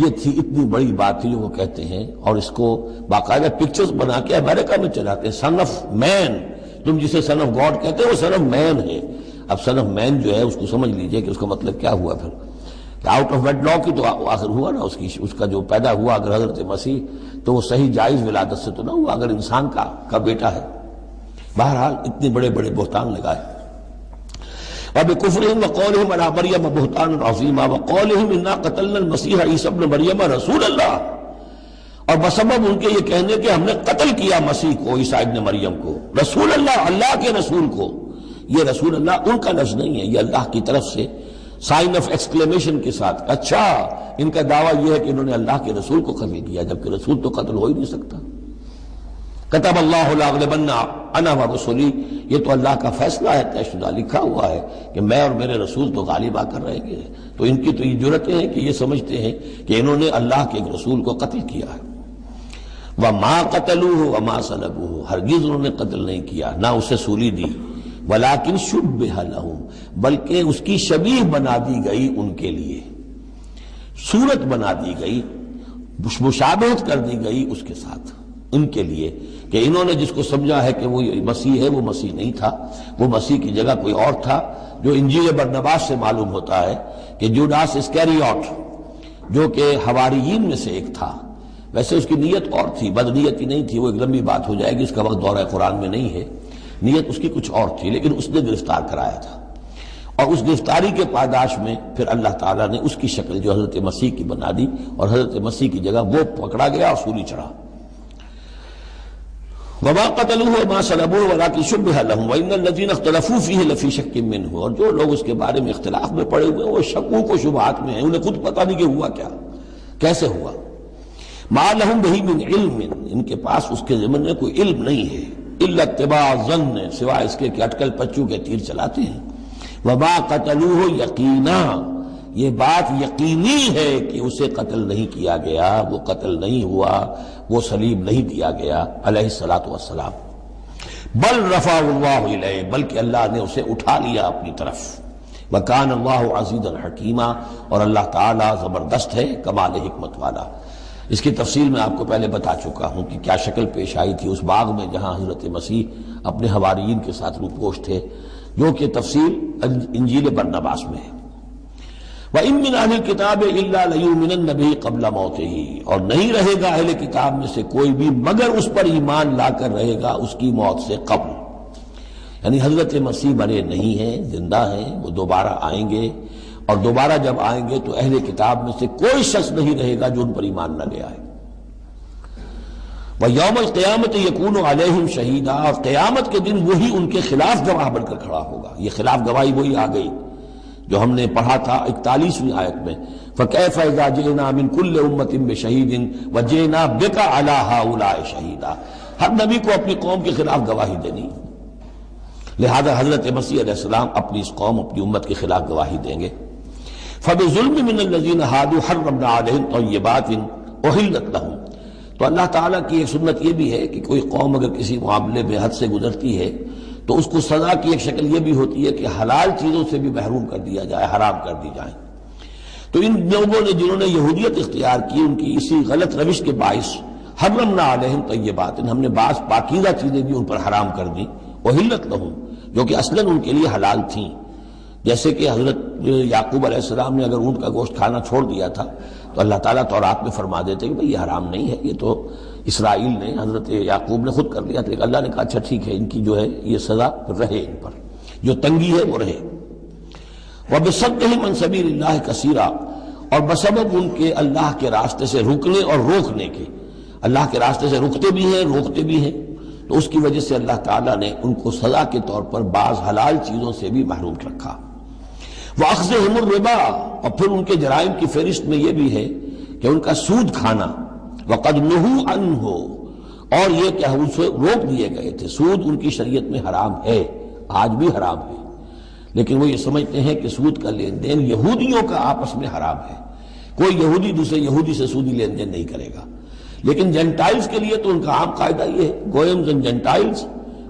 یہ تھی اتنی بڑی بات تھی جو وہ کہتے ہیں، اور اس کو باقاعدہ پکچرز بنا کے امریکہ میں چلاتے ہیں۔ سن آف مین، تم جسے سن آف گاڈ کہتے ہیں وہ سن آف مین ہے۔ اب سن آف مین جو ہے اس کو سمجھ لیجئے کہ اس کا مطلب کیا ہوا پھر، کہ آؤٹ آف ویڈ لاک کی تو آخر ہوا نا، اس کا جو پیدا ہوا اگر حضرت مسیح تو وہ صحیح جائز ولادت سے تو نہ ہوا، اگر انسان کا بیٹا ہے۔ بہرحال اتنے بڑے بڑے بہتان لگائے۔ وبکفرہم وقولہم علی مریم بہتانا عظیما وقولہم انا قتلنا المسیح عیسی ابن مریم رسول اللہ، اور بسبب ان کے یہ کہنے کہ ہم نے قتل کیا مسیح کو، عیسی ابن مریم کو، رسول اللہ، اللہ کے رسول کو۔ یہ رسول اللہ ان کا لفظ نہیں ہے، یہ اللہ کی طرف سے سائن آف ایکسکلیمیشن کے ساتھ۔ اچھا، ان کا دعویٰ یہ ہے کہ انہوں نے اللہ کے رسول کو قتل کیا، جبکہ رسول تو قتل ہو ہی نہیں سکتا۔ کتب اللہ لاغلبن انا ورسلی، یہ تو اللہ کا فیصلہ ہے، طے شدہ لکھا ہوا ہے کہ میں اور میرے رسول تو غالب آ کر رہیں گے۔ تو ان کی تو یہ جرأتیں ہیں کہ یہ سمجھتے ہیں کہ انہوں نے اللہ کے ایک رسول کو قتل کیا ہے۔ وما قتلوہ وما صلبوہ، ہرگز انہوں نے قتل نہیں کیا، نہ اسے سولی دی، ولیکن شبہ لہم، بلکہ اس کی شبیہ بنا دی گئی ان کے لیے، صورت بنا دی گئی، مشابہت کر دی گئی اس کے ساتھ ان کے لیے، کہ انہوں نے جس کو سمجھا ہے کہ وہ مسیح ہے، وہ مسیح نہیں تھا، وہ مسیح کی جگہ کوئی اور تھا، جو انجیل برنباس سے معلوم ہوتا ہے کہ جوڈاس اسکیریوٹ جو کہ حواریین میں سے ایک تھا، ویسے اس کی نیت اور تھی، بدنیتی نہیں تھی، وہ ایک لمبی بات ہو جائے گی، اس کا وقت دورہ قرآن میں نہیں ہے، نیت اس کی کچھ اور تھی، لیکن اس نے گرفتار کرایا تھا، اور اس گرفتاری کے پاداش میں پھر اللہ تعالیٰ نے اس کی شکل جو حضرت مسیح کی بنا دی، اور حضرت مسیح کی جگہ وہ پکڑا گیا اور سولی چڑھا۔ وما قتلوه وما صلبوه ولكن شبه لهم وان الذين اختلفوا فيه لفي شك منه، اور جو لوگ اس کے بارے میں اختلاف میں پڑے ہوئے ہیں وہ شکوک و شبہات میں ہیں، انہیں خود پتہ نہیں کہ ہوا کیا، کیسے ہوا۔ ما لهم به من علم، ان کے پاس اس کے ضمن میں کوئی علم نہیں ہے، الا اتباع الظن، سوائے اس کے کہ اٹکل پچو کے تیر چلاتے ہیں۔ وما قتلوه یقینا، یہ بات یقینی ہے کہ اسے قتل نہیں کیا گیا، وہ قتل نہیں ہوا، وہ صلیب نہیں دیا گیا علیہ الصلاۃ والسلام، بل رفع اللہ الیہ، بلکہ اللہ نے اسے اٹھا لیا اپنی طرف، وکان اللہ عزیزا حکیما، اور اللہ تعالی زبردست ہے، کمال حکمت والا۔ اس کی تفصیل میں آپ کو پہلے بتا چکا ہوں کہ کیا شکل پیش آئی تھی اس باغ میں جہاں حضرت مسیح اپنے حواریین کے ساتھ روپوش تھے، جو کہ تفصیل انجیل برنباس میں ہے۔ وَإِن مِّنْ أَهْلِ الْكِتَابِ إِلَّا لَيُؤْمِنَنَّ بِهِ قَبْلَ مَوْتِهِ، اور نہیں رہے گا اہل کتاب میں سے کوئی بھی مگر اس پر ایمان لا کر رہے گا اس کی موت سے قبل، یعنی حضرت مسیح مرے نہیں ہیں، زندہ ہیں، وہ دوبارہ آئیں گے، اور دوبارہ جب آئیں گے تو اہل کتاب میں سے کوئی شخص نہیں رہے گا جو ان پر ایمان نہ لے آئے۔ وَيَوْمَ الْقِيَامَةِ يَكُونُ عَلَيْهِمْ شَهِيدًا، اور قیامت کے دن وہی ان کے خلاف گواہ بن کر کھڑا ہوگا۔ یہ خلاف گواہی وہی آ گئی جو ہم نے پڑھا تھا 41ویں آیت میں، فَكَيْفَ إِذَا جِئْنَا مِن كُلِّ أُمَّةٍ بِشَهِيدٍ وَجِئْنَا بِكَ عَلَىٰ هَٰؤُلَاءِ شَهِيدًا، ہر نبی کو اپنی قوم کے خلاف گواہی دینی، لہذا حضرت مسیح علیہ السلام اپنی اس قوم، اپنی امت کے خلاف گواہی دیں گے۔ فَبِظُلْمٍ مِّنَ الَّذِينَ هَادُوا حَرَّمْنَا عَلَيْهِمْ طَيِّبَاتٍ أُحِلَّتْ لَهُمْ، تو اللہ تعالیٰ کی ایک سنت یہ بھی ہے کہ کوئی قوم اگر کسی معاملے میں حد سے گزرتی ہے تو اس کو سزا کی ایک شکل یہ بھی ہوتی ہے کہ حلال چیزوں سے بھی محروم کر دیا جائے، حرام کر دی جائیں۔ تو ان لوگوں نے جنہوں نے یہودیت اختیار کی، ان کی اسی غلط روش کے باعث حرمنا علیہم طیبات، ہم نے بعض پاکیزہ چیزیں بھی ان پر حرام کر دیں، احلت لہم، جو کہ اصلاً ان کے لیے حلال تھیں، جیسے کہ حضرت یعقوب علیہ السلام نے اگر اونٹ کا گوشت کھانا چھوڑ دیا تھا تو اللہ تعالیٰ تورات میں فرما دیتے کہ بھئی یہ حرام نہیں ہے، یہ تو اسرائیل نے، حضرت یعقوب نے خود کر لیا تھا، لیکن اللہ نے کہا اچھا ٹھیک ہے، ان کی جو ہے یہ سزا رہے، ان پر جو تنگی ہے وہ رہے۔ وَبِصَدِّهِمْ عَنْ سَبِيلِ اللَّهِ كَثِيرًا، اور بسبب ان کے اللہ کے راستے سے رکنے اور روکنے کے، اللہ کے راستے سے رکتے بھی ہیں، روکتے بھی ہیں، تو اس کی وجہ سے اللہ تعالیٰ نے ان کو سزا کے طور پر بعض حلال چیزوں سے بھی محروم رکھا۔ وَأَخْذِهِمُ الرِّبَا، اور پھر ان کے جرائم کی فہرست میں یہ بھی ہے کہ ان کا سود کھانا، وَقَدْ نُهُوا عَنْهُ، اور یہ کہ ان سے روک دیے گئے تھے۔ سود ان کی شریعت میں حرام ہے، آج بھی حرام ہے، لیکن وہ یہ سمجھتے ہیں کہ سود کا لین دین یہودیوں کا آپس میں حرام ہے، کوئی یہودی دوسرے یہودی سے سودی لین دین نہیں کرے گا، لیکن جینٹائلز کے لیے تو ان کا عام قاعدہ یہ ہے، گوئمز اینڈ جینٹائلز،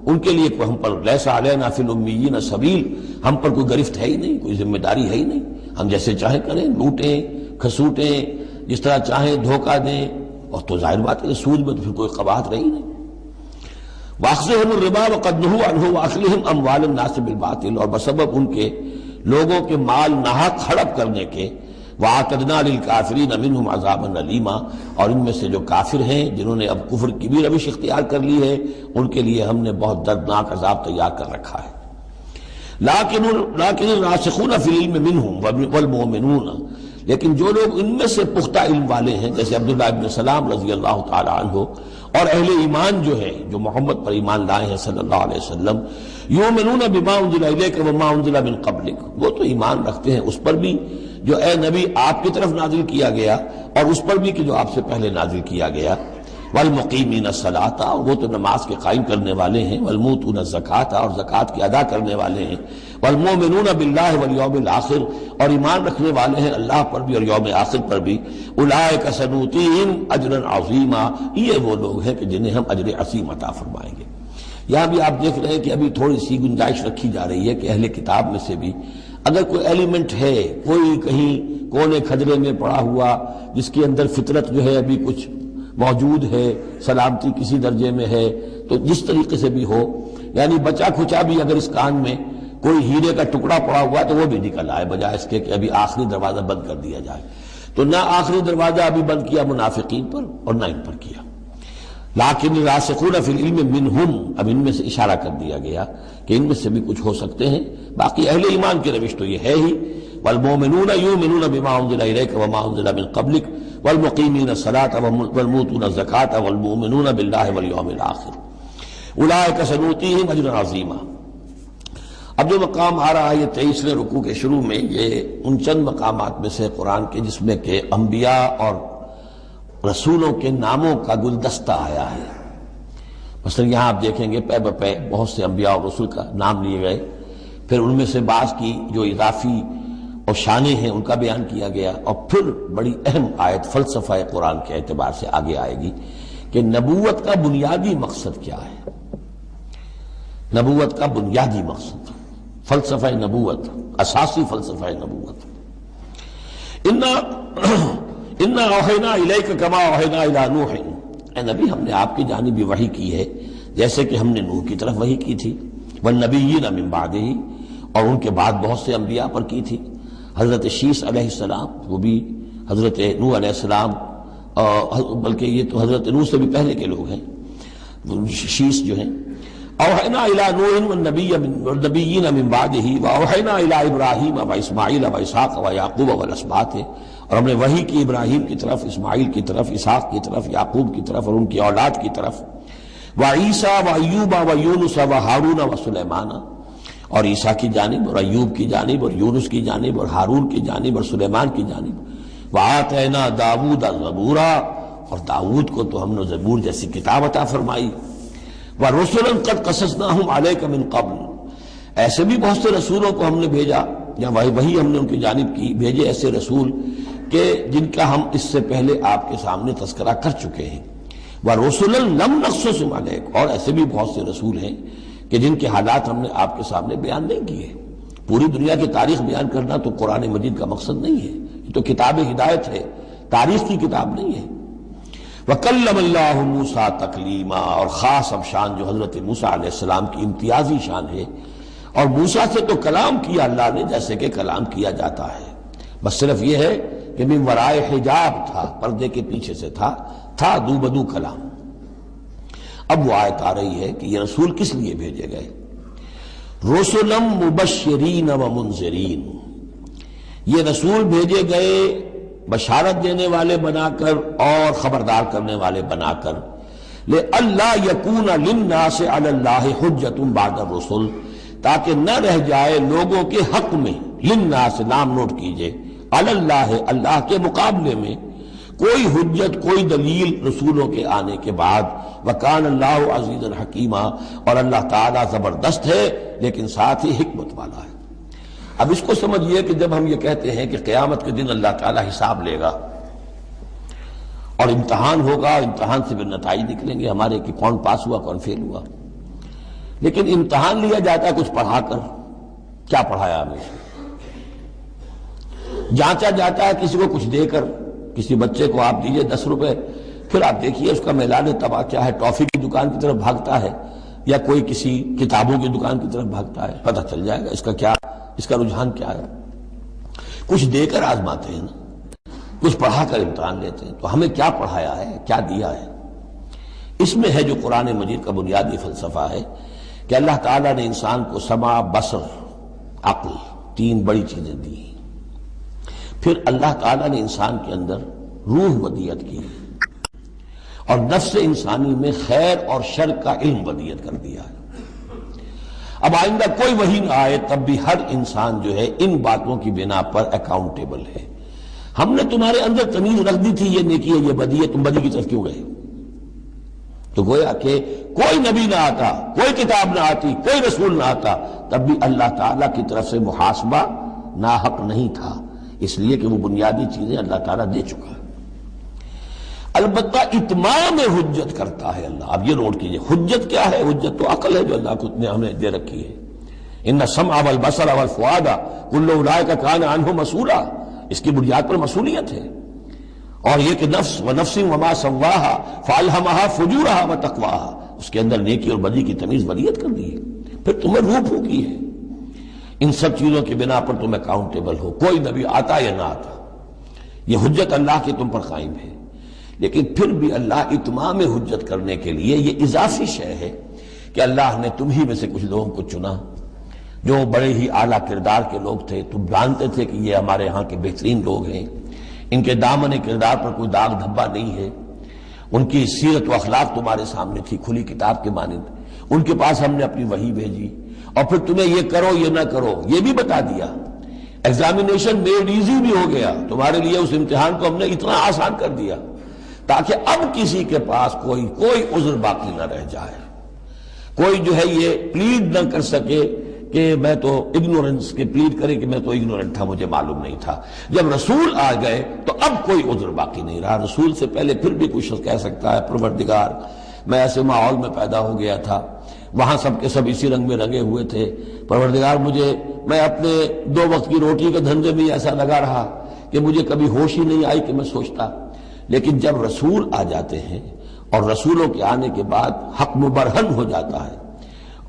ان کے لیے کوئی ہم پر لیس علینا فی الامیین سبیل، ہم پر کوئی گرفت ہے ہی نہیں، کوئی ذمہ داری ہے ہی نہیں، ہم جیسے چاہیں کریں، لوٹیں کھسوٹیں، جس طرح چاہیں دھوکہ دیں، اور تو ظاہر بات ہے سود میں تو پھر کوئی قباحت رہی نہیں۔ وَأَخْذِهِمُ الرِّبَا وَقَدْ نُهُوا عَنْهُ وَأَكْلِهِمْ أَمْوَالَ النَّاسِ بِالْبَاطِلِ، اور بسبب ان کے لوگوں کے مال ناحق ہڑپ کرنے کے، وَأَعْتَدْنَا لِلْكَافِرِينَ مِنْهُمْ عَذَابًا أَلِيمًا، اور ان میں سے جو کافر ہیں جنہوں نے اب کفر کی بھی روش اختیار کر لی ہے، ان کے لیے ہم نے بہت دردناک عذاب تیار کر رکھا ہے۔ لیکن الراسخون فی العلم منہم والمؤمنون، لیکن جو لوگ ان میں سے پختہ علم والے ہیں جیسے عبداللہ ابن سلام رضی اللہ تعالی عنہ، اور اہل ایمان جو ہے جو محمد پر ایمان لائے ہیں صلی اللہ علیہ وسلم، یؤمنون بما انزل الیک وما انزل من قبلک، وہ تو ایمان رکھتے ہیں اس پر بھی جو اے نبی آپ کی طرف نازل کیا گیا، اور اس پر بھی کہ جو آپ سے پہلے نازل کیا گیا، والمقیمین الصلاۃ، اور وہ تو نماز کے قائم کرنے والے ہیں، والموتون الزکاۃ، اور زکوٰۃ کی ادا کرنے والے ہیں، والمؤمنون باللہ والیوم الآخر، اور ایمان رکھنے والے ہیں اللہ پر بھی اور یوم آخر پر بھی، اولئک سنؤتیہم اجرا عظیما، یہ وہ لوگ ہیں کہ جنہیں ہم اجر عظیم عطا فرمائیں گے۔ یہاں بھی آپ دیکھ رہے ہیں کہ ابھی تھوڑی سی گنجائش رکھی جا رہی ہے کہ اہل کتاب میں سے بھی اگر کوئی ایلیمنٹ ہے، کوئی کہیں کونے کھجرے میں پڑا ہوا جس کے اندر فطرت جو ہے ابھی کچھ موجود ہے، سلامتی کسی درجے میں ہے، تو جس طریقے سے بھی ہو، یعنی بچا کھچا بھی اگر اس کان میں کوئی ہیرے کا ٹکڑا پڑا ہوا تو وہ بھی نکل آئے، بجائے اس کے کہ ابھی آخری دروازہ بند کر دیا جائے، تو نہ آخری دروازہ ابھی بند کیا منافقین پر اور نہ ان پر کیا۔ لیکن راسخون فی العلم منہم، اب ان میں سے اشارہ کر دیا گیا کہ ان میں سے بھی کچھ ہو سکتے ہیں، باقی اہل ایمان کی روش تو یہ ہے ہی، والمؤمنون یؤمنون بما انزل الیک وما انزل من قبلک والمقیمین الصلاۃ والموتون الزکاۃ والمؤمنون باللہ والیوم الآخر اولئک سنؤتیہم اجرا عظیما۔ اب جو مقام آ رہا ہے یہ 23ویں رکوع کے شروع میں، یہ ان چند مقامات میں سے قرآن کے جس میں کہ انبیاء اور رسولوں کے ناموں کا گلدستہ آیا ہے۔ مثلا یہاں آپ دیکھیں گے پے بپے بہت سے انبیاء اور رسول کا نام لیے گئے، پھر ان میں سے بعض کی جو اضافی اور شانیں ہیں ان کا بیان کیا گیا، اور پھر بڑی اہم آیت فلسفہ قرآن کے اعتبار سے آگے آئے گی کہ نبوت کا بنیادی مقصد کیا ہے، نبوت کا بنیادی مقصد، فلسفہ نبوت، اساسی فلسفہ نبوت۔ انا اوحینا الیک کما اوحینا الی نوح، اے نبی ہم نے آپ کی جانب بھی وحی کی ہے جیسے کہ ہم نے نوح کی طرف وحی کی تھی، والنبیین من بعدہ، اور ان کے بعد بہت سے انبیاء پر کی تھی، حضرت شیس علیہ السلام وہ بھی حضرت نوح علیہ السلام، بلکہ یہ تو حضرت نوح سے بھی پہلے کے لوگ ہیں شیس جو ہیں۔ اوحینا الی نوح والنبیین من بعدہ واوحینا الی ابراہیم واسماعیل واسحاق ویعقوب والاسباط، اور ہم نے وحی کی ابراہیم کی طرف، اسماعیل کی طرف، اسحاق کی طرف، یعقوب کی طرف اور ان کی اولاد کی طرف، وعیسیٰ وایوب ویونس وہارون وسلیمان، اور عیسیٰ کی جانب اور ایوب کی جانب اور یونس کی جانب اور ہارون کی جانب اور سلیمان کی جانب، وآتینا داؤد زبورا، اور داؤد کو تو ہم نے زبور جیسی کتاب عطا فرمائی، ورسلا قد قصصناہم علیک من قبل، ایسے بھی بہت سے رسولوں کو ہم نے بھیجا، یا وہی ہم نے ان کی جانب کی بھیجے ایسے رسول کہ جن کا ہم اس سے پہلے آپ کے سامنے تذکرہ کر چکے ہیں، ورسلا لم نقصصہم علیک، اور ایسے بھی بہت سے رسول ہیں کہ جن کے حالات ہم نے آپ کے سامنے بیان نہیں کیے۔ پوری دنیا کی تاریخ بیان کرنا تو قرآن مجید کا مقصد نہیں ہے، یہ تو کتاب ہدایت ہے، تاریخ کی کتاب نہیں ہے۔ وَكَلَّمَ اللَّهُ مُوسَىٰ تَكْلِيمًا، اور خاص اب شان جو حضرت موسیٰ علیہ السلام کی امتیازی شان ہے، اور موسیٰ سے تو کلام کیا اللہ نے جیسے کہ کلام کیا جاتا ہے، بس صرف یہ ہے کہ من ورائے حجاب تھا، پردے کے پیچھے سے تھا دو بدو کلام۔ اب وہ آیت آ رہی ہے کہ یہ رسول کس لیے بھیجے گئے؟ رسلا مبشرین و منذرین، یہ رسول بھیجے گئے بشارت دینے والے بنا کر اور خبردار کرنے والے بنا کر، لئلا یکون للناس علی اللہ حجۃ بعد الرسل، تاکہ نہ رہ جائے لوگوں کے حق میں، للناس نام نوٹ کیجئے، علی اللہ اللہ کے مقابلے میں کوئی حجت کوئی دلیل رسولوں کے آنے کے بعد، وکان اللہ عزیزا حکیما، اور اللہ تعالیٰ زبردست ہے لیکن ساتھ ہی حکمت والا ہے۔ اب اس کو سمجھیے کہ جب ہم یہ کہتے ہیں کہ قیامت کے دن اللہ تعالیٰ حساب لے گا اور امتحان ہوگا، امتحان سے پھر نتائج نکلیں گے ہمارے کہ کون پاس ہوا کون فیل ہوا، لیکن امتحان لیا جاتا ہے کچھ پڑھا کر، کیا پڑھایا ہمیں، جانچا جاتا ہے کسی کو کچھ دے کر، کسی بچے کو آپ دیجئے 10 روپے، پھر آپ دیکھیے اس کا میلان تباہ کیا ہے، ٹافی کی دکان کی طرف بھاگتا ہے یا کوئی کسی کتابوں کی دکان کی طرف بھاگتا ہے، پتہ چل جائے گا اس کا رجحان کیا ہے۔ کچھ دے کر آزماتے ہیں نا، کچھ پڑھا کر امتحان لیتے ہیں، تو ہمیں کیا پڑھایا ہے، کیا دیا ہے، اس میں ہے جو قرآن مجید کا بنیادی فلسفہ ہے کہ اللہ تعالیٰ نے انسان کو سمع، بصر، عقل، 3 بڑی چیزیں دی، پھر اللہ تعالیٰ نے انسان کے اندر روح ودیت کی اور نفس انسانی میں خیر اور شر کا علم ودیت کر دیا ہے۔ اب آئندہ کوئی وحی نہ آئے تب بھی ہر انسان جو ہے ان باتوں کی بنا پر اکاؤنٹیبل ہے۔ ہم نے تمہارے اندر تمیز رکھ دی تھی، یہ نیکی ہے یہ بدی ہے، تم بدی کی طرف کیوں گئے؟ تو گویا کہ کوئی نبی نہ آتا، کوئی کتاب نہ آتی، کوئی رسول نہ آتا، تب بھی اللہ تعالیٰ کی طرف سے محاسبہ ناحق نہیں تھا، اس لیے کہ وہ بنیادی چیزیں اللہ تعالیٰ دے چکا ہے۔ البتہ اتمام حجت کرتا ہے اللہ۔ اب یہ نوٹ کیجئے، حجت کیا ہے؟ حجت تو عقل ہے جو اللہ کو نے ہمیں دے رکھی ہے۔ ان السمع والبصر والفؤاد کل اولئک کان عنہ مسئولا، اس کی بنیاد پر مسئولیت ہے۔ اور یہ کہ نفس ونفس وما سواہا فالہمہا فجورہا وتقواہا، اس کے اندر نیکی اور بدی کی تمیز ودیت کر دی ہے، پھر تمہیں روح پھونکی ہے۔ ان سب چیزوں کی بنا پر تم اکاؤنٹیبل ہو، کوئی نبی آتا یا نہ آتا، یہ حجت اللہ کی تم پر قائم ہے۔ لیکن پھر بھی اللہ اتمام حجت کرنے کے لیے یہ اضافی شے ہے کہ اللہ نے تم ہی میں سے کچھ لوگوں کو چنا جو بڑے ہی اعلیٰ کردار کے لوگ تھے، تم جانتے تھے کہ یہ ہمارے ہاں کے بہترین لوگ ہیں، ان کے دامن کردار پر کوئی داغ دھبا نہیں ہے، ان کی سیرت و اخلاق تمہارے سامنے تھی کھلی کتاب کے مانند، ان کے پاس ہم نے اپنی وحی بھیجی، اور پھر تمہیں یہ کرو یہ نہ کرو یہ بھی بتا دیا۔ ایگزامینیشن میڈ ایزی بھی ہو گیا تمہارے لیے، اس امتحان کو ہم نے اتنا آسان کر دیا تاکہ اب کسی کے پاس کوئی عذر باقی نہ رہ جائے، کوئی جو ہے یہ پلیڈ نہ کر سکے کہ میں تو اگنورنس کے پلیڈ کرے کہ میں تو اگنورنٹ تھا، مجھے معلوم نہیں تھا۔ جب رسول آ گئے تو اب کوئی عذر باقی نہیں رہا۔ رسول سے پہلے پھر بھی کچھ کہہ سکتا ہے پروردگار میں ایسے ماحول میں پیدا ہو گیا تھا، وہاں سب کے سب اسی رنگ میں رنگے ہوئے تھے، پروردگار میں اپنے 2 وقت کی روٹی کے دھندے میں ایسا لگا رہا کہ مجھے کبھی ہوش ہی نہیں آئی کہ میں سوچتا۔ لیکن جب رسول آ جاتے ہیں اور رسولوں کے آنے کے بعد حق مبرہن ہو جاتا ہے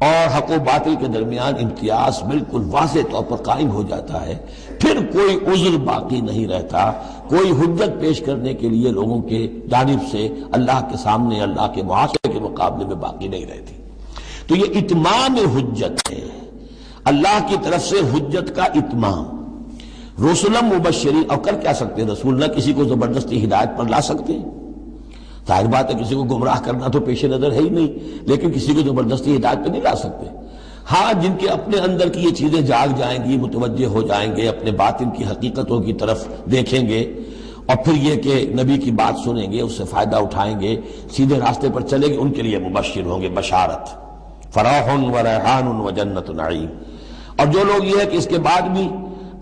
اور حق و باطل کے درمیان امتیاز بالکل واضح طور پر قائم ہو جاتا ہے، پھر کوئی عذر باقی نہیں رہتا، کوئی حجت پیش کرنے کے لیے لوگوں کے جانب سے اللہ کے سامنے اللہ کے محاسبے کے مقابلے میں باقی نہیں رہتی۔ تو یہ اتمام حجت ہے، اللہ کی طرف سے حجت کا اتمام۔ رسولم مبشرین، اور کر کیا سکتے ہیں رسول؟ نہ کسی کو زبردستی ہدایت پر لا سکتے ہیں، ظاہر بات ہے کسی کو گمراہ کرنا تو پیش نظر ہے ہی نہیں، لیکن کسی کو زبردستی ہدایت پہ نہیں لا سکتے۔ ہاں جن کے اپنے اندر کی یہ چیزیں جاگ جائیں گی، متوجہ ہو جائیں گے، اپنے باطن کی حقیقتوں کی طرف دیکھیں گے اور پھر یہ کہ نبی کی بات سنیں گے، اس سے فائدہ اٹھائیں گے، سیدھے راستے پر چلیں گے، ان کے لیے مبشر ہوں گے، بشارت، فراح و ریحان و جنت نعیم۔ اور جو لوگ یہ ہے کہ اس کے بعد بھی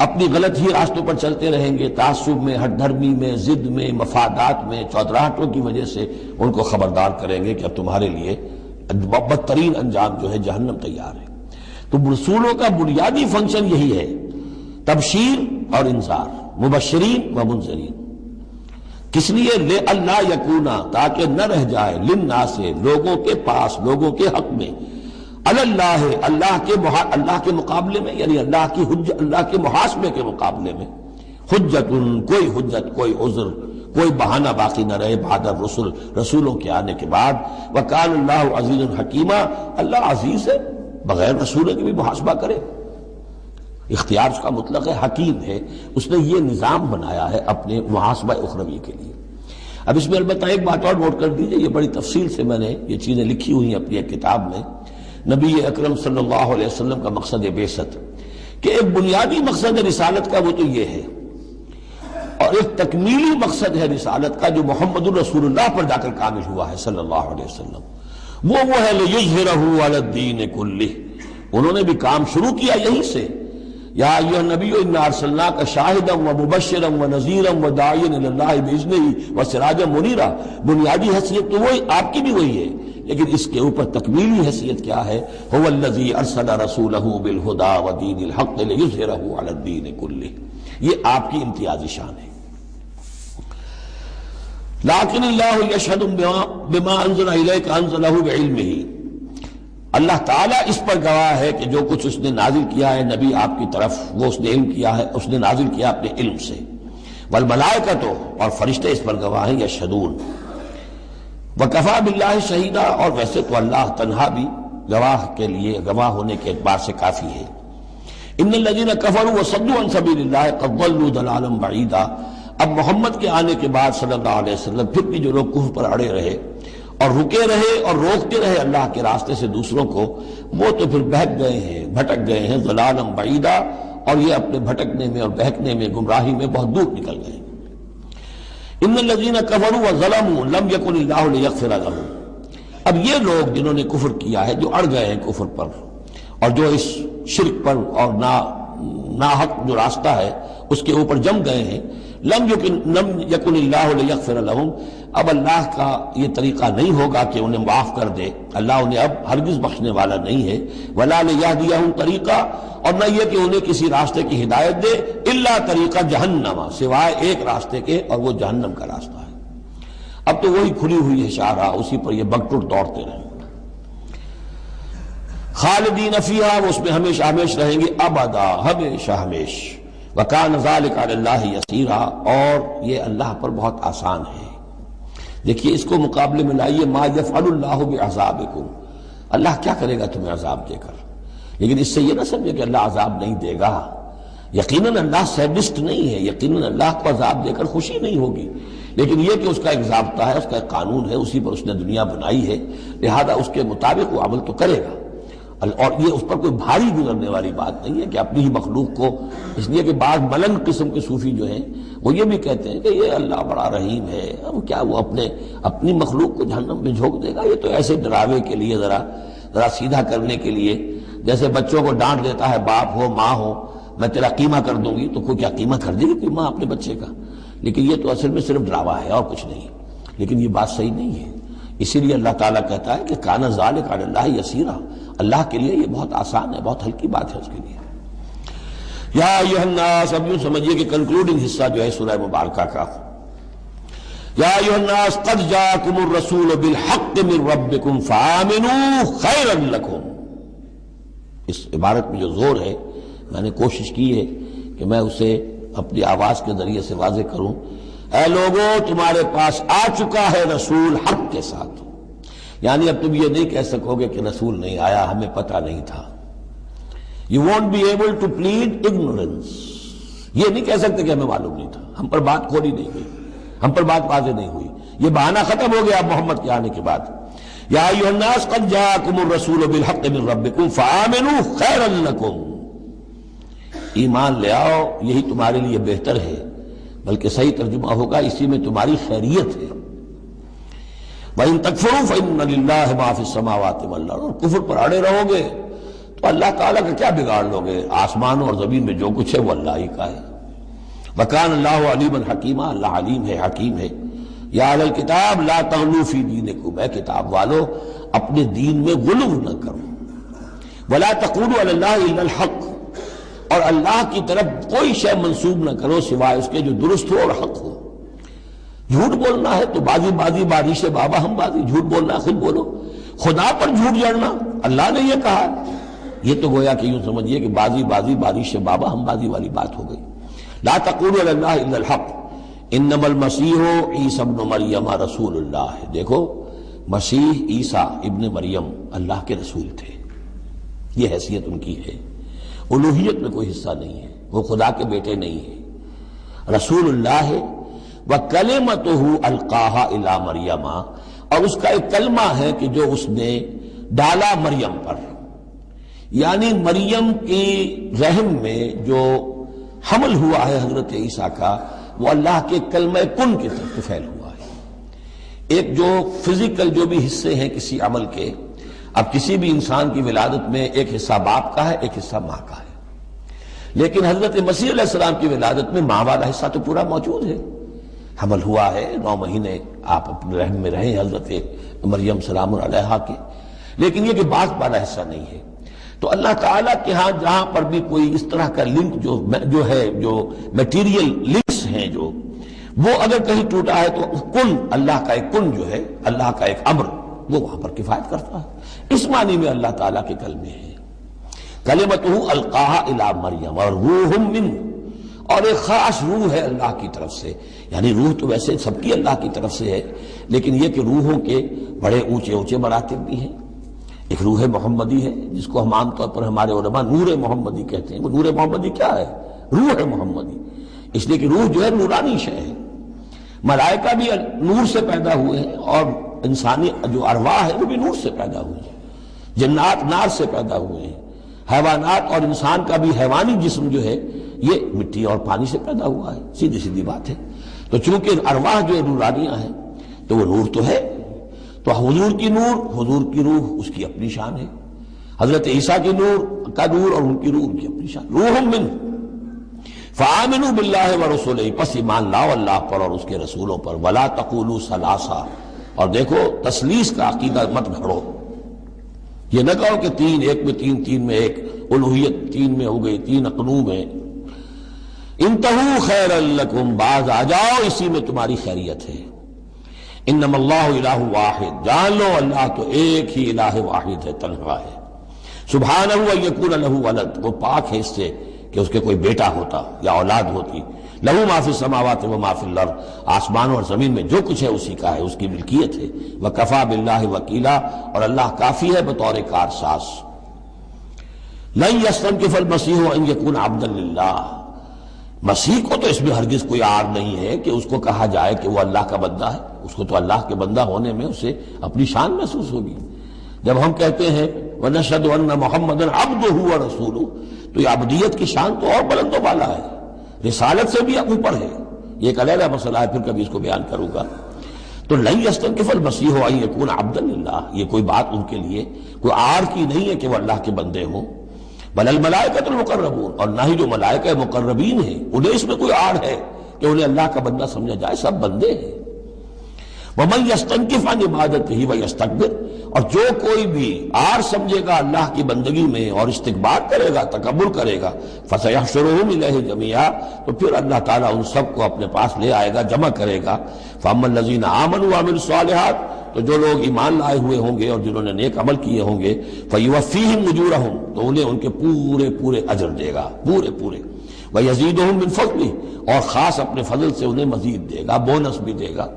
اپنی غلط ہی راستوں پر چلتے رہیں گے، تعصب میں، ہٹ دھرمی میں، ضد میں، مفادات میں، چودراہٹوں کی وجہ سے، ان کو خبردار کریں گے کہ اب تمہارے لیے بدترین انجام جو ہے جہنم تیار ہے۔ تو رسولوں کا بنیادی فنکشن یہی ہے، تبشیر اور انذار، مبشرین و منذرین۔ کس لیے؟ لے اللہ یکونا، تاکہ نہ رہ جائے، للناس، لوگوں کے پاس، لوگوں کے حق میں، اللہ اللہ کے مقابلے میں، یعنی اللہ کی حجت، اللہ کے محاسبے کے مقابلے میں، حجت، کوئی حجت، کوئی عذر، کوئی بہانہ باقی نہ رہے بعد الرسل، رسولوں کے آنے کے بعد۔ وکان اللہ عزیز حکیمہ، اللہ عزیز ہے، بغیر رسولوں کے بھی محاسبہ کرے، اختیار اس کا مطلق ہے، حکیم ہے، اس نے یہ نظام بنایا ہے اپنے محاسبہ اخروی کے لیے۔ اب اس میں البتہ ایک بات اور نوٹ کر دیجئے، یہ بڑی تفصیل سے میں نے یہ چیزیں لکھی ہوئی ہیں اپنی ایک کتاب میں، نبی اکرم صلی اللہ علیہ وسلم کا مقصد بعثت، کہ ایک بنیادی مقصد ہے رسالت کا، وہ تو یہ ہے، اور ایک تکمیلی مقصد ہے رسالت کا جو محمد الرسول اللہ پر جا کر کامل ہوا ہے صلی اللہ علیہ وسلم، وہ ہے لِيُظْهِرَهُ عَلَى الدِّينِ كُلِّهِ۔ انہوں نے بھی کام شروع کیا یہیں سے، یا ایھا النبی انا ارسلناک شاہدا ومبشرا ونذیرا وداعیا الی اللہ باذنہ وسراجا منیرا۔ بنیادی حیثیت تو وہی آپ کی بھی وہی ہے، لیکن اس کے اوپر تکمیلی حیثیت کیا ہے؟ هو الذی ارسل رسولہ بالہدی ودین الحق لیظہرہ علی الدین کلہ۔ یہ آپ کی امتیازی شان ہے۔ لیکن اللہ یشہد بما انزل الیک انزلہ بعلمہ، اللہ تعالیٰ اس پر گواہ ہے کہ جو کچھ اس نے نازل کیا ہے نبی آپ کی طرف، وہ اس نے علم کیا ہے، اس نے نازل کیا اپنے علم سے۔ والملائکۃ، اور فرشتے اس پر گواہ ہیں، یشہدون۔ وکفیٰ باللہ شہیدا، اور ویسے تو اللہ تنہا بھی گواہ کے لیے، گواہ ہونے کے اعتبار سے کافی ہے۔ ان الذین کفروا وصدوا عن سبیل اللہ قد ضلوا ضلالا بعیدا۔ اب محمد کے آنے کے بعد صلی اللہ علیہ وسلم پھر بھی جو لوگ کفر پر اڑے رہے اور رکے رہے اور روکتے رہے اللہ کے راستے سے دوسروں کو، وہ تو پھر بہک گئے ہیں، بھٹک گئے ہیں، ضلالا بعیدا، اور یہ اپنے بھٹکنے میں اور بہکنے میں، گمراہی میں بہت دور نکل گئے۔ ان الذین کفروا وظلموا لم یکن اللہ لیغفر لهم۔ اب یہ لوگ جنہوں نے کفر کیا ہے، جو اڑ گئے ہیں کفر پر اور جو اس شرک پر اور ناحق جو راستہ ہے اس کے اوپر جم گئے ہیں، لم یکن اللہ لیغفر لهم، اب اللہ کا یہ طریقہ نہیں ہوگا کہ انہیں معاف کر دے، اللہ انہیں اب ہرگز بخشنے والا نہیں ہے۔ ولا لیہدیہم طریقہ، اور نہ یہ کہ انہیں کسی راستے کی ہدایت دے، الا طریقہ جہنم، سوائے ایک راستے کے، اور وہ جہنم کا راستہ ہے۔ اب تو وہی کھلی ہوئی ہے شاہراہ، اسی پر یہ بگٹر دوڑتے رہیں، خالدین فیہا، وہ اس میں ہمیشہ ہمیش رہیں گے، ابدا، ہمیشہ ہمیش۔ وکان ذلک علی اللہ یسیرا، اور یہ اللہ پر بہت آسان ہے۔ دیکھیے اس کو مقابلے میں لائیے، ما یفعل اللہ بعذابکم، اللہ کیا کرے گا تمہیں عذاب دے کر، لیکن اس سے یہ نہ سمجھے کہ اللہ عذاب نہیں دے گا۔ یقیناً اللہ سیڈسٹ نہیں ہے، یقیناً اللہ کو عذاب دے کر خوشی نہیں ہوگی، لیکن یہ کہ اس کا ایک ضابطہ ہے، اس کا ایک قانون ہے، اسی پر اس نے دنیا بنائی ہے، لہذا اس کے مطابق وہ عمل تو کرے گا، اور یہ اس پر کوئی بھاری گزرنے والی بات نہیں ہے کہ اپنی ہی مخلوق کو، اس لیے کہ بعض ملنگ قسم کے صوفی جو ہیں وہ یہ بھی کہتے ہیں کہ یہ اللہ بڑا رحیم ہے، اب کیا وہ اپنی مخلوق کو جہنم میں جھونک دے گا؟ یہ تو ایسے ڈراوے کے لیے، ذرا سیدھا کرنے کے لیے جیسے بچوں کو ڈانٹ دیتا ہے باپ ہو ماں ہو، میں تیرا قیمہ کر دوں گی، تو کوئی کیا قیمہ کر دے گی کوئی ماں اپنے بچے کا؟ لیکن یہ تو اصل میں صرف ڈراوا ہے اور کچھ نہیں، لیکن یہ بات صحیح نہیں ہے۔ اسی لیے اللہ تعالیٰ کہتا ہے کہ کان ذالک علی اللہ یسیرا، اللہ کے لیے یہ بہت آسان ہے، بہت ہلکی بات ہے اس کے لیے۔ یا ایھا الناس، اب یوں سمجھیے کہ کنکلوڈنگ حصہ جو ہے سورہ مبارکہ کا، یا ایھا الناس قد جاءکم الرسول بالحق من ربکم فآمنوا خیرا لکم۔ اس عبارت میں جو زور ہے، میں نے کوشش کی ہے کہ میں اسے اپنی آواز کے ذریعے سے واضح کروں۔ اے لوگوں، تمہارے پاس آ چکا ہے رسول حق کے ساتھ، یعنی اب تم یہ نہیں کہہ سکو گے کہ رسول نہیں آیا، ہمیں پتہ نہیں تھا۔ You won't be able to plead ignorance، یہ نہیں کہہ سکتے کہ ہمیں معلوم نہیں تھا، ہم پر بات کھولی نہیں گئی، ہم پر بات واضح نہیں ہوئی، یہ بہانہ ختم ہو گیا محمد کے آنے کے بعد۔ یا ایھا الناس قد جاءکم الرسول بالحق من ربکم فآمنوا خیرا لکم، ایمان لے آؤ، یہی تمہارے لیے بہتر ہے، بلکہ صحیح ترجمہ ہوگا اسی میں تمہاری خیریت ہے۔ وَإِن تَكْفُرُوا فَإِنَّ لِلَّهِ مَا فِي السَّمَاوَاتِ وَالْأَرْضِ، اور کفر پر اڑے رہو گے تو اللہ تعالیٰ کا کیا بگاڑ لو گے؟ آسمانوں اور زمین میں جو کچھ ہے وہ اللہ ہی کا ہے۔ وَكَانَ اللَّهُ عَلِيمًا حَكِيمًا، اللہ علیم ہے، حکیم ہے۔ یا اہل الکتاب لا تغلوا فی دینکم، اے کتاب والو اپنے دین میں غلو نہ کرو۔ ولا تقولوا علی اللہ الا الحق، اور اللہ کی طرف کوئی شے منسوب نہ کرو سوائے اس کے جو درست ہو اور حق ہو۔ جھوٹ بولنا ہے تو بازی بارش بابا ہم بازی، جھوٹ بولنا خود بولو۔ خدا پر جھوٹ جڑنا، اللہ نے یہ کہا، یہ تو گویا کہ یوں سمجھیے کہ بازی بارش بابا ہم بازی والی بات ہو گئی۔ لا تقولوا علی اللہ الا الحق انما المسیح عیسی ابن مریم رسول اللہ، دیکھو مسیح عیسیٰ ابن مریم اللہ کے رسول تھے، یہ حیثیت ان کی ہے، الوہیت میں کوئی حصہ نہیں ہے، وہ خدا کے بیٹے نہیں ہیں، رسول اللہ ہے۔ وَكَلِمَتُهُ أَلْقَاهَا إِلَىٰ مَرْيَمَ، اور اس کا ایک کلمہ ہے کہ جو اس نے ڈالا مریم پر، یعنی مریم کی رحم میں جو حمل ہوا ہے حضرت عیسیٰ کا، وہ اللہ کے کلمہ کن کی طرف فعل ہوا ہے۔ ایک جو فزیکل جو بھی حصے ہیں کسی عمل کے، اب کسی بھی انسان کی ولادت میں ایک حصہ باپ کا ہے، ایک حصہ ماں کا ہے، لیکن حضرت مسیح علیہ السلام کی ولادت میں ماں والا حصہ تو پورا موجود ہے، حمل ہوا ہے، 9 مہینے آپ اپنے رحم میں رہے حضرت مریم سلام علیہا کے، لیکن یہ کہ باپ والا حصہ نہیں ہے۔ تو اللہ تعالیٰ کے ہاں جہاں پر بھی کوئی اس طرح کا لنک جو ہے، جو میٹیریل لنکس ہیں جو، وہ اگر کہیں ٹوٹا ہے تو کن، اللہ کا ایک کن جو ہے، اللہ کا ایک امر، وہ وہاں پر کفایت کرتا ہے۔ اس معنی میں اللہ تعالیٰ کے کلمے ہیں، کلمتہ القاہا الی مریم، اور روح من، اور ایک خاص روح ہے اللہ کی طرف سے، یعنی روح تو ویسے سب کی اللہ کی طرف سے ہے، لیکن یہ کہ روحوں کے بڑے اونچے مراتب بھی ہیں۔ ایک روح محمدی ہے جس کو ہم عام طور پر ہمارے علماء نور محمدی کہتے ہیں۔ وہ نور محمدی کیا ہے؟ روح محمدی، اس لیے کہ روح جو ہے نورانی شے ہے۔ ملائکہ بھی نور سے پیدا ہوئے ہیں، اور انسانی جو ارواح ہے وہ بھی نور سے پیدا ہوئی ہیں، جنات نار سے پیدا ہوئے ہیں، حیوانات اور انسان کا بھی حیوانی جسم جو ہے یہ مٹی اور پانی سے پیدا ہوا ہے، سیدھی بات ہے۔ تو چونکہ ارواح جو نورانیاں ہیں تو وہ نور تو ہے، تو حضور کی نور، حضور کی روح اس کی اپنی شان ہے، حضرت عیسیٰ کی نور کا نور اور ان کی روح ان کی اپنی شان، روح من فآمنوا باللہ ورسولہ، پس ایمان لاؤ اللہ پر اور اس کے رسولوں پر، ولا تقولوا ثلاثہ، اور دیکھو تثلیث کا عقیدہ مت گھڑو، یہ نہ کہو کہ تین، ایک میں تین، تین میں ایک، الوہیت تین میں ہو گئی، تین اقنوم ہے۔ انتہوا خیرا لکم، باز آ جاؤ، اسی میں تمہاری خیریت ہے۔ انما اللہ الہ واحد، جان لو اللہ تو ایک ہی الہ واحد ہے، تنہا ہے۔ سبحانہ ان یکون لہ ولد، وہ پاک ہے اس سے کہ اس کے کوئی بیٹا ہوتا یا اولاد ہوتی۔ لہ ما فی السماوات و ما فی الارض، آسمانوں اور زمین میں جو کچھ ہے اسی کا ہے، اس کی ملکیت ہے۔ وکفی باللہ وکیلا، اور اللہ کافی ہے بطور کارساز۔ لن یستنکف المسیح ان یکون عبدا للہ، مسیح کو تو اس میں ہرگز کوئی عار نہیں ہے کہ اس کو کہا جائے کہ وہ اللہ کا بندہ ہے، اس کو تو اللہ کے بندہ ہونے میں اسے اپنی شان محسوس ہوگی۔ جب ہم کہتے ہیں وَنَشْهَدُ أَنَّ مُحَمَّدًا عَبْدُهُ وَرَسُولُهُ، تو یہ عبدیت کی شان تو اور بلند و بالا ہے، رسالت سے بھی اوپر ہے، یہ ایک علیحدہ مسئلہ ہے، پھر کبھی اس کو بیان کروں گا۔ تو لن یستنکف المسیح ان یکون عبدا للہ، یہ کوئی بات ان کے لیے کوئی آڑ کی نہیں ہے کہ وہ اللہ کے بندے ہوں. بل الملائکۃ المقربون، اور نہ ہی جو ملائکہ مقربین ہیں انہیں اس میں کوئی آڑ ہے کہ انہیں اللہ کا بندہ سمجھا جائے، سب بندے ہیں. ومن یستنکف عن عبادتہ ویستکبر، اور جو کوئی بھی آڑ سمجھے گا اللہ کی بندگی میں اور استکبار کرے گا، تکبر کرے گا، فسیحشرہم الیہ جمیعا، تو پھر اللہ تعالیٰ ان سب کو اپنے پاس لے آئے گا، جمع کرے گا. فاما الذین آمنوا وعملوا الصالحات، تو جو لوگ ایمان لائے ہوئے ہوں گے اور جنہوں نے نیک عمل کیے ہوں گے، فیوفیہم اجورہم، تو انہیں ان کے پورے پورے اجر دے گا، پورے پورے. ویزیدہم من فضلہ، اور خاص اپنے فضل سے انہیں مزید دے گا، بونس بھی دے گا.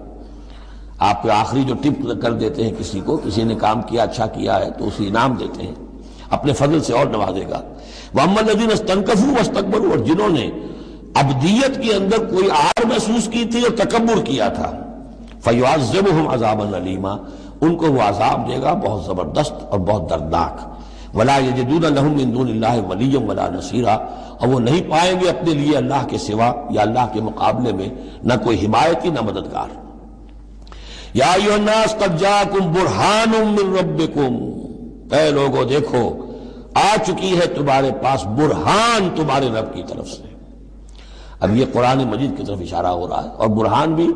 آپ کو آخری جو ٹپ کر دیتے ہیں کسی کو، کسی نے کام کیا اچھا کیا ہے تو اسے انعام دیتے ہیں، اپنے فضل سے اور نوازے گا. وَأَمَّا الَّذِينَ اسْتَنكَفُوا وَاسْتَكْبَرُوا، اور جنہوں نے عبدیت کے اندر کوئی آڑ محسوس کی تھی اور تکبر کیا تھا، فَيُعَذِّبُهُمْ عَذَابًا أَلِيمًا، ان کو وہ عذاب دے گا بہت زبردست اور بہت دردناک. وَلَا يَجِدُونَ لَهُم مِّن دُونِ اللَّهِ وَلِيًّا وَلَا نَصِيرًا، اور وہ نہیں پائیں گے اپنے لیے اللہ کے سوا یا اللہ کے مقابلے میں نہ کوئی حمایتی نہ مددگار. یا ایھا الناس قد جاءکم برہان من ربکم، اے لوگو دیکھو آ چکی ہے تمہارے پاس برہان تمہارے رب کی طرف سے. اب یہ قرآن مجید کی طرف اشارہ ہو رہا ہے، اور برہان بھی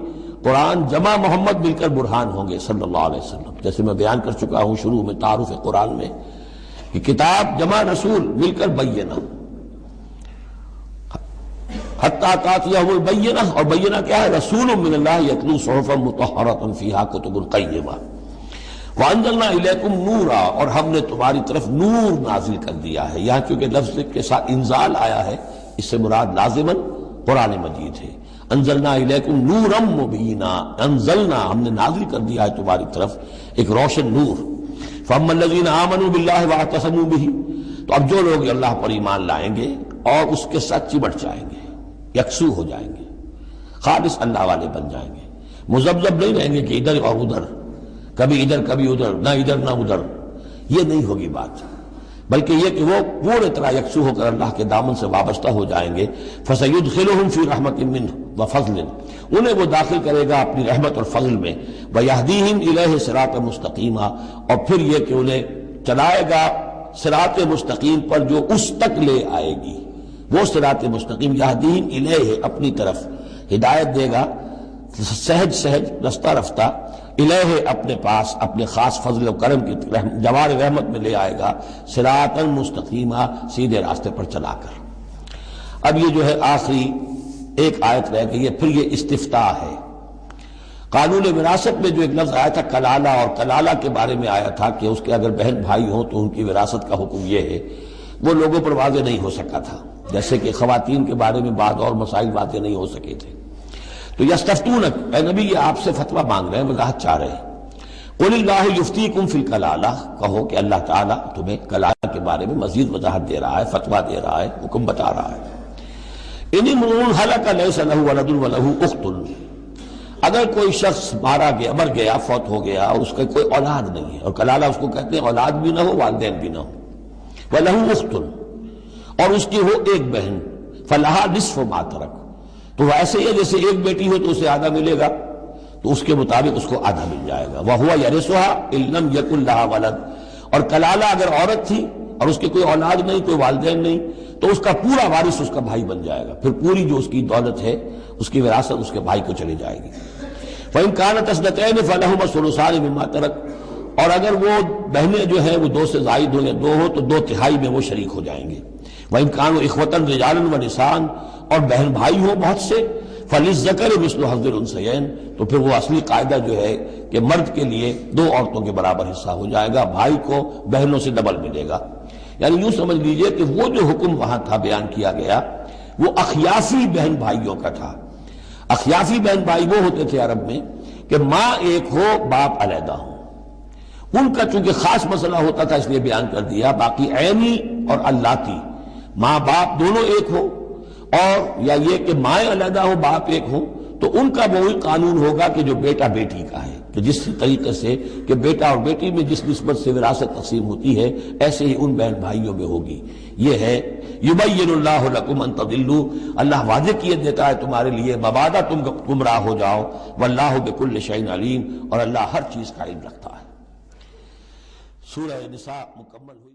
قرآن جمع محمد مل کر برہان ہوں گے صلی اللہ علیہ وسلم. جیسے میں بیان کر چکا ہوں شروع میں تعارف قرآن میں کہ کتاب جمع رسول مل کر بینہ، حتیٰ تأتیہم البینہ، اور بینہ کیا ہے؟ رسول من اللہ یتلو صحفا مطہرۃ فیہا کتب قیمہ. وانزلنا الیکم نورا، اور ہم نے تمہاری طرف نور نازل کر دیا ہے. یہاں چونکہ لفظ کے ساتھ انزال آیا ہے، اس سے مراد لازماً قرآن مجید ہے. انزلنا الیکم نورا مبینا، انزلنا ہم نے نازل کر دیا ہے تمہاری طرف ایک روشن نور. فاما الذین آمنوا باللہ واعتصموا بہ، تو اب جو لوگ اللہ پر ایمان لائیں گے اور اس کے ساتھ چمٹ جائیں گے، یکسو ہو جائیں گے، خالص اللہ والے بن جائیں گے، مذبذب نہیں رہیں گے کہ ادھر اور ادھر، کبھی ادھر کبھی ادھر، نہ ادھر نہ ادھر، یہ نہیں ہوگی بات، بلکہ یہ کہ وہ پورے طرح یکسو ہو کر اللہ کے دامن سے وابستہ ہو جائیں گے. فَسَيُدْخِلُهُمْ فِي رَحْمَةٍ مِّنْهُ وَفَضْلٍ، انہیں وہ داخل کرے گا اپنی رحمت اور فضل میں. وَيَهْدِيهِمْ إِلَيْهِ صِرَاطًا مُسْتَقِيمًا، اور پھر یہ کہ انہیں چلائے گا صراط مستقیم پر جو اس تک لے آئے گی، وہ صراط مستقیم. یہدیہم الیہ، اپنی طرف ہدایت دے گا سہج سہج رفتہ رفتہ، الہ اپنے پاس اپنے خاص فضل و کرم کی جوار رحمت میں لے آئے گا، صراطا مستقیما، سیدھے راستے پر چلا کر. اب یہ جو ہے آخری ایک آیت رہ گئی ہے، پھر یہ استفتاء ہے. قانون وراثت میں جو ایک لفظ آیا تھا کلالہ، اور کلالہ کے بارے میں آیا تھا کہ اس کے اگر بہن بھائی ہوں تو ان کی وراثت کا حکم یہ ہے، وہ لوگوں پر واضح نہیں ہو سکا تھا، جیسے کہ خواتین کے بارے میں بعض اور مسائل واضح نہیں ہو سکے تھے. تو یستفتونک، اے نبی یہ آپ سے فتویٰ مانگ رہے ہیں، وضاحت چاہ رہے ہیں. قل اللہ یفتیکم فی الکلالہ، کہو کہ اللہ تعالیٰ تمہیں کلالہ کے بارے میں مزید وضاحت دے رہا ہے، فتویٰ دے رہا ہے، حکم بتا رہا ہے. ان امرؤ ہلک لیس لہ ولد ولہ اخت، اگر کوئی شخص مر گیا، فوت ہو گیا اور اس کا کوئی اولاد نہیں ہے، اور کلالہ اس کو کہتے ہیں اولاد بھی نہ ہو والدین بھی نہ ہو، ولہ اخت، اور اس کی ہو ایک بہن، فلہا نصف ما ترک، تو ایسے ہی جیسے ایک بیٹی ہو تو اسے آدھا ملے گا، تو اس کے مطابق اس کو آدھا مل جائے گا. وَهُوَ يَرِثُهَا إِن لَّمْ يَكُن لَّهَا وَلَدٌ، اور کلالہ اگر عورت تھی اور اس کے کوئی اولاد نہیں، کوئی والدین نہیں، تو اس کا پورا وارث اس کا بھائی بن جائے گا، پھر پوری جو اس کی دولت ہے اس کی وراثت اس کے بھائی کو چلی جائے گی. وَإِن كَانَتْ اثْنَتَيْنِ فَلَهُمَا الثُّلُثَانِ مِمَّا تَرَكَ، اور اگر وہ بہنیں جو ہیں وہ دو سے زائد ہو یا دو ہو تو 2/3 میں وہ شریک ہو جائیں گے. وَإِن كَانُوا إِخْوَةً رِجَالًا وَنِسَاءً، اور بہن بھائی ہوں بہت سے، فَلِلذَّكَرِ مِثْلُ حَظِّ الْأُنثَيَيْنِ، تو پھر وہ اصلی قاعدہ جو ہے کہ مرد کے لیے 2 عورتوں کے برابر حصہ ہو جائے گا، بھائی کو بہنوں سے ڈبل ملے گا. یعنی یوں سمجھ لیجئے کہ وہ جو حکم وہاں تھا بیان کیا گیا وہ اخیافی بہن بھائیوں کا تھا. اخیافی بہن بھائی وہ ہوتے تھے عرب میں کہ ماں ایک ہو باپ علیحدہ ہو، ان کا چونکہ خاص مسئلہ ہوتا تھا اس لیے بیان کر دیا. باقی عینی اور اللاتی، ماں باپ دونوں ایک ہو، اور یا یہ کہ مائیں علیحدہ ہو باپ ایک ہو، تو ان کا وہی قانون ہوگا کہ جو بیٹا بیٹی کا ہے. کہ جس طریقے سے کہ بیٹا اور بیٹی میں جس نسبت سے وراثت تقسیم ہوتی ہے ایسے ہی ان بہن بھائیوں میں ہوگی. یہ ہے یبین اللہ لکم ان تضلوا، اللہ واضح کیے دیتا ہے تمہارے لیے مبادا تم گمراہ ہو جاؤ. واللہ بکل شیء علیم، اور اللہ ہر چیز کا علم رکھتا ہے. سورہ نساء مکمل ہوئی.